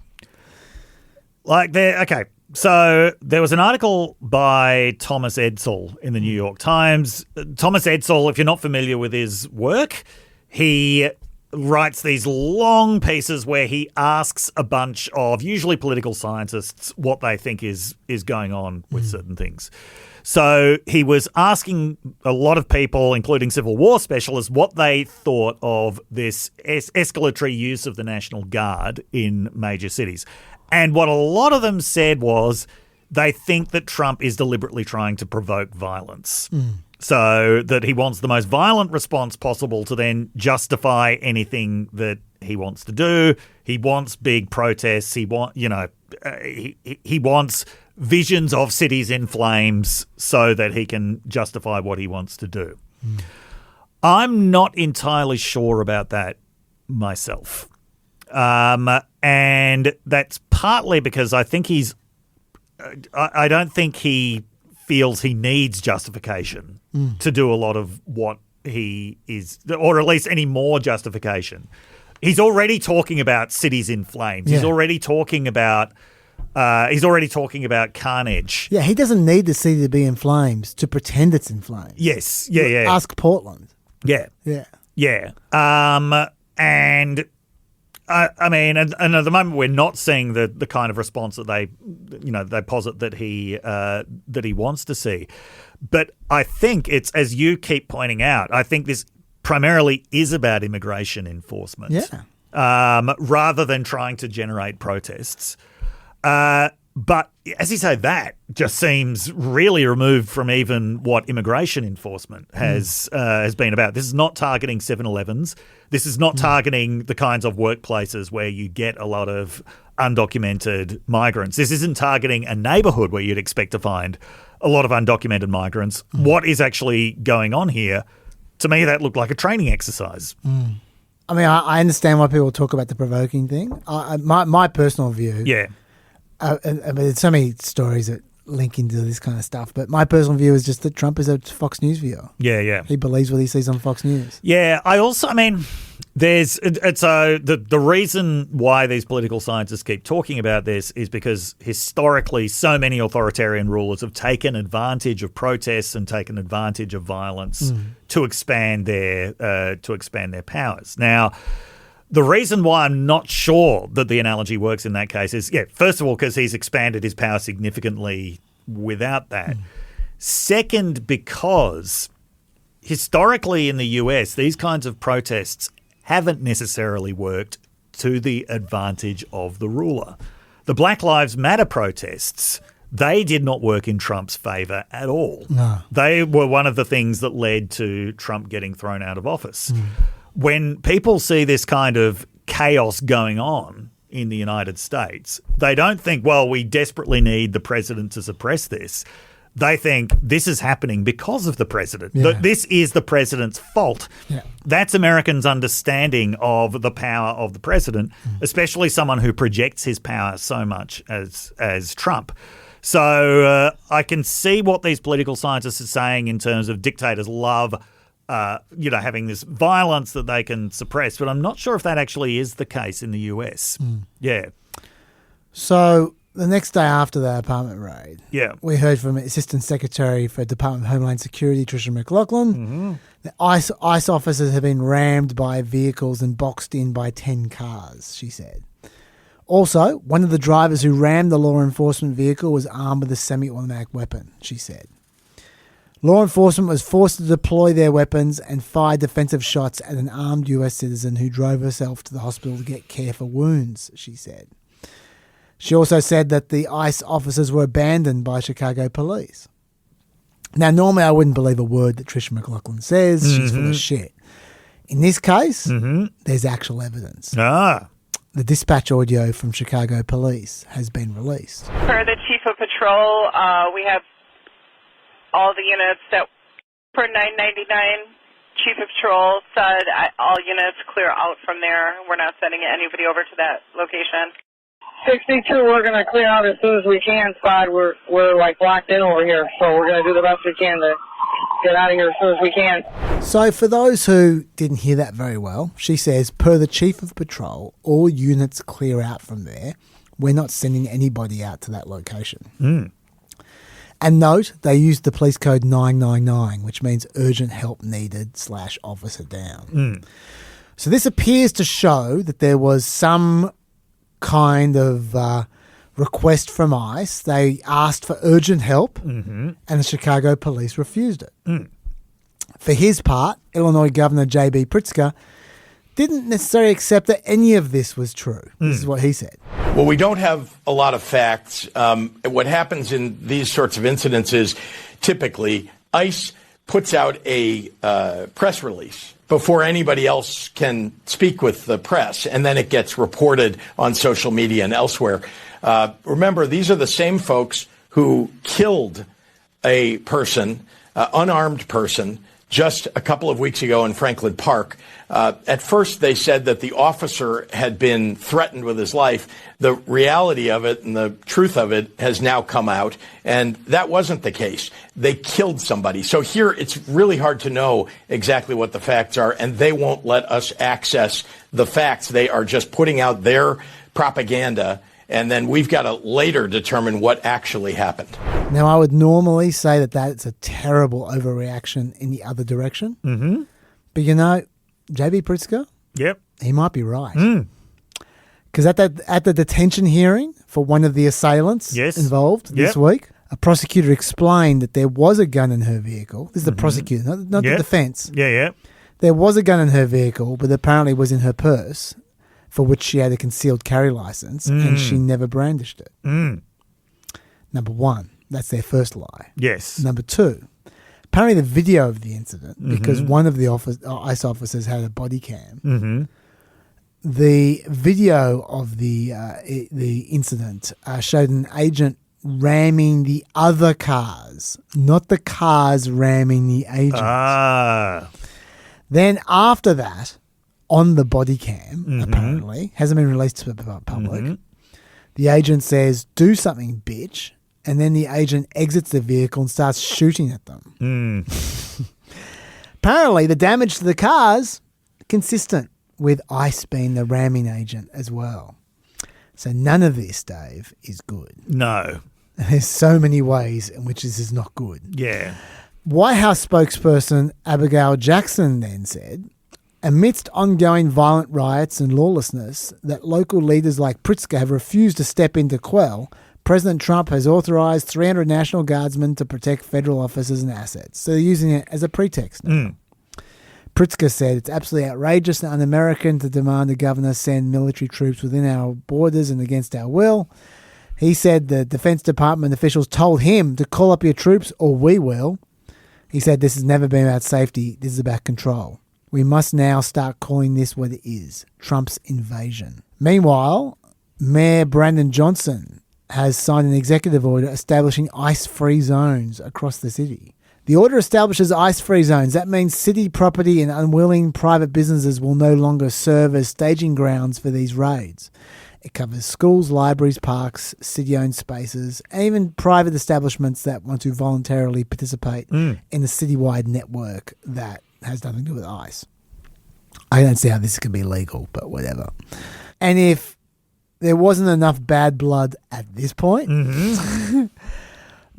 Okay. So there was an article by Thomas Edsall in the New York Times. Thomas Edsall, if you're not familiar with his work, he writes these long pieces where he asks a bunch of usually political scientists what they think is going on with certain things. So he was asking a lot of people, including Civil War specialists, what they thought of this escalatory use of the National Guard in major cities. And what a lot of them said was they think that Trump is deliberately trying to provoke violence. So that he wants the most violent response possible to then justify anything that he wants to do. He wants big protests. He wants visions of cities in flames so that he can justify what he wants to do. I'm not entirely sure about that myself. And that's partly because I think I don't think he feels he needs justification to do a lot of what he is, or at least any more justification. He's already talking about cities in flames. Yeah. He's already talking about carnage. Yeah, he doesn't need the city to be in flames to pretend it's in flames. Yes. Yeah. Ask Portland. Yeah. And I mean, and at the moment we're not seeing the kind of response that they posit that he wants to see. But I think it's, as you keep pointing out, I think this primarily is about immigration enforcement, rather than trying to generate protests. But But as you say, that just seems really removed from even what immigration enforcement has been about. This is not targeting 7-Elevens. This is not targeting the kinds of workplaces where you get a lot of undocumented migrants. This isn't targeting a neighborhood where you'd expect to find a lot of undocumented migrants. What is actually going on here? To me, that looked like a training exercise. I mean, I understand why people talk about the provoking thing. My personal view. Yeah. I mean, there's so many stories that link into this kind of stuff, but my personal view is just that Trump is a Fox News viewer. Yeah. He believes what he sees on Fox News. Yeah, the reason why these political scientists keep talking about this is because historically so many authoritarian rulers have taken advantage of protests and taken advantage of violence to expand their powers. Now, the reason why I'm not sure that the analogy works in that case is, first of all, because he's expanded his power significantly without that. Second, because historically in the US, these kinds of protests haven't necessarily worked to the advantage of the ruler. The Black Lives Matter protests, they did not work in Trump's favor at all. No. They were one of the things that led to Trump getting thrown out of office. When people see this kind of chaos going on in the United States, they don't think, well, we desperately need the president to suppress this. They think this is happening because of the president. This is the president's fault. That's Americans' understanding of the power of the president, especially someone who projects his power so much as Trump. So I can see what these political scientists are saying in terms of dictators love having this violence that they can suppress, but I'm not sure if that actually is the case in the US. Yeah. So the next day after the apartment raid, we heard from Assistant Secretary for Department of Homeland Security, Tricia McLaughlin. The ICE officers have been rammed by vehicles and boxed in by 10 cars, she said. Also, one of the drivers who rammed the law enforcement vehicle was armed with a semi-automatic weapon, she said. Law enforcement was forced to deploy their weapons and fire defensive shots at an armed US citizen who drove herself to the hospital to get care for wounds, she said. She also said that the ICE officers were abandoned by Chicago police. Now, normally I wouldn't believe a word that Tricia McLaughlin says. She's full of shit. In this case, there's actual evidence. The dispatch audio from Chicago police has been released. Per the chief of patrol, we have all the units that per 999, chief of patrol said all units clear out from there. We're not sending anybody over to that location. 62, we're going to clear out as soon as we can, Spud. We're like locked in over here, so we're going to do the best we can to get out of here as soon as we can. So for those who didn't hear that very well, she says, per the chief of patrol, all units clear out from there. We're not sending anybody out to that location. And note, they used the police code 999, which means urgent help needed / officer down. So this appears to show that there was some kind of request from ICE. They asked for urgent help and the Chicago police refused it. For his part, Illinois Governor J.B. Pritzker didn't necessarily accept that any of this was true. This is what he said. Well, we don't have a lot of facts. What happens in these sorts of incidents is typically ICE puts out a press release before anybody else can speak with the press, and then it gets reported on social media and elsewhere. Remember, these are the same folks who killed a person, unarmed person, just a couple of weeks ago in Franklin Park. At first, they said that the officer had been threatened with his life. The reality of it and the truth of it has now come out, and that wasn't the case. They killed somebody. So here, it's really hard to know exactly what the facts are, and they won't let us access the facts. They are just putting out their propaganda, and then we've got to later determine what actually happened. Now, I would normally say that that's a terrible overreaction in the other direction. But you know, J.B. Pritzker, he might be right. Because at the detention hearing for one of the assailants involved this week, a prosecutor explained that there was a gun in her vehicle. This is the prosecutor, not the defense. There was a gun in her vehicle, but apparently it was in her purse, for which she had a concealed carry license, and she never brandished it. Number one, that's their first lie. Yes. Number two, apparently the video of the incident, because one of the ICE officers had a body cam, the video of the incident showed an agent ramming the other cars, not the cars ramming the agent. Then after that, on the body cam, apparently, hasn't been released to the public, the agent says, "Do something, bitch." And then the agent exits the vehicle and starts shooting at them. Apparently, the damage to the cars consistent with ICE being the ramming agent as well. So none of this, Dave, is good. No. There's so many ways in which this is not good. Yeah. White House spokesperson Abigail Jackson then said, amidst ongoing violent riots and lawlessness that local leaders like Pritzker have refused to step in to quell, President Trump has authorized 300 National Guardsmen to protect federal officers and assets. So they're using it as a pretext now. Pritzker said it's absolutely outrageous and un-American to demand the governor send military troops within our borders and against our will. He said the Defense Department officials told him to call up your troops or we will. He said this has never been about safety. This is about control. We must now start calling this what it is, Trump's invasion. Meanwhile, Mayor Brandon Johnson has signed an executive order establishing ice-free zones across the city. The order establishes ice-free zones. That means city property and unwilling private businesses will no longer serve as staging grounds for these raids. It covers schools, libraries, parks, city-owned spaces, and even private establishments that want to voluntarily participate in the citywide network that has nothing to do with ICE. I don't see how this could be legal, but whatever. And if there wasn't enough bad blood at this point,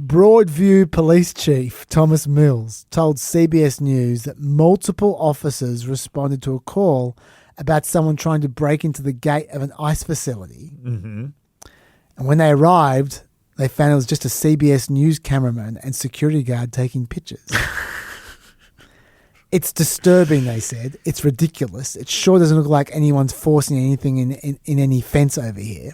Broadview Police Chief Thomas Mills told CBS News that multiple officers responded to a call about someone trying to break into the gate of an ICE facility. And when they arrived, they found it was just a CBS News cameraman and security guard taking pictures. It's disturbing, they said. It's ridiculous. It sure doesn't look like anyone's forcing anything in any fence over here.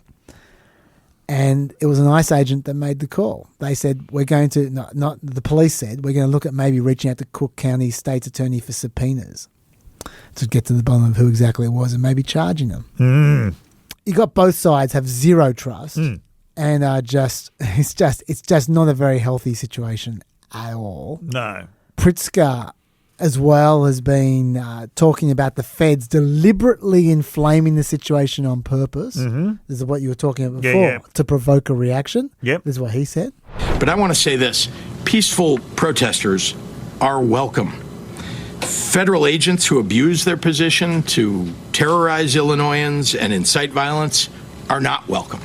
And it was an ICE agent that made the call. They said, we're going to, not the police said, we're going to look at maybe reaching out to Cook County State's Attorney for subpoenas to get to the bottom of who exactly it was and maybe charging them. You got both sides have zero trust and are just, it's just not a very healthy situation at all. No. Pritzker as well has been talking about the feds deliberately inflaming the situation on purpose. This is what you were talking about before, to provoke a reaction. This is what he said. But I want to say this. Peaceful protesters are welcome. Federal agents who abuse their position to terrorize Illinoisans and incite violence are not welcome.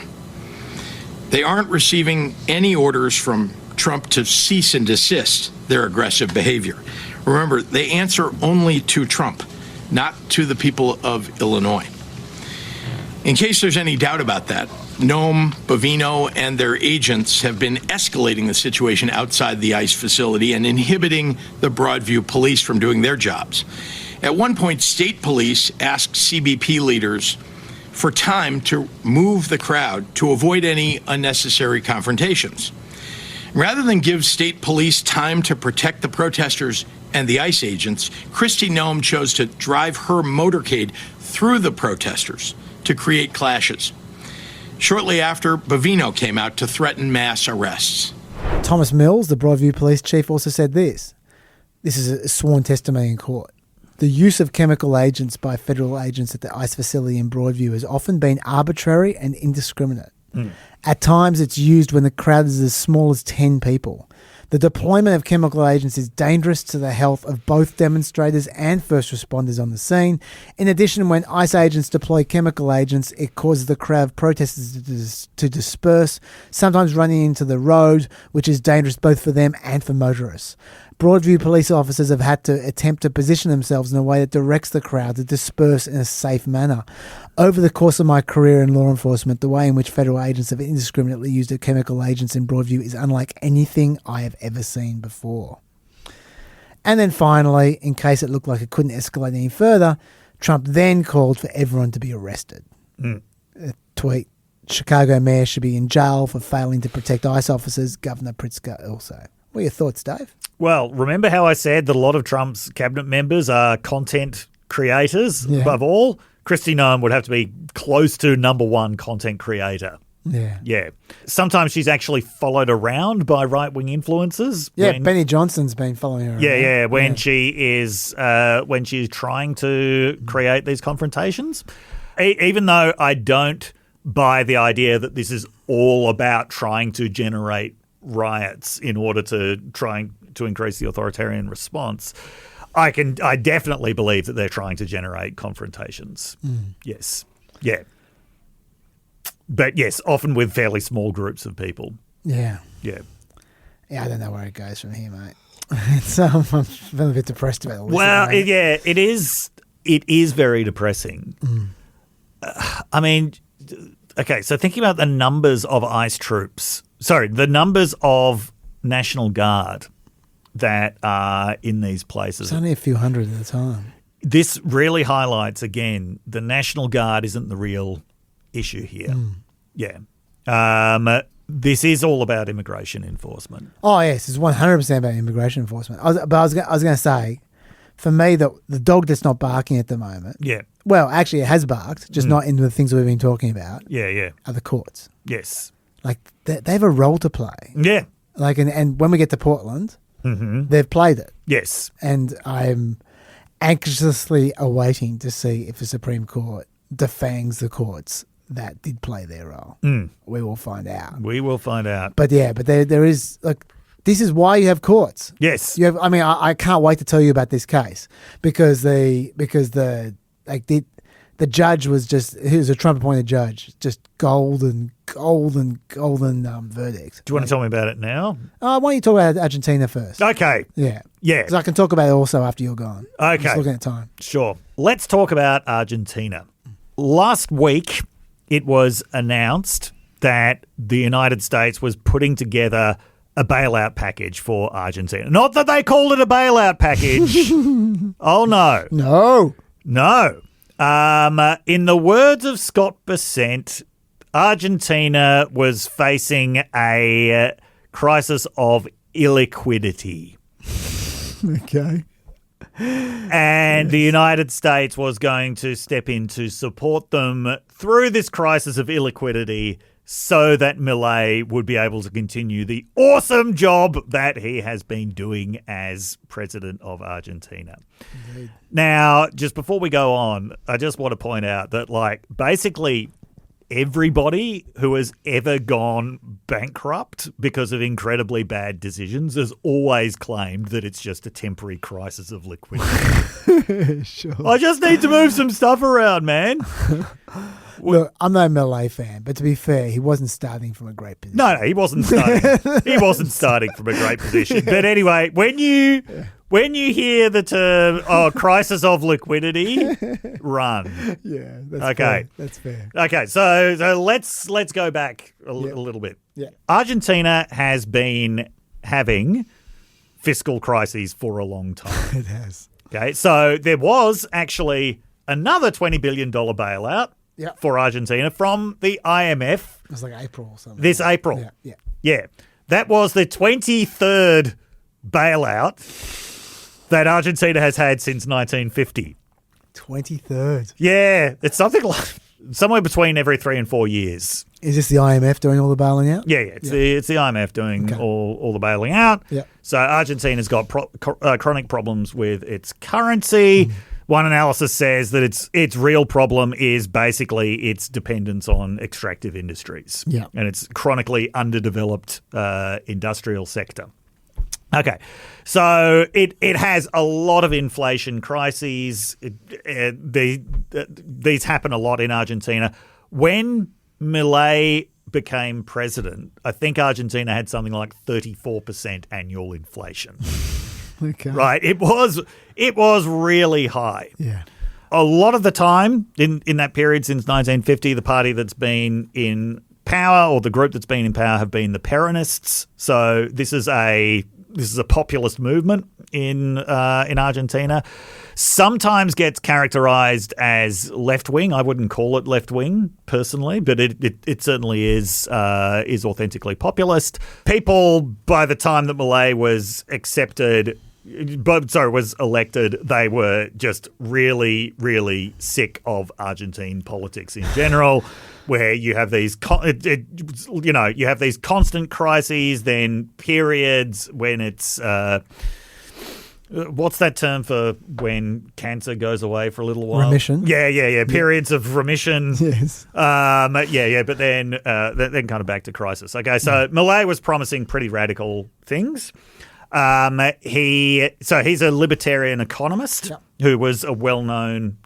They aren't receiving any orders from Trump to cease and desist their aggressive behavior. Remember, they answer only to Trump, not to the people of Illinois. In case there's any doubt about that, Noam, Bovino, and their agents have been escalating the situation outside the ICE facility and inhibiting the Broadview police from doing their jobs. At one point, state police asked CBP leaders for time to move the crowd to avoid any unnecessary confrontations. Rather than give state police time to protect the protesters and the ICE agents, Kristi Noem chose to drive her motorcade through the protesters to create clashes. Shortly after, Bovino came out to threaten mass arrests. Thomas Mills, the Broadview police chief, also said this. This is a sworn testimony in court. The use of chemical agents by federal agents at the ICE facility in Broadview has often been arbitrary and indiscriminate. At times, it's used when the crowd is as small as 10 people. The deployment of chemical agents is dangerous to the health of both demonstrators and first responders on the scene. In addition, when ICE agents deploy chemical agents, it causes the crowd of protesters to disperse, sometimes running into the road, which is dangerous both for them and for motorists. Broadview police officers have had to attempt to position themselves in a way that directs the crowd to disperse in a safe manner. Over the course of my career in law enforcement, the way in which federal agents have indiscriminately used chemical agents in Broadview is unlike anything I have ever seen before. And then finally, in case it looked like it couldn't escalate any further, Trump then called for everyone to be arrested. A tweet Chicago mayor should be in jail for failing to protect ICE officers. Governor Pritzker also. What are your thoughts, Dave? Well, remember how I said that a lot of Trump's cabinet members are content creators above all? Kristi Noem would have to be close to number one content creator. Yeah. Yeah. Sometimes she's actually followed around by right-wing influencers. Yeah, Benny Johnson's been following her around. Yeah, when she is when she's trying to create these confrontations. Even though I don't buy the idea that this is all about trying to generate riots in order to to increase the authoritarian response, I definitely believe that they're trying to generate confrontations. Yes. Yeah. But yes, often with fairly small groups of people. Yeah. Yeah. Yeah, I don't know where it goes from here, mate. I'm feeling a bit depressed about all this. Well, it is very depressing. I mean, okay, so thinking about the numbers of ICE troops, the numbers of National Guard that are in these places. It's only a few hundred at a time. This really highlights, again, the National Guard isn't the real issue here. Yeah. This is all about immigration enforcement. Oh, yes, it's 100% about immigration enforcement. I was going to say, for me, the dog that's not barking at the moment. Yeah. Well, actually, it has barked, just not in the things we've been talking about. Yeah. Are the courts. Yes. Like, they have a role to play. Yeah. Like, and when we get to Portland, they've played it. Yes. And I'm anxiously awaiting to see if the Supreme Court defangs the courts that did play their role. We will find out. But there is, like, this is why you have courts. Yes. You have. I mean, I can't wait to tell you about this case because the judge was he was a Trump appointed judge, just golden verdict. Do you want to tell me about it now? Why don't you talk about Argentina first? Okay. Yeah. Yeah. Because I can talk about it also after you're gone. Okay. I'm just looking at time. Sure. Let's talk about Argentina. Last week, it was announced that the United States was putting together a bailout package for Argentina. Not that they called it a bailout package. Oh, no. No. In the words of Scott Bessent, Argentina was facing a crisis of illiquidity. Okay. And the United States was going to step in to support them through this crisis of illiquidity so that Milei would be able to continue the awesome job that he has been doing as president of Argentina. Indeed. Now, just before we go on, I just want to point out that, like, basically everybody who has ever gone bankrupt because of incredibly bad decisions has always claimed that it's just a temporary crisis of liquidity. Sure. I just need to move some stuff around, man. Look, I'm no Milei fan, but to be fair, he wasn't starting from a great position. No, he wasn't starting. He wasn't starting from a great position. But anyway, when you hear the term crisis of liquidity, run. Yeah, that's okay. Fair. That's fair. Okay, so let's go back a little bit. Yeah. Argentina has been having fiscal crises for a long time. It has. Okay, so there was actually another $20 billion bailout for Argentina from the IMF. It was like April or something. This April. Yeah. That was the 23rd bailout that Argentina has had since 1950. 23rd. Yeah, it's something like somewhere between every 3 and 4 years. Is this the IMF doing all the bailing out? Yeah, it's the IMF doing all the bailing out. Yeah. So Argentina's got chronic problems with its currency. One analysis says that its real problem is basically its dependence on extractive industries. Yeah. And its chronically underdeveloped industrial sector. Okay, so it has a lot of inflation crises. These happen a lot in Argentina. When Milei became president, I think Argentina had something like 34% annual inflation. Okay. Right, it was really high. Yeah. A lot of the time in that period since 1950, the party that's been in power or the group that's been in power have been the Peronists. So this is a this is a populist movement in Argentina. Sometimes gets characterized as left-wing. I wouldn't call it left-wing personally, but it certainly is authentically populist. People, by the time that Milei was elected, they were just really, really sick of Argentine politics in general, where you have these, you have these constant crises, then periods when it's. What's that term for when cancer goes away for a little while? Remission. Yeah. Periods of remission. Yes. But then kind of back to crisis. Okay, so Milei was promising pretty radical things. He's a libertarian economist who was a well-known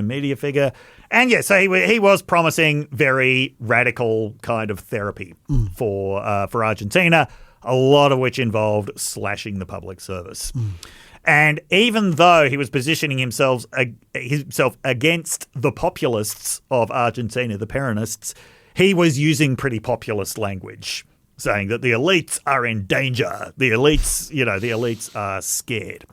media figure. And so he was promising very radical kind of therapy for Argentina, a lot of which involved slashing the public service. And even though he was positioning himself against the populists of Argentina, the Peronists, he was using pretty populist language, saying that the elites are in danger. The elites are scared.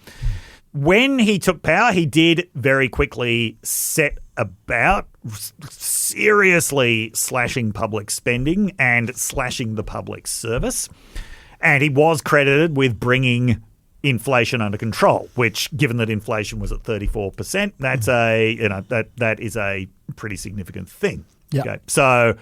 When he took power, he did very quickly set about seriously slashing public spending and slashing the public service. And he was credited with bringing inflation under control, which, given that inflation was at 34%, that is a pretty significant thing. Yeah. Okay. So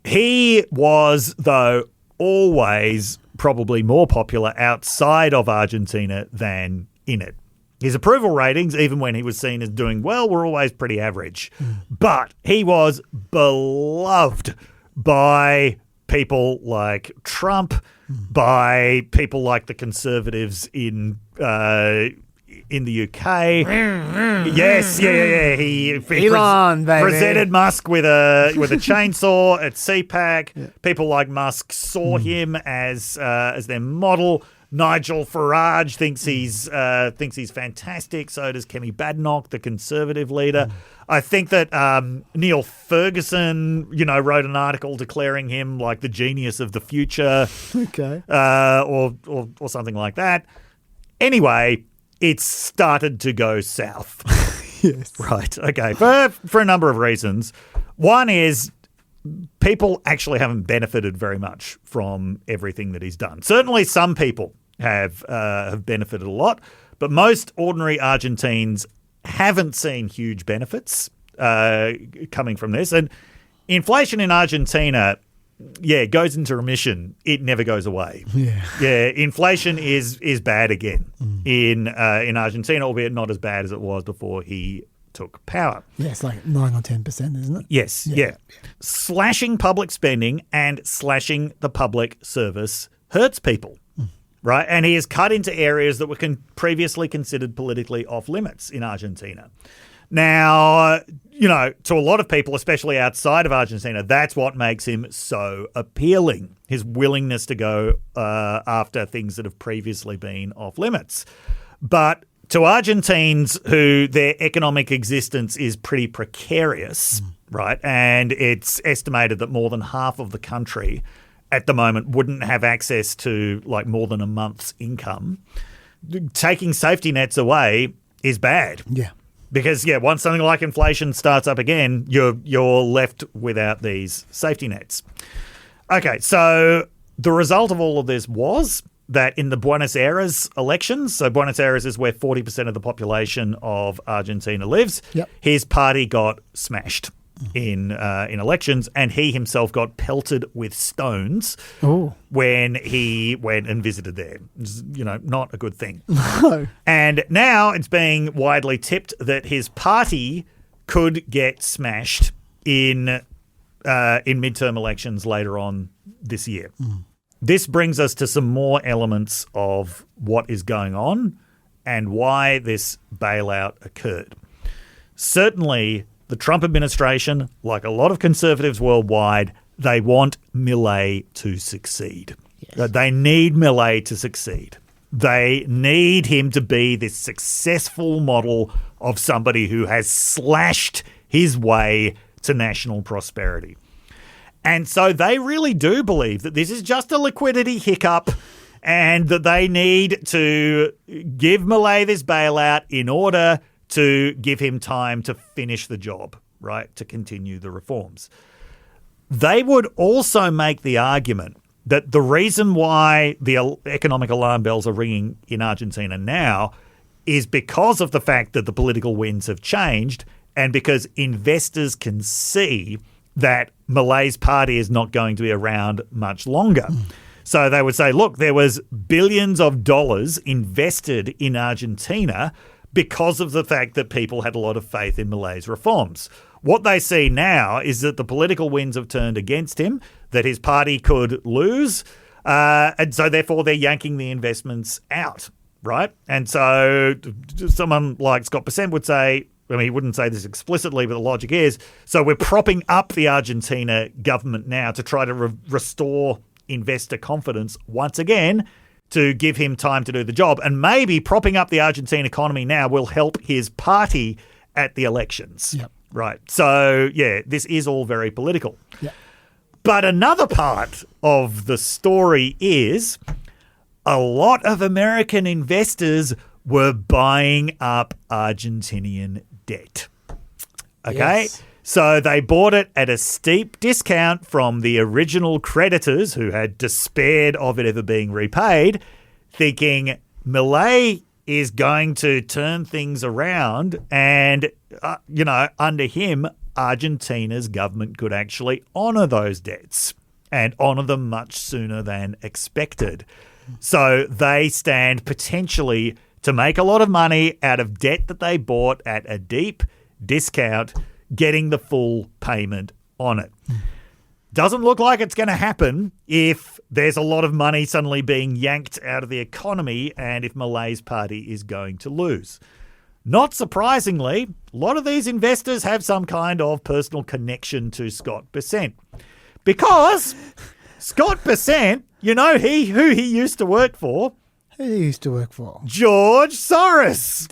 he was, though, always probably more popular outside of Argentina than in it. His approval ratings, even when he was seen as doing well, were always pretty average. But he was beloved by people like Trump, by people like the Conservatives in the UK. Yes. He presented Musk with a chainsaw at CPAC. Yeah. People like Musk saw him as their model. Nigel Farage thinks he's fantastic. So does Kemi Badenoch, the Conservative leader. I think that Neil Ferguson, wrote an article declaring him like the genius of the future. Okay. Or something like that. Anyway, it started to go south. Yes. Right. Okay. For a number of reasons. One is people actually haven't benefited very much from everything that he's done. Certainly some people have benefited a lot, but most ordinary Argentines haven't seen huge benefits coming from this. And inflation in Argentina, goes into remission. It never goes away. Yeah, inflation is bad again in Argentina, albeit not as bad as it was before he took power. Yeah, it's like 9 or 10%, isn't it? Yes, yeah. Slashing public spending and slashing the public service hurts people, right? And he has cut into areas that were previously considered politically off limits in Argentina. Now, to a lot of people, especially outside of Argentina, that's what makes him so appealing, his willingness to go after things that have previously been off limits. But to Argentines who their economic existence is pretty precarious, right, and it's estimated that more than half of the country at the moment wouldn't have access to like more than a month's income, taking safety nets away is bad. Yeah. Because, once something like inflation starts up again, you're left without these safety nets. Okay, so the result of all of this was that in the Buenos Aires elections, so Buenos Aires is where 40% of the population of Argentina lives, his party got smashed in elections, and he himself got pelted with stones when he went and visited there. It's, not a good thing. No. And now it's being widely tipped that his party could get smashed in midterm elections later on this year. This brings us to some more elements of what is going on and why this bailout occurred. Certainly, the Trump administration, like a lot of conservatives worldwide, they want Milei to succeed. Yes. They need Milei to succeed. They need him to be this successful model of somebody who has slashed his way to national prosperity. And so they really do believe that this is just a liquidity hiccup and that they need to give Milei this bailout in order to give him time to finish the job, right, to continue the reforms. They would also make the argument that the reason why the economic alarm bells are ringing in Argentina now is because of the fact that the political winds have changed and because investors can see that Milei's party is not going to be around much longer. So they would say, look, there was billions of dollars invested in Argentina because of the fact that people had a lot of faith in Milei's reforms. What they see now is that the political winds have turned against him, that his party could lose, and so therefore they're yanking the investments out, right? And so someone like Scott Bessent would say, I mean, he wouldn't say this explicitly, but the logic is, so we're propping up the Argentina government now to try to restore investor confidence once again to give him time to do the job. And maybe propping up the Argentine economy now will help his party at the elections. Yep. Right. So, yeah, this is all very political. Yep. But another part of the story is a lot of American investors were buying up Argentinian debt. Okay? Yes. So they bought it at a steep discount from the original creditors who had despaired of it ever being repaid, thinking Milei is going to turn things around and, under him, Argentina's government could actually honour those debts and honour them much sooner than expected. So they stand potentially to make a lot of money out of debt that they bought at a deep discount, getting the full payment on it. Doesn't look like it's going to happen if there's a lot of money suddenly being yanked out of the economy and if Milei's party is going to lose. Not surprisingly, a lot of these investors have some kind of personal connection to Scott Bessent. Because Scott Bessent, you know who he used to work for? Who he used to work for? George Soros.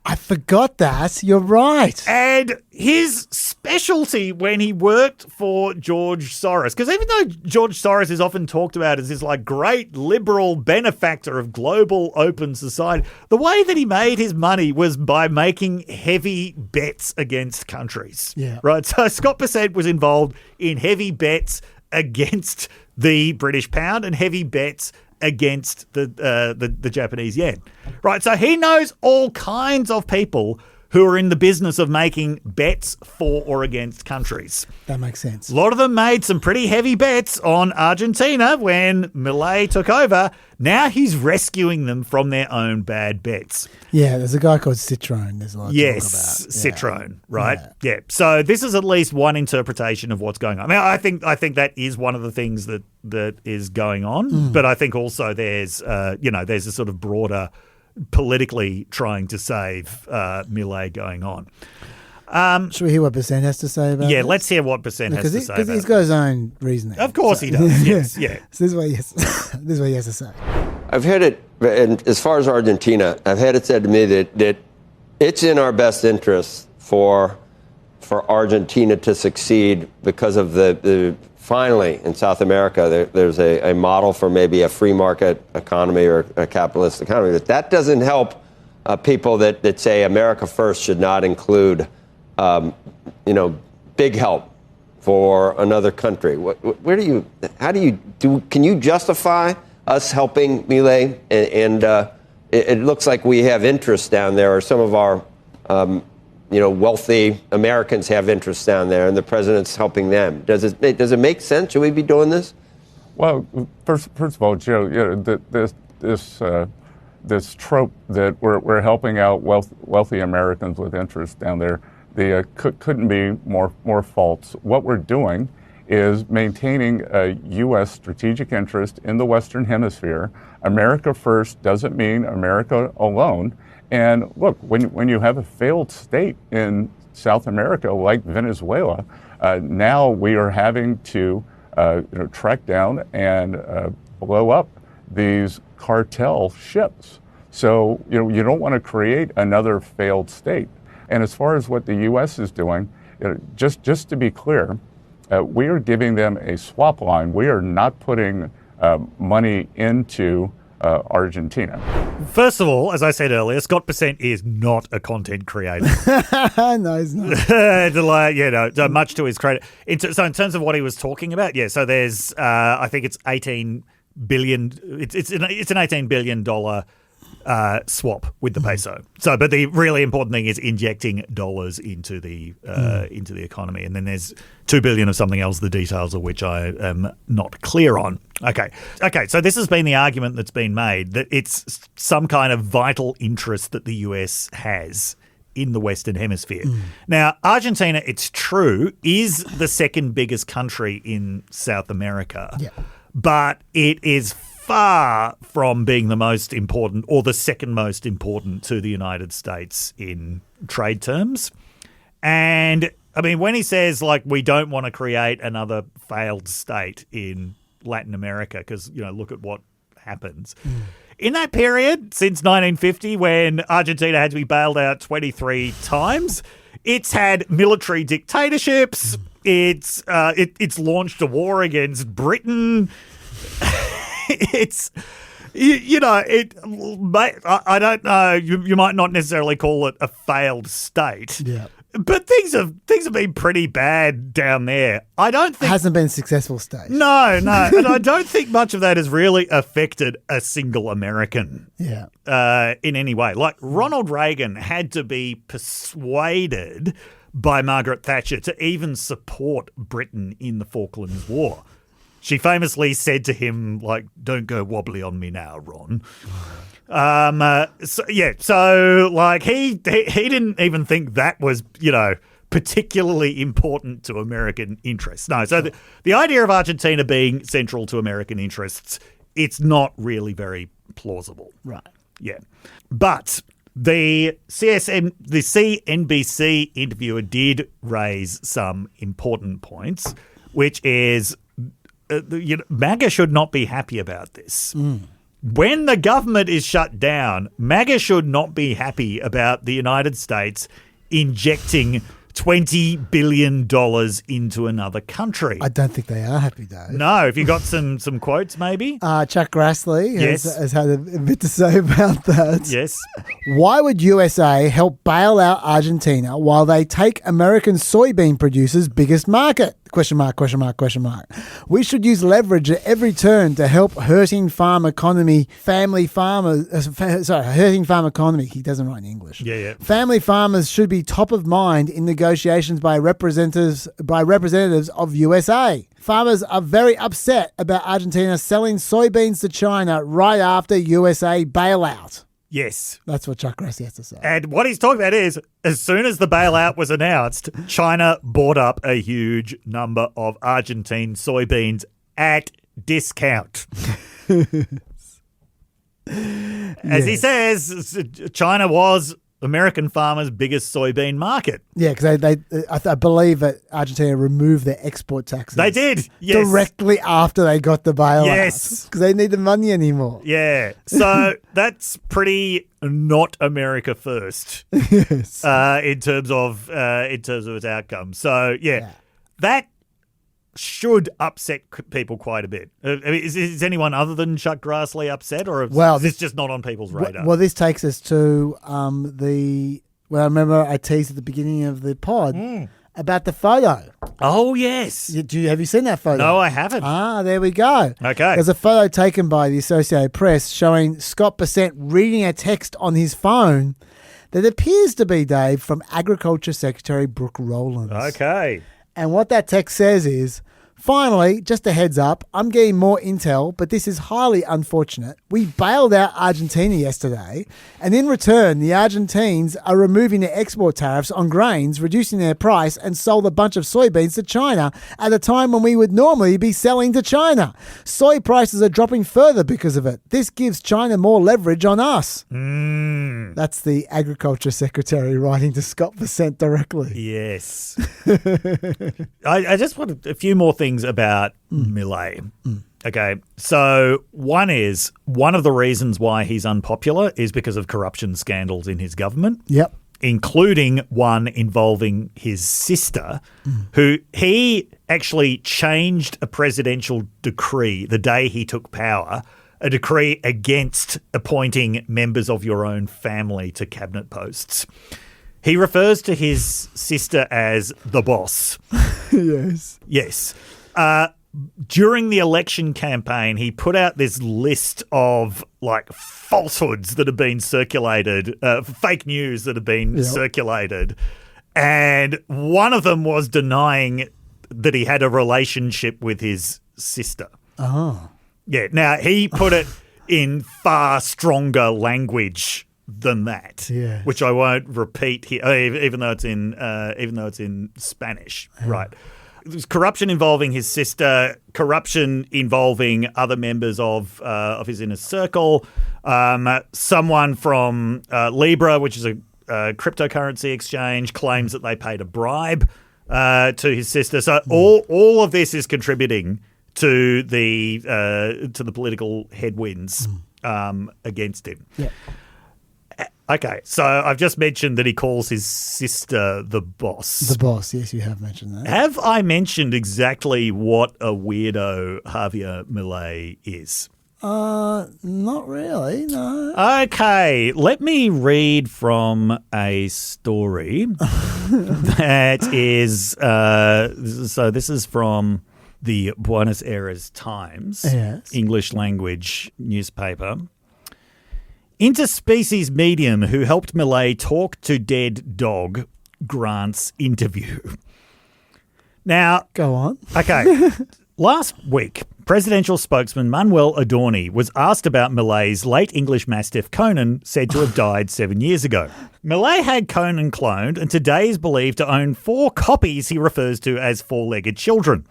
I forgot that. You're right. And his specialty when he worked for George Soros, because even though George Soros is often talked about as this like great liberal benefactor of global open society, the way that he made his money was by making heavy bets against countries. Yeah. Right. So Scott Bessent was involved in heavy bets against the British pound and heavy bets against the Japanese yen. Right, so he knows all kinds of people who are in the business of making bets for or against countries. That makes sense. A lot of them made some pretty heavy bets on Argentina when Milei took over. Now he's rescuing them from their own bad bets. Yeah, there's a guy called Citroen. There's a lot of talk about. Citroen, right? Yeah. So this is at least one interpretation of what's going on. I mean, I think that is one of the things that is going on. But I think also there's there's a sort of broader politically trying to save Milei going on. Should we hear what Bessent has to say about this? this? Let's hear what Bessent has to say about it. Because he's got his own reasoning. Of course he does, yes, yeah. So this is what he has to say. I've had it, and as far as Argentina, I've had it said to me that it's in our best interest for Argentina to succeed because of the finally, in South America, there's a model for maybe a free market economy or a capitalist economy. But that doesn't help people that say America First should not include, big help for another country. Can you justify us helping Milei? And it looks like we have interest down there, or some of our wealthy Americans have interests down there, and the president's helping them. Does it make sense? Should we be doing this? Well, first of all, Joe, this trope that we're helping out wealthy Americans with interests down there, couldn't be more false. What we're doing is maintaining a U.S. strategic interest in the Western Hemisphere. America First doesn't mean America alone. And look, when you have a failed state in South America like Venezuela, now we are having to track down and blow up these cartel ships. So you don't want to create another failed state. And as far as what the U.S. is doing, just to be clear, we are giving them a swap line. We are not putting money into Argentina. First of all, as I said earlier, Scott Bessent is not a content creator. No, he's not. So much to his credit. So in terms of what he was talking about, so there's, I think it's $18 billion. It's an $18 billion swap with the peso. So, but the really important thing is injecting dollars into the economy, and then there's $2 billion of something else, the details of which I am not clear on. Okay. So this has been the argument that's been made, that it's some kind of vital interest that the US has in the Western Hemisphere. Now, Argentina, it's true, is the second biggest country in South America, but it is far from being the most important or the second most important to the United States in trade terms. And I mean, when he says, like, we don't want to create another failed state in Latin America because, look at what happens. In that period, since 1950, when Argentina had to be bailed out 23 times, it's had military dictatorships. It's launched a war against Britain. I don't know. You might not necessarily call it a failed state. Yeah. But things have been pretty bad down there. I don't think hasn't been a successful state. No, and I don't think much of that has really affected a single American. In any way. Like Ronald Reagan had to be persuaded by Margaret Thatcher to even support Britain in the Falklands War. She famously said to him, like, "Don't go wobbly on me now, Ron." So like he didn't even think that was, particularly important to American interests. No, so the idea of Argentina being central to American interests, it's not really very plausible. Right. Yeah. But the CNBC interviewer did raise some important points, which is MAGA should not be happy about this. When the government is shut down, MAGA should not be happy about the United States injecting $20 billion into another country. I don't think they are happy, Dave. No. Have you got some quotes, maybe? Chuck Grassley Yes. has had a bit to say about that. Yes. Why would USA help bail out Argentina while they take American soybean producers' biggest market? Question mark. We should use leverage at every turn to help hurting farm economy. Hurting farm economy. He doesn't write in English. Yeah. Family farmers should be top of mind in negotiations by representatives of USA. Farmers are very upset about Argentina selling soybeans to China right after USA bailout. Yes. That's what Chuck Grassley has to say. And what he's talking about is, as soon as the bailout was announced, China bought up a huge number of Argentine soybeans at discount. As he says, China was American farmers' biggest soybean market. Yeah, because I believe that Argentina removed their export taxes. They did, yes. Directly after they got the bailout. Yes. Because they need the money anymore. Yeah. So that's pretty not America first. Yes. In terms of its outcome. So, that should upset people quite a bit. I mean, is anyone other than Chuck Grassley upset, or is this just not on people's radar? Well, this takes us to I remember I teased at the beginning of the pod about the photo. Oh, yes. Have you seen that photo? No, I haven't. There we go. Okay. There's a photo taken by the Associated Press showing Scott Bessent reading a text on his phone that appears to be, Dave, from Agriculture Secretary Brooke Rowlands. Okay. And what that text says is, finally, just a heads up, I'm getting more intel, but this is highly unfortunate. We bailed out Argentina yesterday, and in return, the Argentines are removing their export tariffs on grains, reducing their price, and sold a bunch of soybeans to China at a time when we would normally be selling to China. Soy prices are dropping further because of it. This gives China more leverage on us. That's the Agriculture Secretary writing to Scott Bessent directly. Yes. I just want a few more things about Milei. Okay, so one of the reasons why he's unpopular is because of corruption scandals in his government. Yep. Including one involving his sister, who he actually changed a presidential decree the day he took power a decree against appointing members of your own family to cabinet posts. He refers to his sister as the boss. Yes. Yes. During the election campaign, he put out this list of falsehoods that have been circulated, fake news that have been circulated. And one of them was denying that he had a relationship with his sister. Oh. Yeah. Now, he put it in far stronger language than that, which I won't repeat here, even though it's in Spanish, right? There's corruption involving his sister, corruption involving other members of his inner circle. Someone from Libra, which is a cryptocurrency exchange, claims that they paid a bribe to his sister. So all of this is contributing to the political headwinds against him. Yeah. Okay, so I've just mentioned that he calls his sister the boss. The boss, yes, you have mentioned that. Have I mentioned exactly what a weirdo Javier Milei is? Not really, no. Okay, let me read from a story that is, so this is from the Buenos Aires Times, English language newspaper. Interspecies medium who helped Milei talk to dead dog grants interview. Now, go on. Okay. Last week, presidential spokesman Manuel Adorni was asked about Milei's late English Mastiff Conan, said to have died 7 years ago. Milei had Conan cloned and today is believed to own 4 copies he refers to as four-legged children.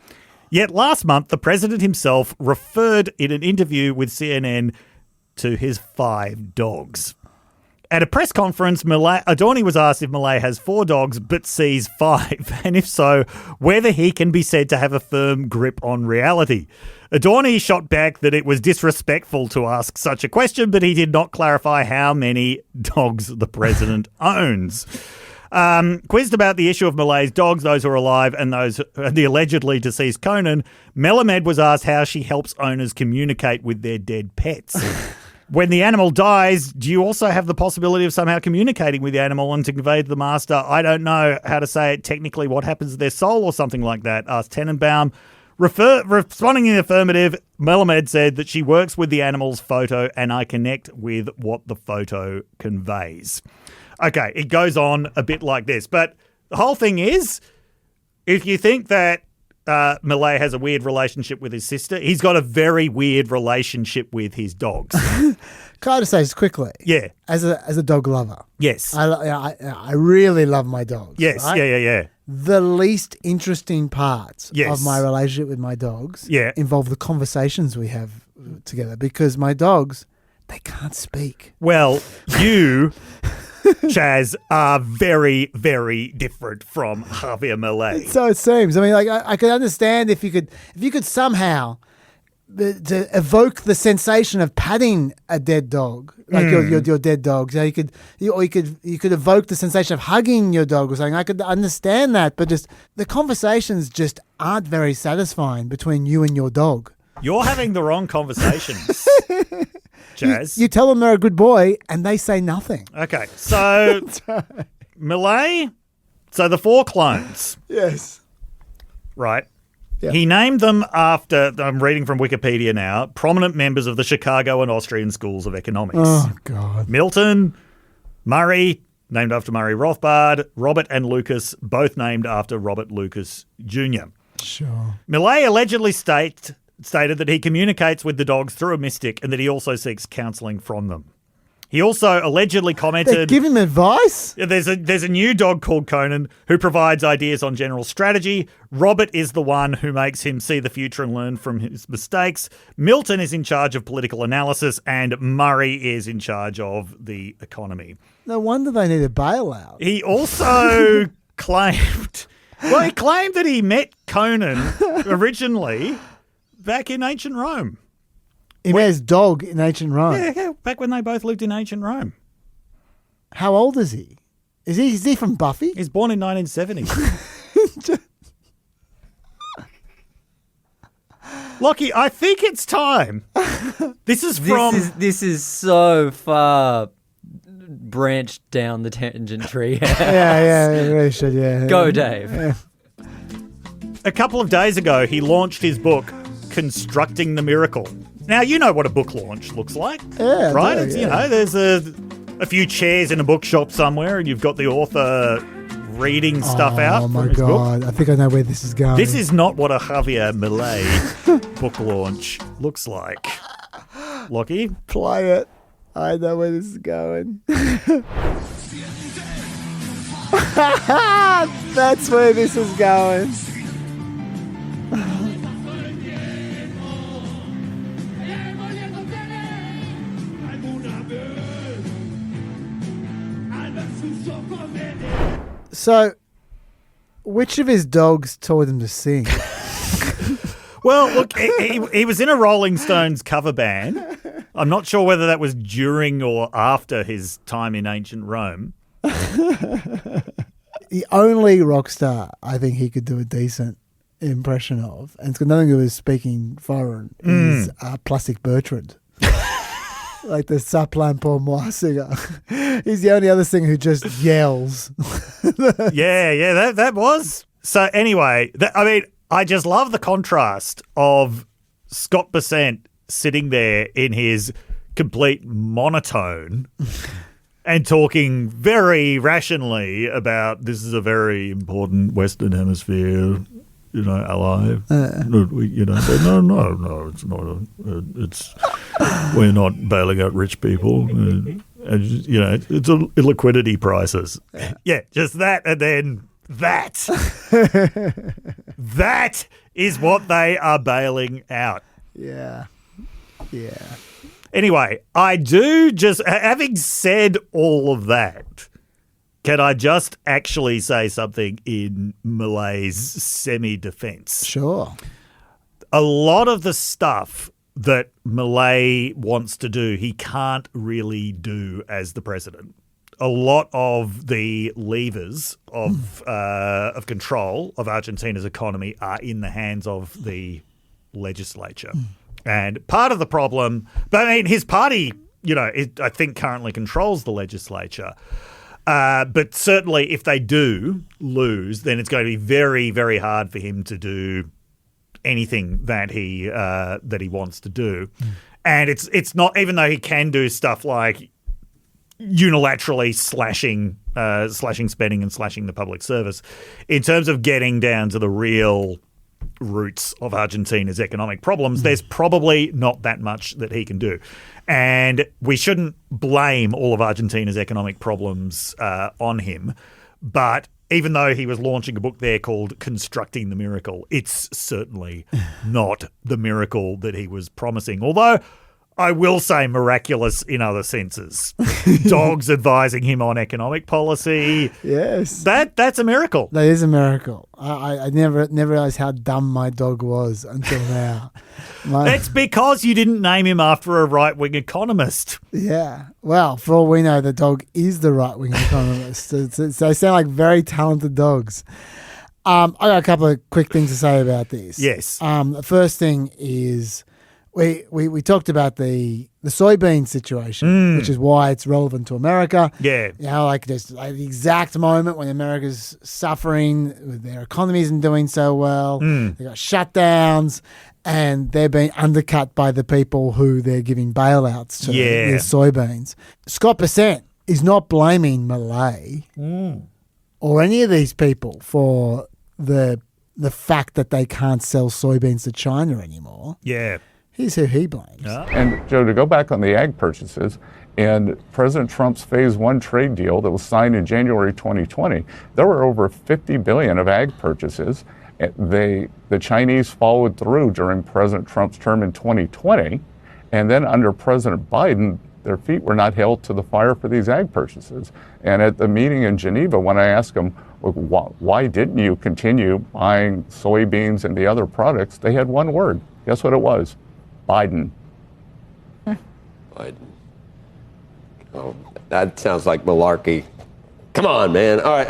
Yet last month, the president himself referred in an interview with CNN to his 5 dogs. At a press conference, Adorni was asked if Milei has 4 dogs but sees 5, and if so, whether he can be said to have a firm grip on reality. Adorni shot back that it was disrespectful to ask such a question, but he did not clarify how many dogs the president owns. Quizzed about the issue of Milei's dogs, those who are alive and those the allegedly deceased Conan, Melamed was asked how she helps owners communicate with their dead pets. When the animal dies, do you also have the possibility of somehow communicating with the animal and to convey to the master, I don't know how to say it technically, what happens to their soul or something like that, asked Tenenbaum. Responding in the affirmative, Melamed said that she works with the animal's photo and I connect with what the photo conveys. Okay, it goes on a bit like this, but the whole thing is, if you think that Milei has a weird relationship with his sister, he's got a very weird relationship with his dogs. Can I just say this quickly? Yeah. As a dog lover. Yes. I really love my dogs. Yes, right? yeah. The least interesting parts of my relationship with my dogs involve the conversations we have together because my dogs, they can't speak. Well, you... Chaz, are very, very different from Javier Milei. So it seems. I mean, I could understand if you could somehow to evoke the sensation of patting a dead dog, like your dead dog. So you could evoke the sensation of hugging your dog or something. I could understand that, but just the conversations just aren't very satisfying between you and your dog. You're having the wrong conversations. Chaz. You tell them they're a good boy and they say nothing. Okay, so Milei, so the 4 clones. Yes. Right. Yep. He named them after, I'm reading from Wikipedia now, prominent members of the Chicago and Austrian schools of economics. Oh, God. Milton, Murray, named after Murray Rothbard, Robert and Lucas, both named after Robert Lucas Jr. Sure. Milei allegedly stated that he communicates with the dogs through a mystic and that he also seeks counselling from them. He also allegedly commented... They give him advice? There's a new dog called Conan who provides ideas on general strategy. Robert is the one who makes him see the future and learn from his mistakes. Milton is in charge of political analysis and Murray is in charge of the economy. No wonder they need a bailout. He also claimed... Well, he claimed that he met Conan originally back in ancient Rome. He met his dog in ancient Rome. Yeah, back when they both lived in ancient Rome. How old is he? Is he from Buffy? He's born in 1970. Lockie, I think it's time. This is from... This is so far branched down the tangent tree. Yeah, it really should, yeah. Go, Dave. Yeah. A couple of days ago, he launched his book, Constructing the Miracle. Now, you know what a book launch looks like, Yeah, right? I do, It's, yeah. you know, there's a few chairs in a bookshop somewhere, and you've got the author reading stuff out. Oh my from his book. God. I think I know where this is going. This is not what a Javier Milei book launch looks like. Lockie? Play it. I know where this is going. That's where this is going. So, which of his dogs told him to sing? Well, look, he was in a Rolling Stones cover band. I'm not sure whether that was during or after his time in ancient Rome. The only rock star I think he could do a decent impression of, and it's got nothing to do with speaking foreign, is Plastic Bertrand. Like the Saplan Pour Moi singer. He's the only other singer who just yells. Yeah, that was. So anyway, I just love the contrast of Scott Bessent sitting there in his complete monotone and talking very rationally about this is a very important Western Hemisphere, ally. No, it's not. It's we're not bailing out rich people. And it's illiquidity prices. Yeah, just that, and then that. That is what they are bailing out. Yeah. Anyway, I do just, having said all of that, can I just actually say something in Milei's semi-defense? Sure. A lot of the stuff that Milei wants to do, he can't really do as the president. A lot of the levers of control of Argentina's economy are in the hands of the legislature. And part of the problem, but I mean, his party, I think currently controls the legislature. But certainly if they do lose, then it's going to be very, very hard for him to do anything that he wants to do. And it's not, even though he can do stuff like unilaterally slashing spending and slashing the public service, in terms of getting down to the real roots of Argentina's economic problems, there's probably not that much that he can do. And we shouldn't blame all of Argentina's economic problems on him. But even though he was launching a book there called Constructing the Miracle, it's certainly not the miracle that he was promising. Although I will say miraculous in other senses. Dogs advising him on economic policy. Yes. That's a miracle. That is a miracle. I never realized how dumb my dog was until now. It's because you didn't name him after a right-wing economist. Yeah. Well, for all we know, the dog is the right-wing economist. They sound like very talented dogs. I got a couple of quick things to say about this. Yes. The first thing is we talked about the soybean situation, which is why it's relevant to America. Yeah. There's the exact moment when America's suffering, their economy isn't doing so well. They got shutdowns, and they're being undercut by the people who they're giving bailouts to with soybeans. Scott Bessent is not blaming Milei or any of these people for the fact that they can't sell soybeans to China anymore. Yeah. Here's who he blames. And Joe, to go back on the ag purchases, and President Trump's Phase 1 trade deal that was signed in January 2020, there were over $50 billion of ag purchases. The Chinese followed through during President Trump's term in 2020, and then under President Biden, their feet were not held to the fire for these ag purchases. And at the meeting in Geneva, when I asked them, why didn't you continue buying soybeans and the other products, they had one word. Guess what it was? Biden. Biden. Oh, that sounds like malarkey. Come on, man. All right.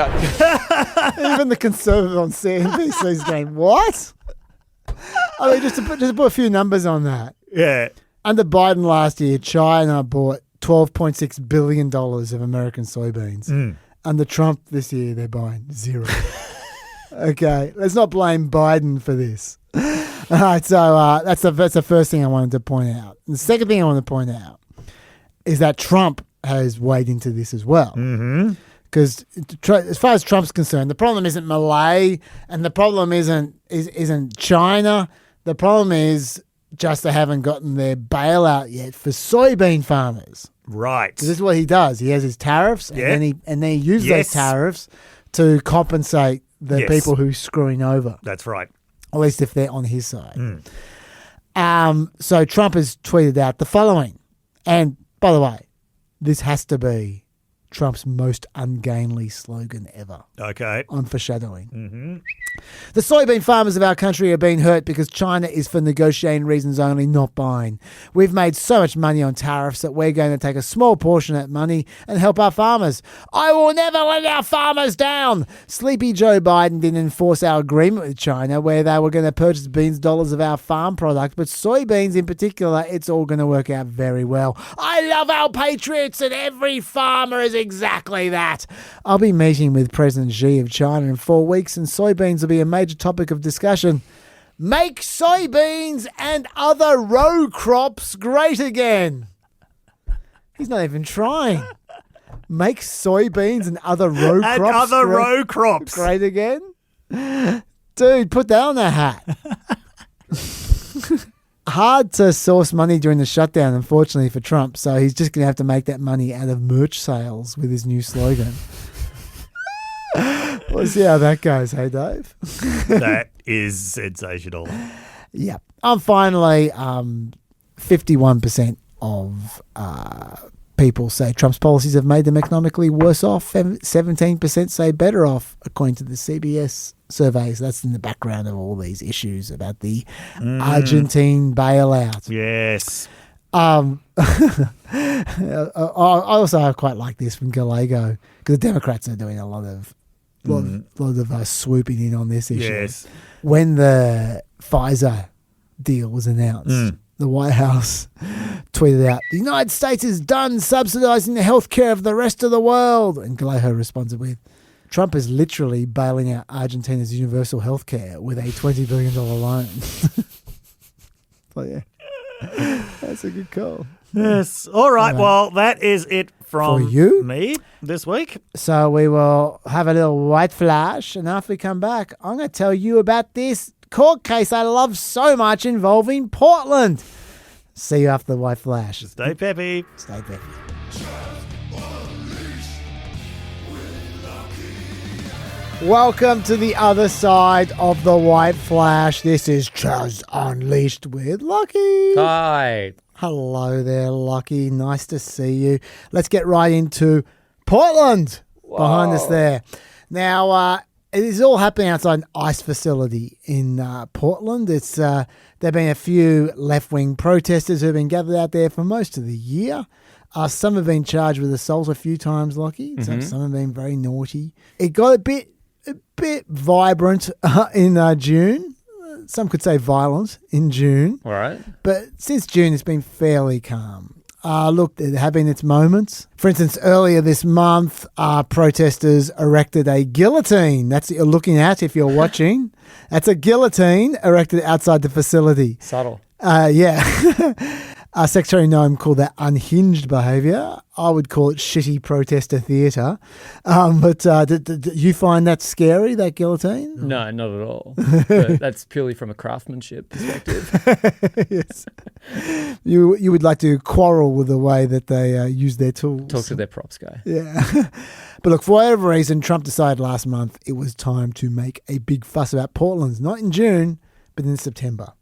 Even the conservative on CNBC is going, what? I mean, just to put a few numbers on that. Yeah. Under Biden last year, China bought $12.6 billion of American soybeans. Under Trump this year, they're buying zero. Okay, let's not blame Biden for this. All right, so that's the first thing I wanted to point out. And the second thing I want to point out is that Trump has weighed into this as well. Because as far as Trump's concerned, the problem isn't Malay, and the problem isn't China. The problem is just they haven't gotten their bailout yet for soybean farmers. Right. This is what he does. He has his tariffs, and then he uses those tariffs to compensate the people who's screwing over. That's right. At least if they're on his side. So Trump has tweeted out the following. And by the way, this has to be Trump's most ungainly slogan ever. Okay. I'm foreshadowing. The soybean farmers of our country are being hurt because China is for negotiating reasons only, not buying. We've made so much money on tariffs that we're going to take a small portion of that money and help our farmers. I will never let our farmers down. Sleepy Joe Biden didn't enforce our agreement with China where they were going to purchase dollars of our farm product, but soybeans in particular, it's all going to work out very well. I love our patriots, and every farmer is exactly that. I'll be meeting with President Xi of China in 4 weeks, and soybeans will be a major topic of discussion. Make soybeans and other row crops great again. He's not even trying. Make soybeans and other row crops great again? Dude, put that on a hat. Hard to source money during the shutdown, unfortunately, for Trump, so he's just going to have to make that money out of merch sales with his new slogan. We'll see how that goes, hey, Dave? That is sensational. Yep. Finally, 51% of people say Trump's policies have made them economically worse off. 17% say better off, according to the CBS surveys. That's in the background of all these issues about the Argentine bailout. Yes. I also quite like this from Gallego, because the Democrats are doing a lot of swooping in on this issue. Yes. When the Pfizer deal was announced, the White House tweeted out, "The United States is done subsidizing the healthcare of the rest of the world." And Gallego responded with, "Trump is literally bailing out Argentina's universal healthcare with a $20 billion loan." But yeah, that's a good call. Yes. All right. Well, that is it from me this week. So we will have a little white flash, and after we come back, I'm going to tell you about this court case I love so much involving Portland. See you after the white flash. Stay peppy. Stay peppy. Welcome to the other side of the white flash. This is Chaz Unleashed with Lucky. Hi. Hello there, Lucky. Nice to see you. Let's get right into Portland. Whoa. Behind us there. Now, it is all happening outside an ICE facility in Portland. It's there have been a few left-wing protesters who have been gathered out there for most of the year. Some have been charged with assault a few times, Lucky. Some have been very naughty. It got a bit vibrant in June. Some could say violent in June. All right. But since June, it's been fairly calm. Look, there have been its moments. For instance, earlier this month, protesters erected a guillotine. That's what you're looking at if you're watching. That's a guillotine erected outside the facility. Subtle. Yeah. Secretary Noem called that unhinged behaviour. I would call it shitty protester theatre. But did you find that scary, that guillotine? No, not at all. But that's purely from a craftsmanship perspective. Yes. You would like to quarrel with the way that they use their tools. Talk to their props guy. Yeah. But look, for whatever reason, Trump decided last month it was time to make a big fuss about Portland. Not in June, but in September.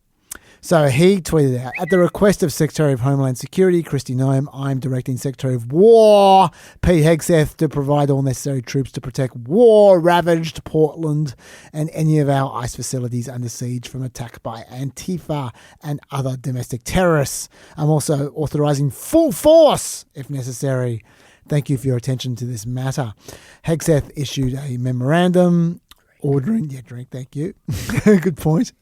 So he tweeted out, "At the request of Secretary of Homeland Security, Kristi Noem, I'm directing Secretary of War, Pete Hegseth, to provide all necessary troops to protect war-ravaged Portland and any of our ICE facilities under siege from attack by Antifa and other domestic terrorists. I'm also authorizing full force, if necessary. Thank you for your attention to this matter." Hegseth issued a memorandum Thank you. Good point.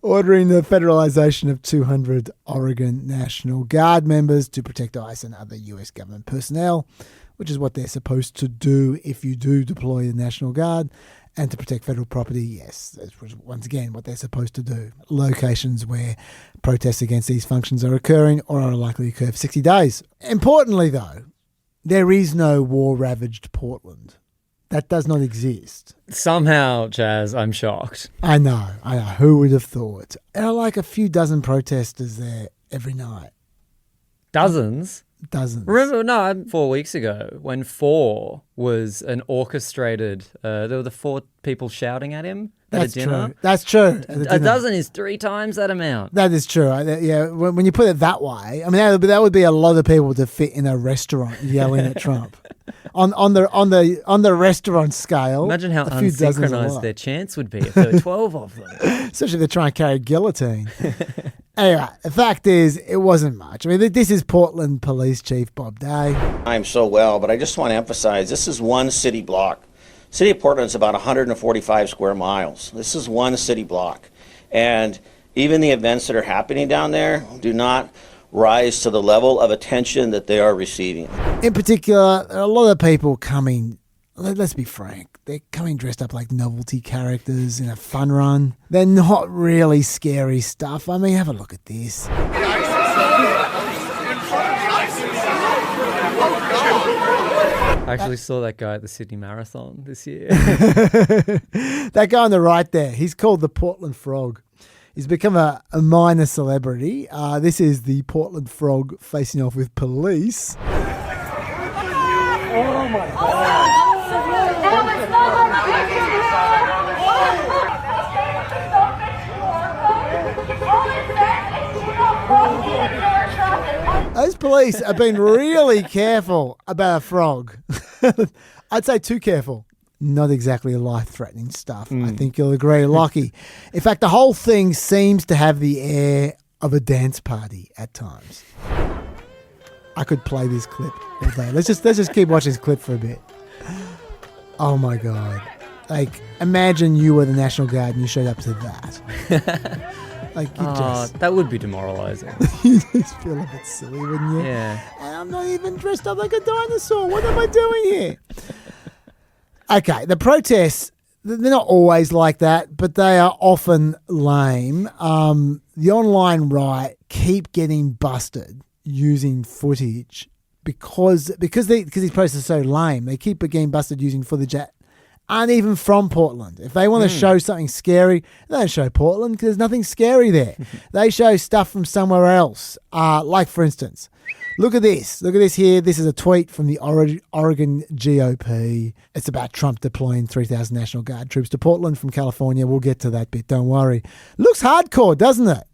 Ordering the federalization of 200 Oregon National Guard members to protect ICE and other U.S. government personnel, which is what they're supposed to do if you do deploy the National Guard, and to protect federal property. Yes, that's once again what they're supposed to do. Locations where protests against these functions are occurring or are likely to occur for 60 days. Importantly, though, there is no war-ravaged Portland. That does not exist. Somehow, Chaz, I'm shocked. I know. Who would have thought? There are like a few dozen protesters there every night. Dozens? Dozens. Remember, 4 weeks ago, when 4 was an orchestrated, there were the 4 people shouting at him at a dinner. True. That's true. A dozen is 3 times that amount. That is true. Yeah, when you put it that way, I mean, that would be a lot of people to fit in a restaurant yelling at Trump. On the restaurant scale, imagine how unsynchronized their chants would be if there were 12 of them. Especially if they're trying to carry a guillotine. Anyway, the fact is, it wasn't much. I mean, this is Portland Police Chief Bob Day. I'm so well, but I just want to emphasize this is one city block. City of Portland is about 145 square miles. This is one city block. And even the events that are happening down there do not rise to the level of attention that they are receiving. In particular, a lot of people coming, let's be frank, they're coming dressed up like novelty characters in a fun run. They're not really scary stuff. I mean, have a look at this. I actually saw that guy at the Sydney Marathon this year. That guy on the right there, he's called the Portland Frog. He's become a minor celebrity. This is the Portland Frog facing off with police. Oh my God. Those police have been really careful about a frog. I'd say too careful. Not exactly life-threatening stuff. I think you'll agree, Lockie. In fact, the whole thing seems to have the air of a dance party at times. I could play this clip all day. Let's just keep watching this clip for a bit. Oh my God. Like, imagine you were the National Guard and you showed up to that. Like, you that would be demoralizing. You just feel a bit silly, wouldn't you? Yeah. And I'm not even dressed up like a dinosaur. What am I doing here? Okay, the protests, they're not always like that, but they are often lame. The online right keep getting busted using footage because these protests are so lame. They keep getting busted using footage that aren't even from Portland. If they want to show something scary, they don't show Portland because there's nothing scary there. They show stuff from somewhere else. Like, for instance, look at this. Look at this here. This is a tweet from the Oregon GOP. It's about Trump deploying 3,000 National Guard troops to Portland from California. We'll get to that bit. Don't worry. Looks hardcore, doesn't it?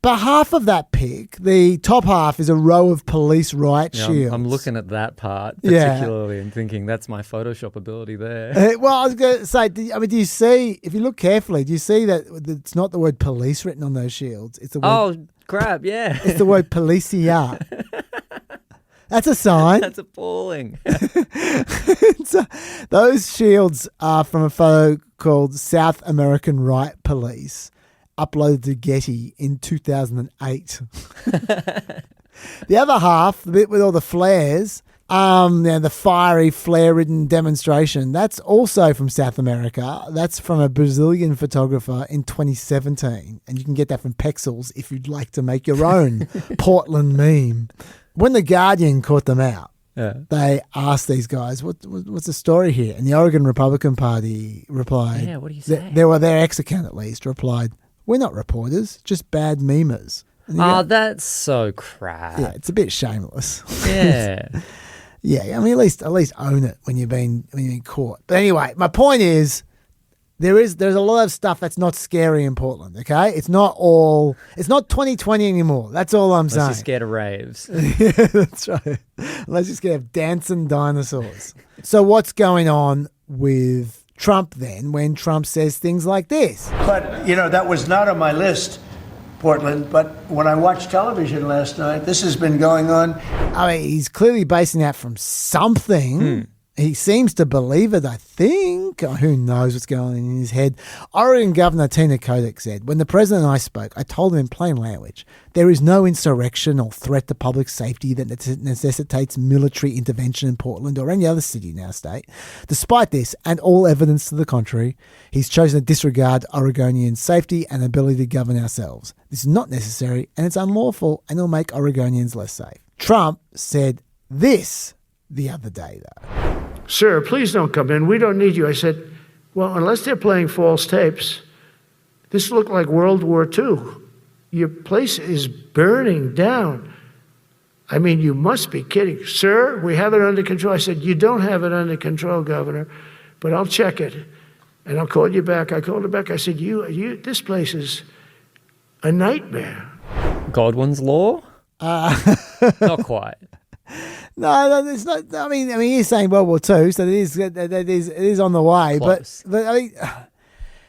But half of that pic, the top half, is a row of police riot shields. I'm looking at that part particularly and thinking that's my Photoshop ability there. Well, I was going to say, do you see, if you look carefully, do you see that it's not the word police written on those shields? It's the word, oh, crap, yeah. It's the word policia. That's a sign. That's appalling. Those shields are from a photo called South American Right Police, uploaded to Getty in 2008. The other half, the bit with all the flares, the fiery, flare-ridden demonstration, that's also from South America. That's from a Brazilian photographer in 2017. And you can get that from Pexels if you'd like to make your own Portland meme. When The Guardian caught them out, they asked these guys, what's the story here? And the Oregon Republican Party replied, what do you say? Their ex-account at least replied, we're not reporters, just bad memers. That's so crap. Yeah, it's a bit shameless. Yeah. Yeah, I mean, at least own it when you've been caught. But anyway, my point is, there's a lot of stuff that's not scary in Portland, okay? It's not 2020 anymore. That's all I'm saying. Unless you're scared of raves. Yeah, that's right. Unless you're scared of dancing dinosaurs. So what's going on with Trump then when Trump says things like this? But, that was not on my list, Portland, but when I watched television last night, this has been going on. I mean, he's clearly basing that from something. He seems to believe it, I think. Oh, who knows what's going on in his head. Oregon Governor Tina Kotek said, when the president and I spoke, I told him in plain language, there is no insurrection or threat to public safety that necessitates military intervention in Portland or any other city in our state. Despite this, and all evidence to the contrary, he's chosen to disregard Oregonian safety and ability to govern ourselves. This is not necessary, and it's unlawful, and it'll make Oregonians less safe. Trump said this the other day, though. Sir, please don't come in. We don't need you. I said, well, unless they're playing false tapes, this looked like World War II. Your place is burning down. I mean, you must be kidding. Sir, we have it under control. I said, you don't have it under control, Governor, but I'll check it, and I'll call you back. I called her back. I said, this place is a nightmare. Godwin's law? Not quite. No, it's not. I mean, he's saying World War II, so it is on the way. Close. But I mean,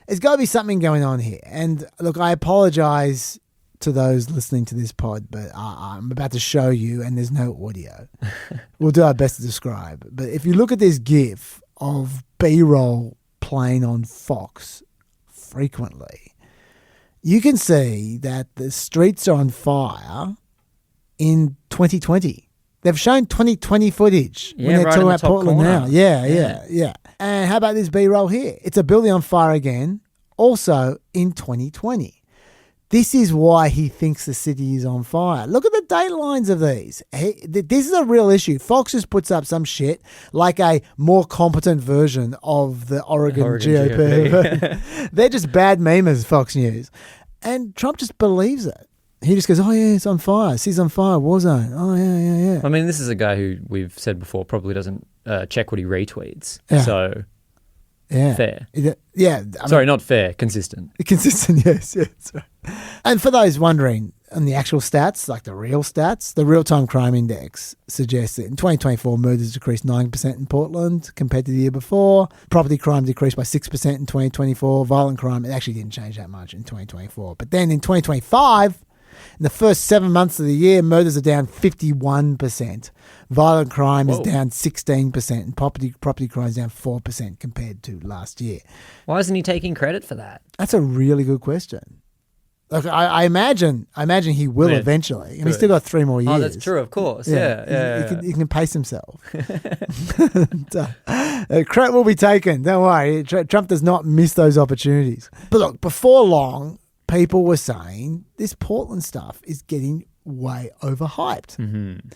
there's got to be something going on here. And look, I apologise to those listening to this pod, but I'm about to show you, and there's no audio. We'll do our best to describe. But if you look at this GIF of B-roll playing on Fox frequently, you can see that the streets are on fire in 2020. They've shown 2020 footage when they're talking about Portland now. Yeah. And how about this B-roll here? It's a building on fire again, also in 2020. This is why he thinks the city is on fire. Look at the date lines of these. This is a real issue. Fox just puts up some shit like a more competent version of the Oregon GOP. They're just bad memers, Fox News. And Trump just believes it. He just goes, oh, yeah, it's on fire. City's on fire. War zone. Oh, yeah. I mean, this is a guy who we've said before probably doesn't check what he retweets. Yeah. So, fair. Sorry, not fair. Consistent. Consistent, yes. Right. And for those wondering, on the actual stats, like the real stats, the real-time crime index suggests that in 2024, murders decreased 9% in Portland compared to the year before. Property crime decreased by 6% in 2024. Violent crime, it actually didn't change that much in 2024. But then in 2025... in the first 7 months of the year, murders are down 51%. Violent crime is down 16%. And property crime is down 4% compared to last year. Why isn't he taking credit for that? That's a really good question. Look, I imagine he will eventually. I mean, he's still got 3 more years. Oh, that's true, of course. Yeah. He can pace himself. Credit will be taken. Don't worry. Trump does not miss those opportunities. But look, before long, people were saying this Portland stuff is getting way overhyped. Mm-hmm.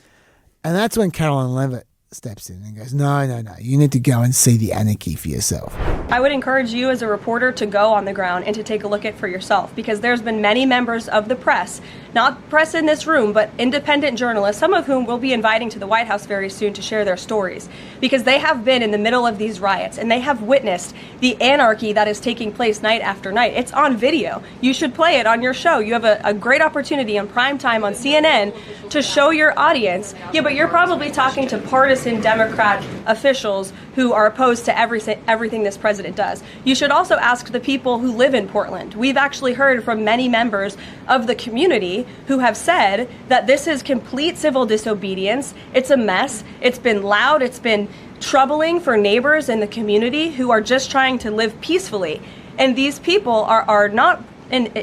And that's when Caroline Levitt steps in and goes, no, you need to go and see the anarchy for yourself. I would encourage you as a reporter to go on the ground and to take a look at it for yourself, because there's been many members of the press, not press in this room, but independent journalists, some of whom we'll be inviting to the White House very soon to share their stories, because they have been in the middle of these riots and they have witnessed the anarchy that is taking place night after night. It's on video. You should play it on your show. You have a great opportunity on prime time on CNN to show your audience. Yeah, but you're probably talking to partisan Democrat officials who are opposed to everything this president does. You should also ask the people who live in Portland. We've actually heard from many members of the community who have said that this is complete civil disobedience. It's a mess. It's been loud. It's been troubling for neighbors in the community who are just trying to live peacefully. And these people are not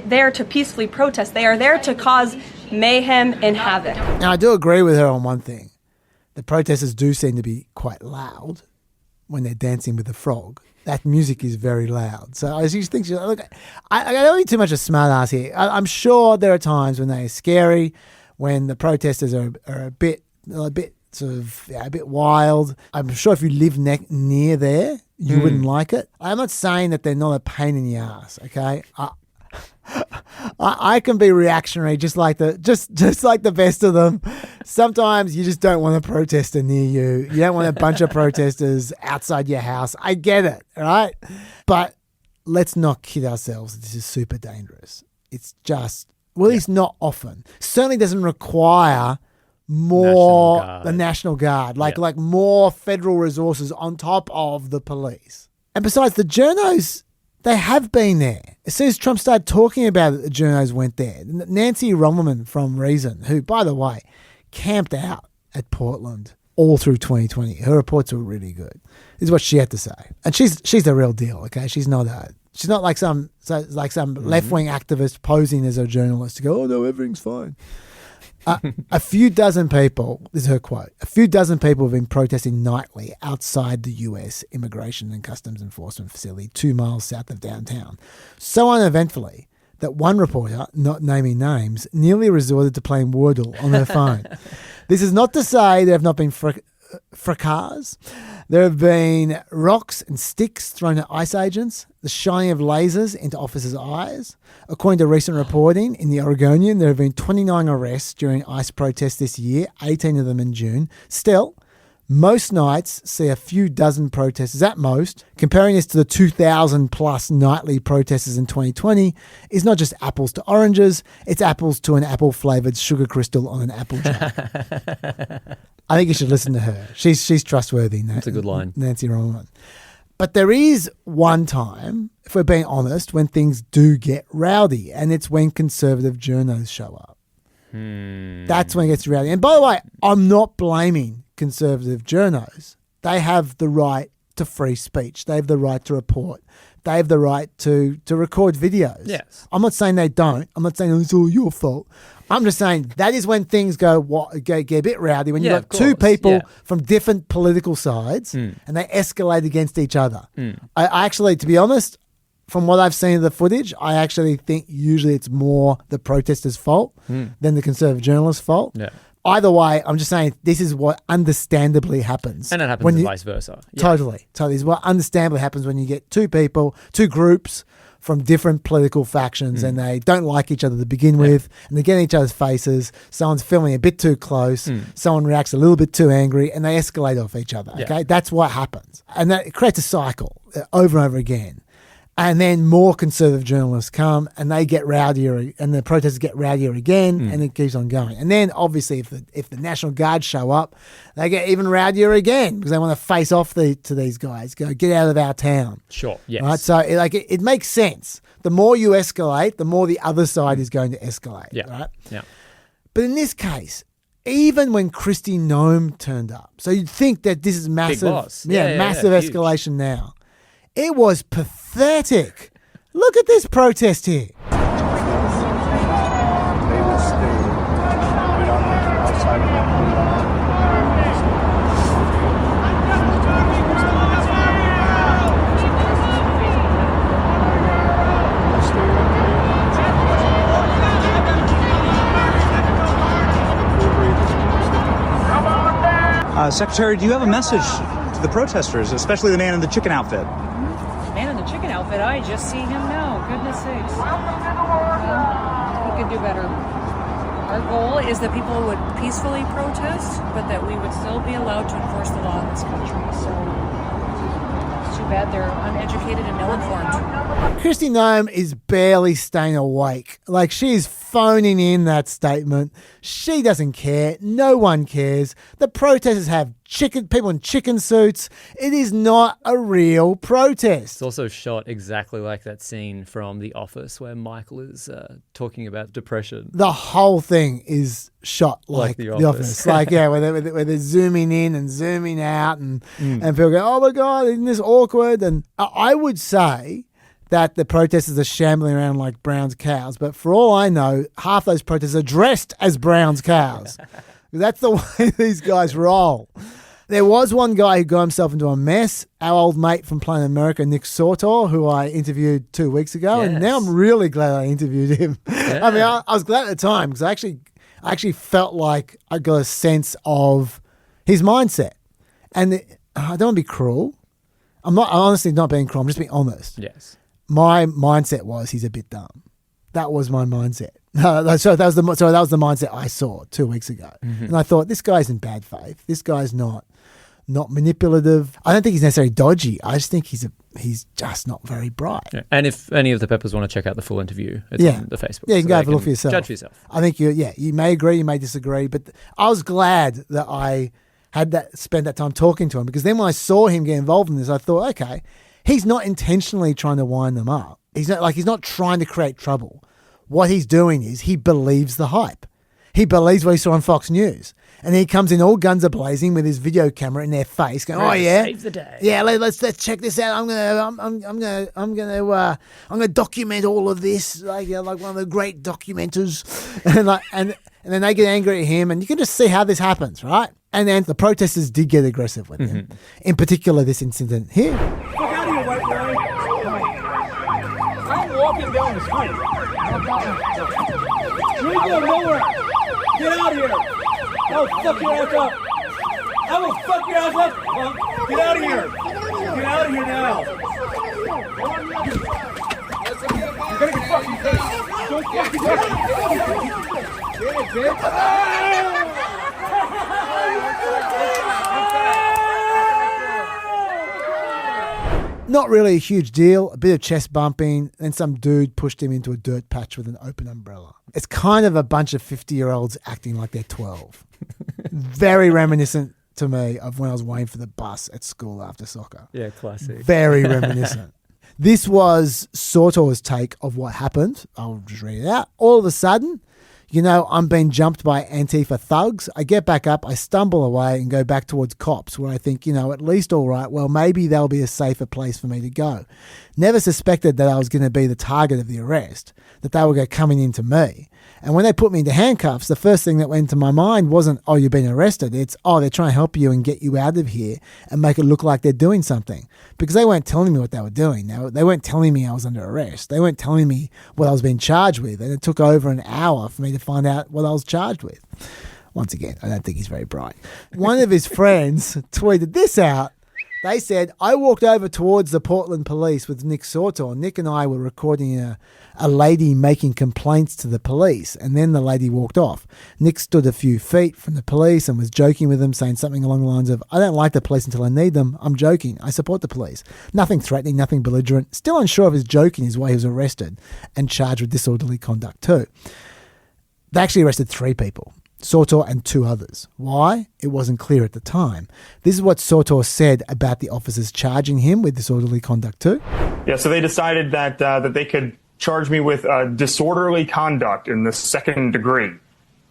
there to peacefully protest. They are there to cause mayhem and havoc. Now, I do agree with her on one thing. The protesters do seem to be quite loud when they're dancing with the frog. That music is very loud. So I just think, look, I don't need too much of a smart ass here. I'm sure there are times when they're scary, when the protesters are a bit sort of a bit wild. I'm sure if you live near there, you wouldn't like it. I'm not saying that they're not a pain in the ass. Okay, I can be reactionary just like the best of them. Sometimes you just don't want a protester near you. You don't want a bunch of protesters outside your house. I get it, right? But let's not kid ourselves. This is super dangerous. It's just, well, it's not often. Certainly doesn't require more the National Guard, like more federal resources on top of the police. And besides, the journos, they have been there. As soon as Trump started talking about it, the journos went there. Nancy Rommelman from Reason, who, by the way, camped out at Portland all through 2020. Her reports were really good, is what she had to say. And she's the real deal, okay? She's not like some left-wing activist posing as a journalist to go, oh, no, everything's fine. A few dozen people, this is her quote, a few dozen people have been protesting nightly outside the US Immigration and Customs Enforcement facility 2 miles south of downtown. So uneventfully that one reporter, not naming names, nearly resorted to playing Wordle on her phone. This is not to say there have not been fracas. There have been rocks and sticks thrown at ICE agents, the shining of lasers into officers' eyes. According to recent reporting in the Oregonian, there have been 29 arrests during ICE protests this year, 18 of them in June. Still, most nights see a few dozen protesters at most. Comparing this to the 2,000 plus nightly protesters in 2020 is not just apples to oranges, it's apples to an apple-flavoured sugar crystal on an apple jar. I think you should listen to her. She's trustworthy. That's a good line. Nancy Roman. But there is one time, if we're being honest, when things do get rowdy, and it's when conservative journos show up. That's when it gets rowdy. And by the way, I'm not blaming conservative journos. They have the right to free speech. They have the right to report. They have the right to record videos. Yes. I'm not saying they don't. I'm not saying it's all your fault. I'm just saying that is when things get a bit rowdy, when you've got two people from different political sides and they escalate against each other. I actually, to be honest, from what I've seen of the footage, I actually think usually it's more the protesters' fault than the conservative journalists' fault. Yeah. Either way, I'm just saying this is what understandably happens. And it happens and vice versa. Yeah. Totally. This is what understandably happens when you get two groups from different political factions and they don't like each other to begin with and they get in each other's faces. Someone's filming a bit too close. Someone reacts a little bit too angry and they escalate off each other. Okay, that's what happens. And that creates a cycle over and over again. And then more conservative journalists come and they get rowdier and the protesters get rowdier again and it keeps on going. And then obviously if the National Guard show up, they get even rowdier again because they want to face off to these guys, go get out of our town. Sure, yes. Right? So it makes sense. The more you escalate, the more the other side is going to escalate. Yeah. Right? Yeah. But in this case, even when Kristi Noem turned up, so you'd think that this is massive, big boss. Massive huge. escalation now. It was pathetic. Look at this protest here. Secretary, do you have a message to the protesters, especially the man in the chicken outfit? Man in the chicken outfit, I just see him now. Goodness sakes. He could do better. Our goal is that people would peacefully protest, but that we would still be allowed to enforce the law in this country. So it's too bad they're uneducated and ill-informed. Kristi Noem is barely staying awake. Like, she's phoning in that statement. She doesn't care. No one cares. The protesters have people in chicken suits. It is not a real protest. It's also shot exactly like that scene from The Office where Michael is talking about depression. The whole thing is shot like The Office. Like, where they're zooming in and zooming out and people go, oh my God, isn't this awkward? And I would say that the protesters are shambling around like Brown's cows. But for all I know, half those protesters are dressed as Brown's cows. That's the way these guys roll. There was one guy who got himself into a mess, our old mate from Planet America, Nick Sortor, who I interviewed 2 weeks ago. Yes. And now I'm really glad I interviewed him. Yeah. I mean, I was glad at the time because I actually felt like I got a sense of his mindset. And I don't want to be cruel. I'm honestly not being cruel. I'm just being honest. Yes. My mindset was he's a bit dumb. That was my mindset. So that was the mindset I saw 2 weeks ago. And I thought, this guy's in bad faith. This guy's not manipulative. I don't think he's necessarily dodgy. I just think he's just not very bright. Yeah. And if any of the Peppers want to check out the full interview, it's on the Facebook. Yeah, you can go have a look for yourself. Judge for yourself. I think you may agree, you may disagree, but I was glad that I had spent that time talking to him because then when I saw him get involved in this, I thought, okay, he's not intentionally trying to wind them up. He's not trying to create trouble. What he's doing is he believes the hype. He believes what he saw on Fox News. And he comes in all guns a blazing with his video camera in their face, going, "Oh yeah, save the day. Yeah, let's check this out. I'm gonna document all of this, like one of the great documenters." and then they get angry at him, and you can just see how this happens, right? And then the protesters did get aggressive with him. In particular, this incident here. Fuck out of here, white guy. I'm walking down the street. You're going nowhere. Get out of here. I'll fuck your ass up. I will fuck your ass up. Get out of here. Get out of here now. You're gonna get fucking paid. Don't fucking touch me. Get it, bitch. Not really a huge deal, a bit of chest bumping, then some dude pushed him into a dirt patch with an open umbrella. It's kind of a bunch of 50-year-olds acting like they're 12. Very reminiscent to me of when I was waiting for the bus at school after soccer. Yeah, classic. Very reminiscent. This was Sortor's take of what happened. I'll just read it out. All of a sudden, I'm being jumped by Antifa thugs. I get back up, I stumble away and go back towards cops where I think, at least all right, well, maybe there'll be a safer place for me to go. Never suspected that I was going to be the target of the arrest, that they were going to coming into me. And when they put me into handcuffs, the first thing that went into my mind wasn't, oh, you've been arrested. It's, oh, they're trying to help you and get you out of here and make it look like they're doing something. Because they weren't telling me what they were doing. They weren't telling me I was under arrest. They weren't telling me what I was being charged with. And it took over an hour for me to find out what I was charged with. Once again, I don't think he's very bright. One of his friends tweeted this out. They said, I walked over towards the Portland police with Nick Sortor. Nick and I were recording a lady making complaints to the police, and then the lady walked off. Nick stood a few feet from the police and was joking with them, saying something along the lines of, I don't like the police until I need them. I'm joking. I support the police. Nothing threatening, nothing belligerent. Still unsure of his joking is why he was arrested and charged with disorderly conduct too. They actually arrested 3 people. Sortor and 2 others. Why? It wasn't clear at the time. This is what Sortor said about the officers charging him with disorderly conduct too. Yeah, so they decided that they could charge me with disorderly conduct in the 2nd degree.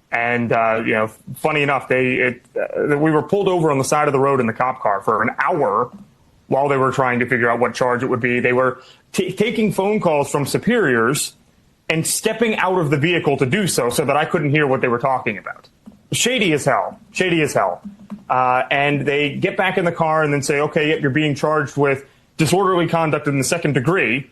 And, funny enough, we were pulled over on the side of the road in the cop car for an hour while they were trying to figure out what charge it would be. They were taking phone calls from superiors and stepping out of the vehicle to do so that I couldn't hear what they were talking about. Shady as hell. And they get back in the car and then say, okay, yep, you're being charged with disorderly conduct in the 2nd degree.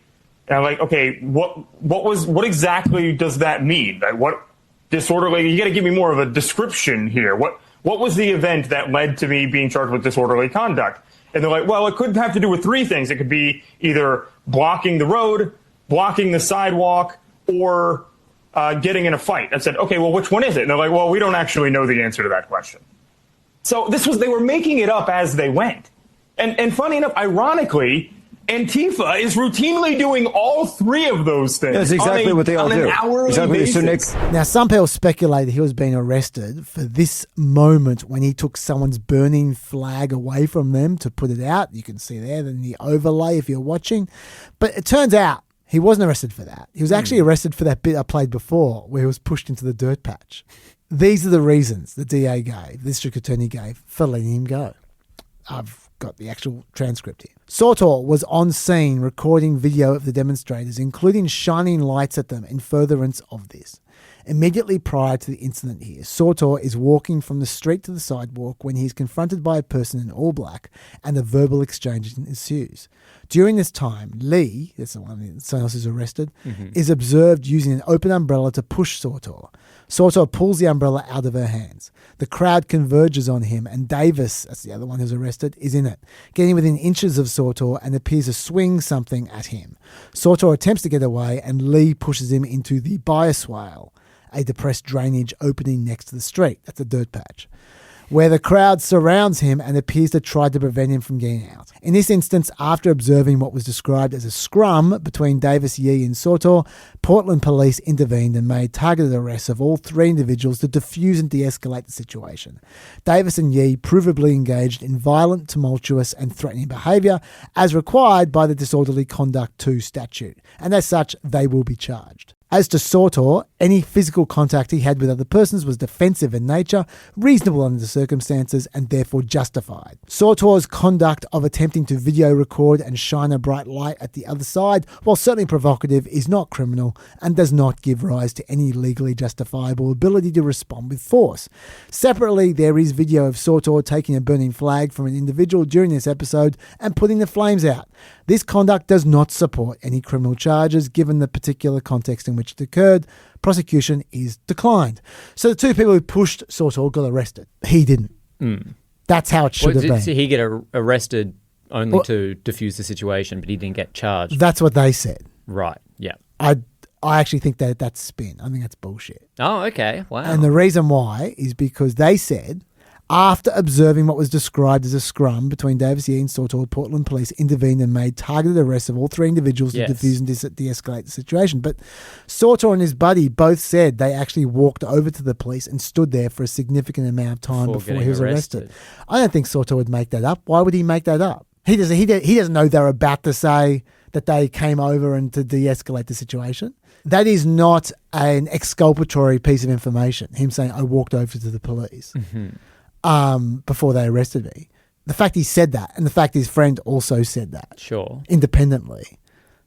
And I'm like, okay, what exactly does that mean? Like, what disorderly? You got to give me more of a description here. What was the event that led to me being charged with disorderly conduct? And they're like, well, it could have to do with 3 things. It could be either blocking the road, blocking the sidewalk, or getting in a fight. I said, okay, well, which one is it? And they're like, well, we don't actually know the answer to that question. So they were making it up as they went. And funny enough, ironically, Antifa is routinely doing all 3 of those things. That's exactly what they all do. On an hourly basis. Now, some people speculate that he was being arrested for this moment when he took someone's burning flag away from them to put it out. You can see there in the overlay if you're watching. But it turns out he wasn't arrested for that. He was actually arrested for that bit I played before where he was pushed into the dirt patch. These are the reasons the DA gave, the district attorney gave, for letting him go. I've got the actual transcript here. Sortor was on scene recording video of the demonstrators, including shining lights at them in furtherance of this. Immediately prior to the incident here, Sortor is walking from the street to the sidewalk when he's confronted by a person in all black and a verbal exchange ensues. During this time, Lee, that's the one someone else is arrested, is observed using an open umbrella to push Sortor. Sortor pulls the umbrella out of her hands. The crowd converges on him, and Davis, that's the other one who's arrested, is in it, getting within inches of Sortor and appears to swing something at him. Sortor attempts to get away, and Lee pushes him into the bioswale, a depressed drainage opening next to the street. That's a dirt patch, where the crowd surrounds him and appears to try to prevent him from getting out. In this instance, after observing what was described as a scrum between Davis, Yee and Sortor, Portland police intervened and made targeted arrests of all 3 individuals to defuse and de-escalate the situation. Davis and Yee provably engaged in violent, tumultuous and threatening behaviour as required by the Disorderly Conduct 2 statute, and as such, they will be charged. As to Sortor, any physical contact he had with other persons was defensive in nature, reasonable under the circumstances, and therefore justified. Sortor's conduct of attempting to video record and shine a bright light at the other side, while certainly provocative, is not criminal and does not give rise to any legally justifiable ability to respond with force. Separately, there is video of Sortor taking a burning flag from an individual during this episode and putting the flames out. This conduct does not support any criminal charges given the particular context in which it occurred. Prosecution is declined. So the two people who pushed Sortor got arrested. He didn't. That's how it should have been. Did he get arrested only to diffuse the situation, but he didn't get charged? That's what they said. Right, yeah. I actually think that that's spin. I think that's bullshit. Oh, okay. Wow. And the reason why is because they said, after observing what was described as a scrum between Davis Yee and Sortor, Portland police intervened and made targeted arrests of all three individuals to defuse and de-escalate the situation. But Sortor and his buddy both said they actually walked over to the police and stood there for a significant amount of time before he was arrested. I don't think Sortor would make that up. Why would he make that up? He doesn't know they're about to say that they came over and to de-escalate the situation. That is not an exculpatory piece of information, him saying, I walked over to the police. Before they arrested me. The fact he said that and the fact his friend also said that independently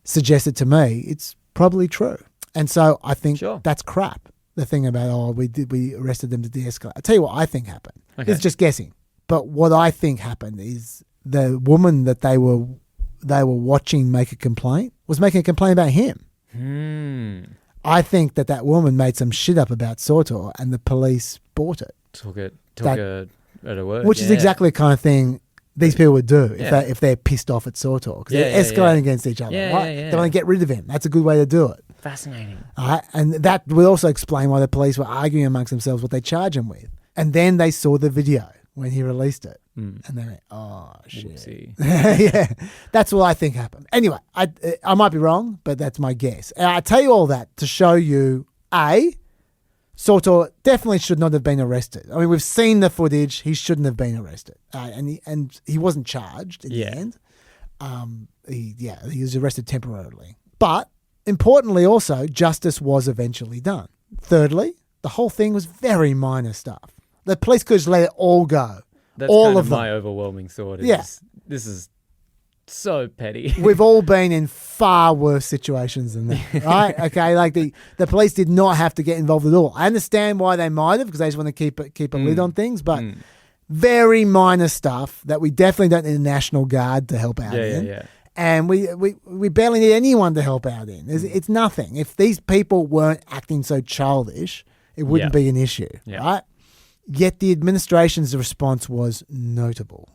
suggested to me it's probably true. And so I think that's crap. The thing about, we arrested them to de-escalate. I'll tell you what I think happened. Okay. It's just guessing. But what I think happened is the woman that they were watching make a complaint was making a complaint about him. I think that woman made some shit up about Sortor and the police bought it. Took it at a word. Which is exactly the kind of thing these people would do if they're pissed off at Sortor. Because they're escalating against each other. Right? They want to get rid of him. That's a good way to do it. Fascinating. All right? And that would also explain why the police were arguing amongst themselves what they charge him with. And then they saw the video when he released it. And they went, oh, shit. Yeah. That's what I think happened. Anyway, I might be wrong, but that's my guess. And I tell you all that to show you, Sortor definitely should not have been arrested. I mean, we've seen the footage. He shouldn't have been arrested. And he wasn't charged in the end. He was arrested temporarily. But importantly also, justice was eventually done. Thirdly, the whole thing was very minor stuff. The police could just let it all go. That's all kind of of them. my overwhelming thought. This is so petty. We've all been in far worse situations than that, right? Okay, like the police did not have to get involved at all. I understand why they might have, because they just want to keep a lid on things, but very minor stuff that we definitely don't need a National Guard to help out in. Yeah. And we barely need anyone to help out in. It's nothing. If these people weren't acting so childish, it wouldn't be an issue, right? Yet the administration's response was notable.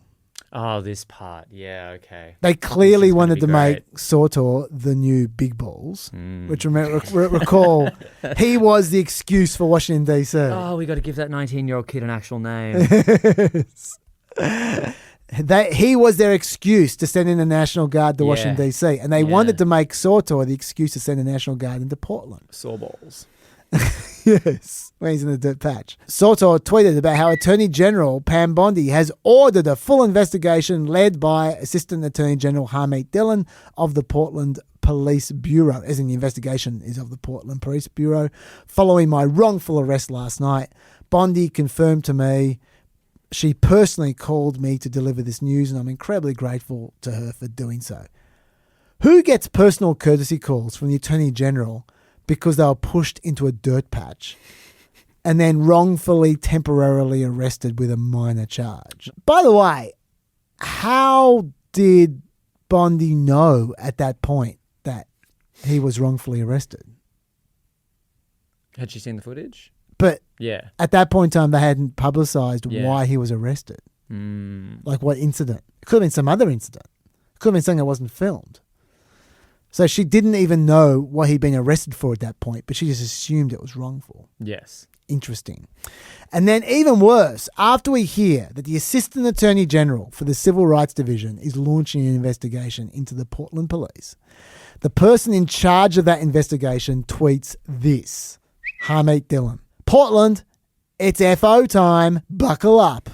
Oh, this part. Yeah, okay. They clearly wanted to make Sortor the new Big Balls, which recall, he was the excuse for Washington, D.C. Oh, we got to give that 19-year-old kid an actual name. He was their excuse to send in the National Guard to Washington, D.C. And they wanted to make Sortor the excuse to send the National Guard into Portland. Sawballs. Yes, when he's in the dirt patch. Sortor tweeted about how Attorney General Pam Bondi has ordered a full investigation led by Assistant Attorney General Harmeet Dillon of the Portland Police Bureau, as in the investigation is of the Portland Police Bureau. Following my wrongful arrest last night, Bondi confirmed to me she personally called me to deliver this news, and I'm incredibly grateful to her for doing so. Who gets personal courtesy calls from the Attorney General because they were pushed into a dirt patch and then wrongfully temporarily arrested with a minor charge? By the way, how did Bondi know at that point that he was wrongfully arrested? Had she seen the footage? But yeah, at that point in time, they hadn't publicised why he was arrested. Like what incident? It could have been some other incident. It could have been something that wasn't filmed. So she didn't even know what he'd been arrested for at that point, but she just assumed it was wrongful. Yes. Interesting. And then even worse, after we hear that the Assistant Attorney General for the Civil Rights Division is launching an investigation into the Portland Police, the person in charge of that investigation tweets this. Harmeet Dillon. Portland, it's FO time. Buckle up.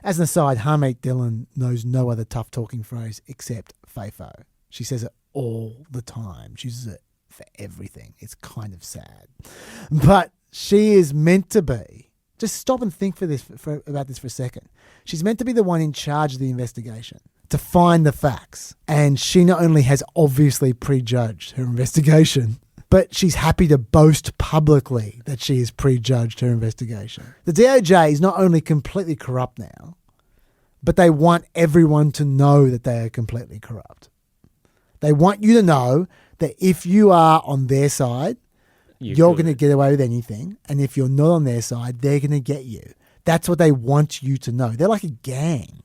As an aside, Harmeet Dillon knows no other tough talking phrase except FAFO. She says it all the time. She uses it for everything. It's kind of sad. But she is meant to be, just stop and think about this for a second. She's meant to be the one in charge of the investigation, to find the facts. And she not only has obviously prejudged her investigation, but she's happy to boast publicly that she has prejudged her investigation. The DOJ is not only completely corrupt now, but they want everyone to know that they are completely corrupt. They want you to know that if you are on their side, you're going to get away with anything. And if you're not on their side, they're going to get you. That's what they want you to know. They're like a gang.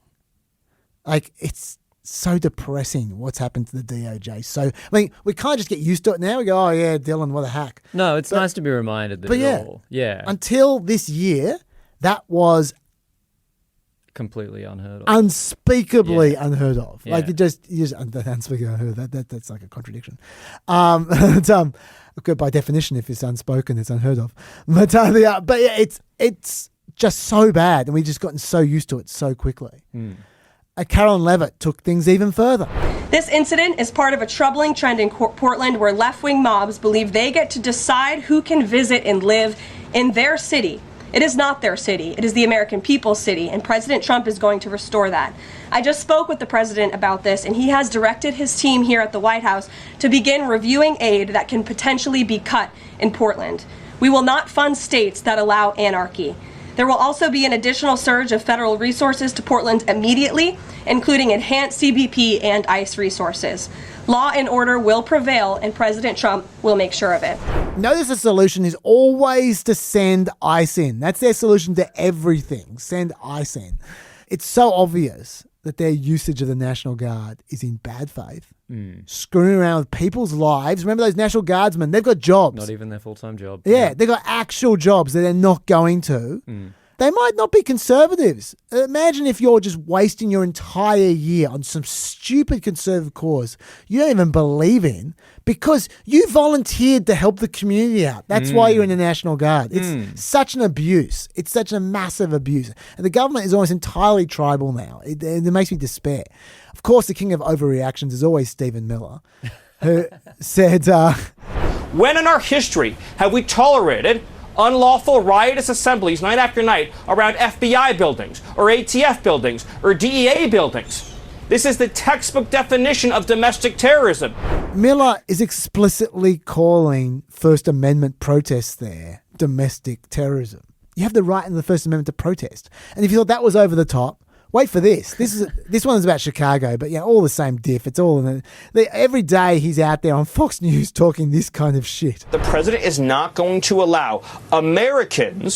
Like, it's so depressing what's happened to the DOJ. So, I mean, we can't just get used to it now. We go, oh, yeah, Dylan, what a hack. No, it's nice to be reminded that yeah, until this year, that was completely unheard of. Unspeakably unheard of. Yeah. Like, you just unspeakably unheard of. That's like a contradiction. By definition, if it's unspoken, it's unheard of. But yeah, it's just so bad, and we've just gotten so used to it so quickly. Carolyn Levitt took things even further. This incident is part of a troubling trend in Portland where left-wing mobs believe they get to decide who can visit and live in their city. It is not their city. It is the American people's city, and President Trump is going to restore that. I just spoke with the president about this, and he has directed his team here at the White House to begin reviewing aid that can potentially be cut in Portland. We will not fund states that allow anarchy. There will also be an additional surge of federal resources to Portland immediately, including enhanced CBP and ICE resources. Law and order will prevail, and President Trump will make sure of it. Notice the solution is always to send ICE in. That's their solution to everything. Send ICE in. It's so obvious that their usage of the National Guard is in bad faith. Screwing around with people's lives. Remember those National Guardsmen? They've got jobs. Not even their full-time job. Yeah, they've got actual jobs that they're not going to. They might not be conservatives. Imagine if you're just wasting your entire year on some stupid conservative cause you don't even believe in because you volunteered to help the community out. That's why you're in the National Guard. It's such an abuse. It's such a massive abuse. And the government is almost entirely tribal now. It makes me despair. Of course, the king of overreactions is always Stephen Miller, who said... When in our history have we tolerated unlawful riotous assemblies night after night around FBI buildings or ATF buildings or DEA buildings? This is the textbook definition of domestic terrorism. Miller is explicitly calling First Amendment protests there domestic terrorism. You have the right in the First Amendment to protest. And if you thought that was over the top, wait for this. This one is about Chicago, but yeah, all the same diff. It's all in every day he's out there on Fox News talking this kind of shit. The president is not going to allow American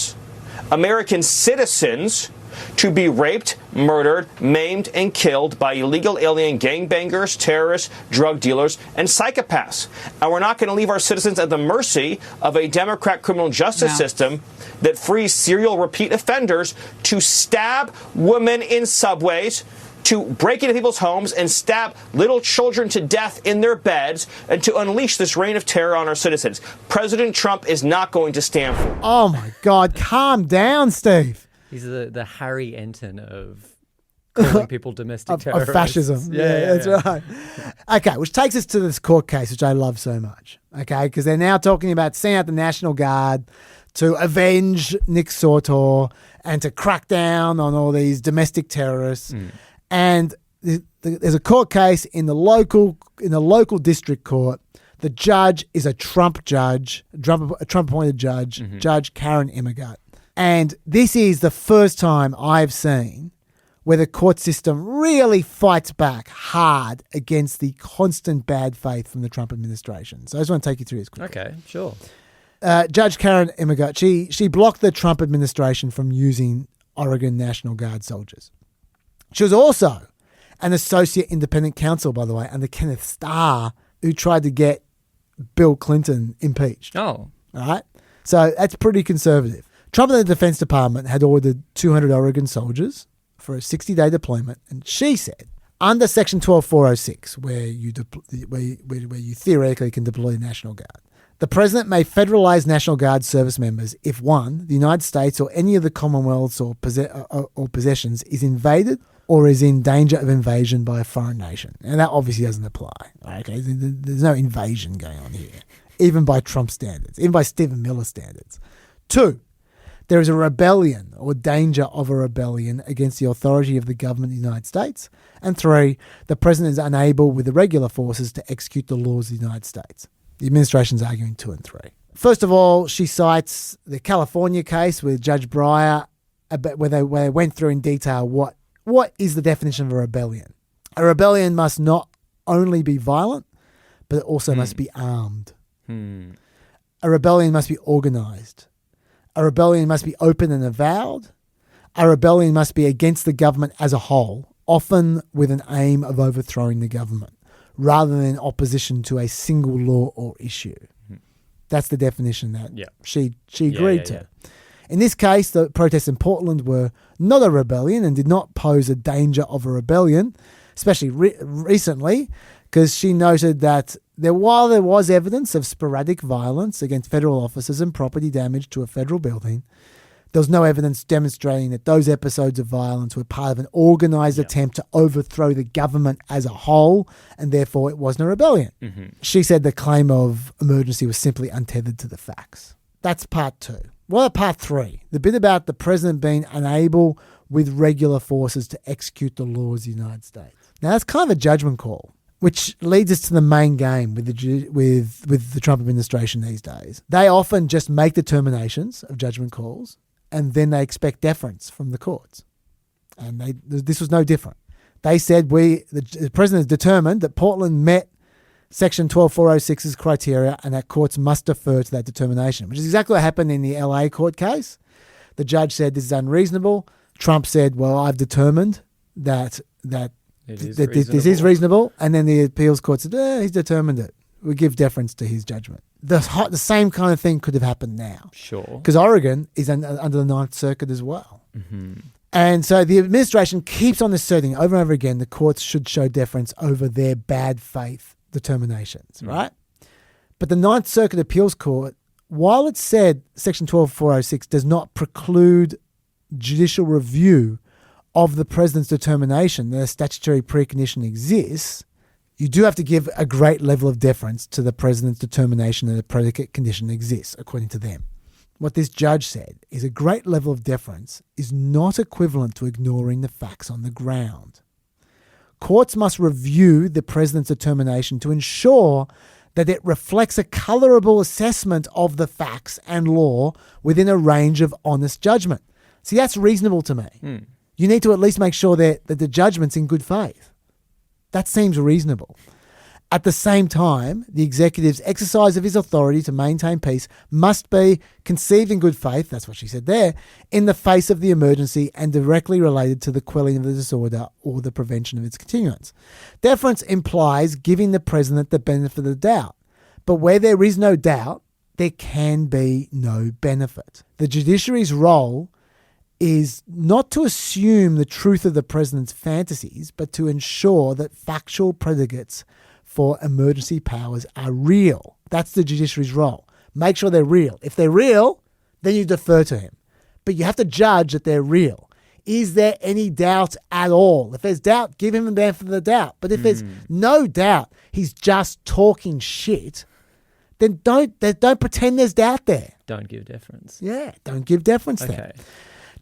citizens to be raped, murdered, maimed, and killed by illegal alien gangbangers, terrorists, drug dealers, and psychopaths. And we're not going to leave our citizens at the mercy of a Democrat criminal justice system that frees serial repeat offenders to stab women in subways, to break into people's homes and stab little children to death in their beds, and to unleash this reign of terror on our citizens. President Trump is not going to stand for it. Oh my God, calm down, Steve. He's the Harry Enton of calling people domestic terrorists. Of fascism. Yeah, that's right. Okay, which takes us to this court case, which I love so much. Okay, because they're now talking about sending out the National Guard to avenge Nick Sortor and to crack down on all these domestic terrorists. And there's a court case in the local district court. The judge is a Trump appointed judge, Judge Karen Emmegart. And this is the first time I've seen where the court system really fights back hard against the constant bad faith from the Trump administration. So I just want to take you through this quickly. Okay, sure. Judge Karen Emmegart, she blocked the Trump administration from using Oregon National Guard soldiers. She was also an associate independent counsel, by the way, under Kenneth Starr, who tried to get Bill Clinton impeached. Oh. All right? So that's pretty conservative. Trump and the Defense Department had ordered 200 Oregon soldiers for a 60-day deployment, and she said, under Section 12406, where you theoretically can deploy the National Guard, the president may federalize National Guard service members if, one, the United States or any of the Commonwealths or possessions is invaded or is in danger of invasion by a foreign nation. And that obviously doesn't apply. Okay, there's no invasion going on here. even by Trump standards, even by Stephen Miller standards. 2, there is a rebellion or danger of a rebellion against the authority of the government of the United States. And 3, the president is unable with the regular forces to execute the laws of the United States. The administration's arguing 2 and 3. First of all, she cites the California case with Judge Breyer, where they went through in detail what is the definition of a rebellion. A rebellion must not only be violent, but it also must be armed. A rebellion must be organized. A rebellion must be open and avowed. A rebellion must be against the government as a whole, often with an aim of overthrowing the government, rather than in opposition to a single law or issue. That's the definition that she agreed to. In this case, the protests in Portland were not a rebellion and did not pose a danger of a rebellion, especially recently, because she noted that while there was evidence of sporadic violence against federal officers and property damage to a federal building, there was no evidence demonstrating that those episodes of violence were part of an organized attempt to overthrow the government as a whole, and therefore it wasn't a rebellion. She said the claim of emergency was simply untethered to the facts. That's part 2. What about part 3? The bit about the president being unable with regular forces to execute the laws of the United States. Now, that's kind of a judgment call, which leads us to the main game with the Trump administration these days. They often just make determinations of judgment calls, and then they expect deference from the courts. And this was no different. They said the president has determined that Portland met Section 12406's criteria and that courts must defer to that determination, which is exactly what happened in the LA court case. The judge said this is unreasonable. Trump said, well, I've determined that this is reasonable. And then the appeals court said, he's determined it. We give deference to his judgment. The same kind of thing could have happened now. Sure. Because Oregon is under the Ninth Circuit as well. And so the administration keeps on asserting over and over again the courts should show deference over their bad faith determinations, right? But the Ninth Circuit Appeals Court, while it said Section 12406 does not preclude judicial review of the president's determination that a statutory precondition exists, you do have to give a great level of deference to the president's determination that a predicate condition exists, according to them. What this judge said is a great level of deference is not equivalent to ignoring the facts on the ground. Courts must review the president's determination to ensure that it reflects a colorable assessment of the facts and law within a range of honest judgment. See, that's reasonable to me. You need to at least make sure that the judgment's in good faith. That seems reasonable. At the same time, the executive's exercise of his authority to maintain peace must be conceived in good faith, that's what she said there, in the face of the emergency and directly related to the quelling of the disorder or the prevention of its continuance. Deference implies giving the president the benefit of the doubt. But where there is no doubt, there can be no benefit. The judiciary's role is not to assume the truth of the president's fantasies, but to ensure that factual predicates for emergency powers are real. That's the judiciary's role. Make sure they're real. If they're real, then you defer to him. But you have to judge that they're real. Is there any doubt at all? If there's doubt, give him the benefit of the doubt. But if there's no doubt, he's just talking shit, then don't pretend there's doubt there. Don't give deference. Yeah, don't give deference Okay. there.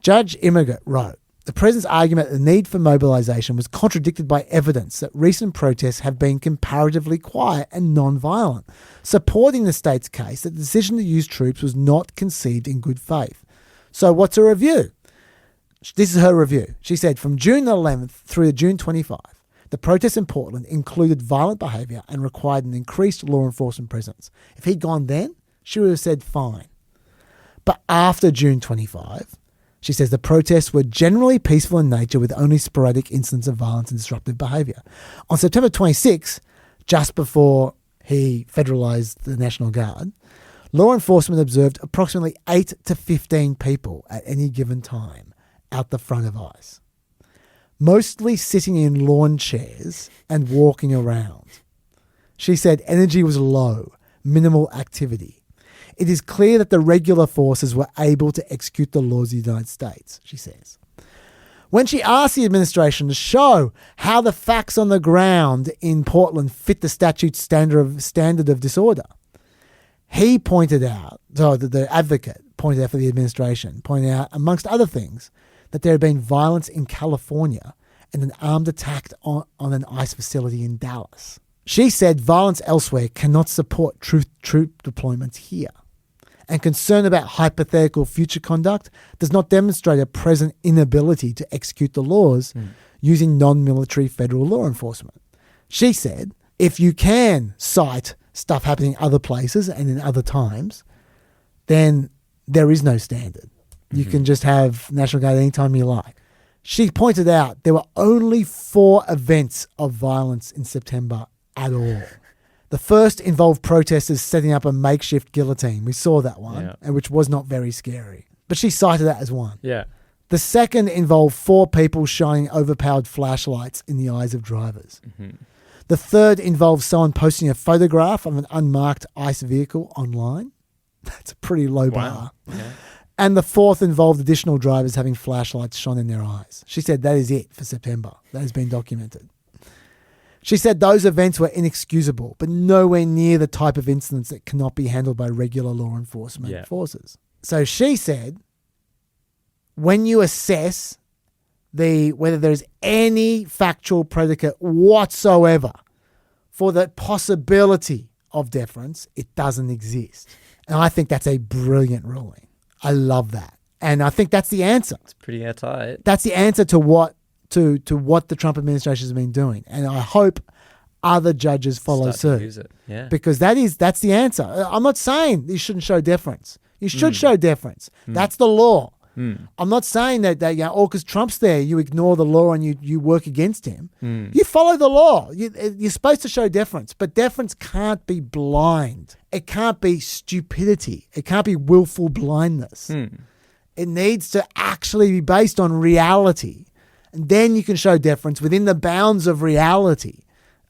Judge Immigrant wrote, the president's argument that the need for mobilisation was contradicted by evidence that recent protests have been comparatively quiet and non-violent, supporting the state's case that the decision to use troops was not conceived in good faith. So what's her review? This is her review. She said, from June 11th through to June 25, the protests in Portland included violent behaviour and required an increased law enforcement presence. If he'd gone then, she would have said fine. But after June 25, she says the protests were generally peaceful in nature with only sporadic incidents of violence and disruptive behaviour. On September 26, just before he federalised the National Guard, law enforcement observed approximately 8 to 15 people at any given time out the front of ICE, mostly sitting in lawn chairs and walking around. She said energy was low, minimal activity. It is clear that the regular forces were able to execute the laws of the United States, she says. When she asked the administration to show how the facts on the ground in Portland fit the statute's standard of disorder, He pointed out, so the advocate pointed out for the administration, pointed out, amongst other things, that there had been violence in California and an armed attack on an ICE facility in Dallas. She said violence elsewhere cannot support troop deployments here, and concern about hypothetical future conduct does not demonstrate a present inability to execute the laws using non-military federal law enforcement. She said, if you can cite stuff happening other places and in other times, then there is no standard. You can just have National Guard anytime you like. She pointed out there were only 4 events of violence in September at all. The first involved protesters setting up a makeshift guillotine. We saw that one, and which was not very scary. But she cited that as one. Yeah. The second involved 4 people shining overpowered flashlights in the eyes of drivers. The third involved someone posting a photograph of an unmarked ICE vehicle online. That's a pretty low bar. Okay. And the fourth involved additional drivers having flashlights shone in their eyes. She said that is it for September. That has been documented. She said those events were inexcusable, but nowhere near the type of incidents that cannot be handled by regular law enforcement forces. So she said, when you assess whether there's any factual predicate whatsoever for the possibility of deference, it doesn't exist. And I think that's a brilliant ruling. I love that. And I think that's the answer. It's pretty airtight. That's the answer to what what the Trump administration has been doing. And I hope other judges follow Start to suit. use it. Yeah. Because that's the answer. I'm not saying you shouldn't show deference. You should show deference. That's the law. I'm not saying that because Trump's there, you ignore the law and you work against him. You follow the law. You're supposed to show deference, but deference can't be blind. It can't be stupidity. It can't be willful blindness. It needs to actually be based on reality. And then you can show deference within the bounds of reality.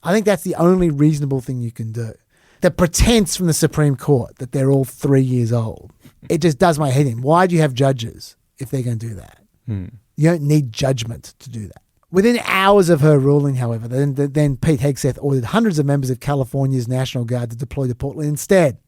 I think that's the only reasonable thing you can do. The pretense from the Supreme Court that they're all 3 years old, it just does my head in. Why do you have judges if they're going to do that? You don't need judgment to do that. Within hours of her ruling, however, then Pete Hegseth ordered hundreds of members of California's National Guard to deploy to Portland instead,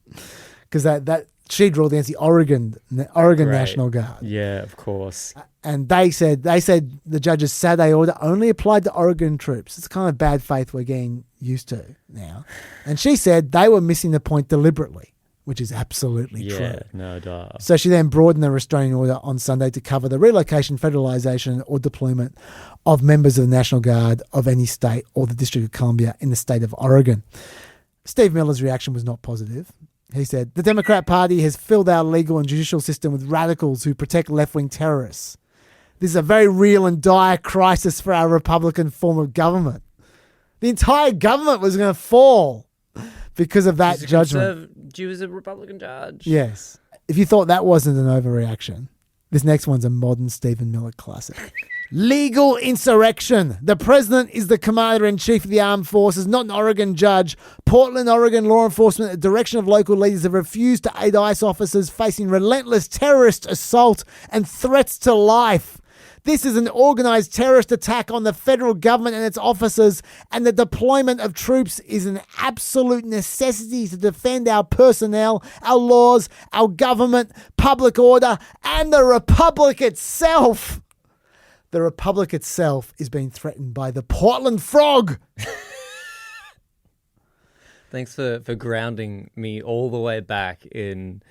because that she'd ruled against the Oregon National Guard. Yeah, of course. And they said the judge's Saturday order only applied to Oregon troops. It's kind of bad faith we're getting used to now. And she said they were missing the point deliberately, which is absolutely true. Yeah, no duh. So she then broadened the restraining order on Sunday to cover the relocation, federalization, or deployment of members of the National Guard of any state or the District of Columbia in the state of Oregon. Steve Miller's reaction was not positive. He said, the Democrat Party has filled our legal and judicial system with radicals who protect left-wing terrorists. This is a very real and dire crisis for our Republican form of government. The entire government was going to fall because of that judgment. She was a Republican judge. Yes. If you thought that wasn't an overreaction, this next one's a modern Stephen Miller classic. Legal insurrection. The president is the commander-in-chief of the armed forces, not an Oregon judge. Portland, Oregon law enforcement, at the direction of local leaders, have refused to aid ICE officers facing relentless terrorist assault and threats to life. This is an organized terrorist attack on the federal government and its officers, and the deployment of troops is an absolute necessity to defend our personnel, our laws, our government, public order, and the republic itself. The republic itself is being threatened by the Portland Frog. Thanks for grounding me all the way back in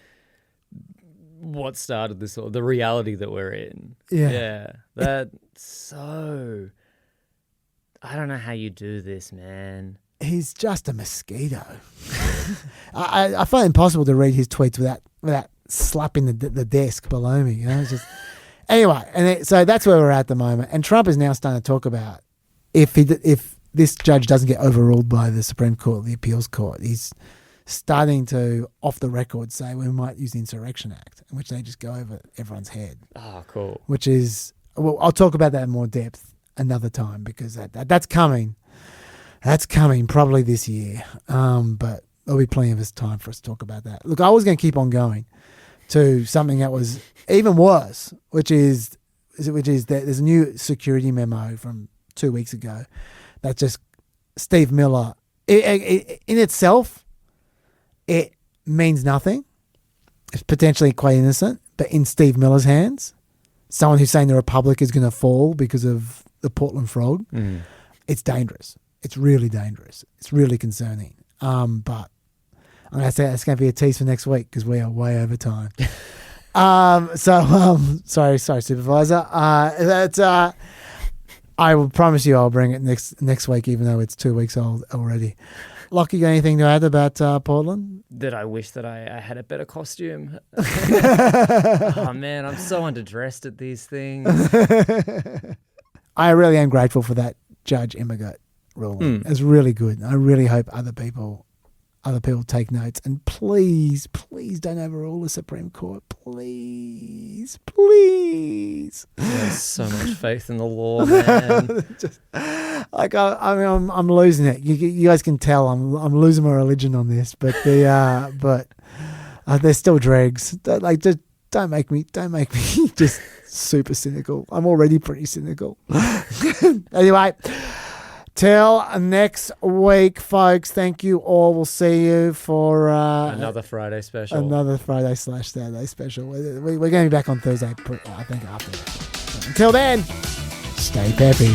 what started this, the reality that we're in. Yeah. That's so... I don't know how you do this, man. He's just a mosquito. I find it impossible to read his tweets without slapping the desk below me. It's just... Anyway, so that's where we're at the moment. And Trump is now starting to talk about if this judge doesn't get overruled by the Supreme Court, the appeals court, he's starting to, off the record, say we might use the Insurrection Act, in which they just go over everyone's head. Oh, cool. Which is, well, I'll talk about that in more depth another time, because that's coming. That's coming probably this year. But there'll be plenty of time for us to talk about that. Look, I was going to keep on going to something that was even worse, which is that there's a new security memo from 2 weeks ago that just Steve Miller, in itself, it means nothing. It's potentially quite innocent, but in Steve Miller's hands, someone who's saying the Republic is going to fall because of the Portland Frog, it's dangerous. It's really dangerous. It's really concerning. But I'm going to say it's going to be a tease for next week because we are way over time. Sorry, Supervisor. I will promise you I'll bring it next week, even though it's 2 weeks old already. Lockie, got anything to add about Portland? That I wish that I had a better costume. Oh, man, I'm so underdressed at these things. I really am grateful for that Judge Immigrant ruling. It's really good. I really hope other people take notes. And please don't overrule the Supreme Court. Please. There's so much faith in the law, man. I'm losing it. You guys can tell I'm losing my religion on this, but they're still dregs. Don't make me just super cynical. I'm already pretty cynical. Anyway. Till next week, folks. Thank you all. We'll see you for another Friday special. Another Friday/Saturday special. We're going to be back on Thursday, I think, after that. So until then, stay peppy.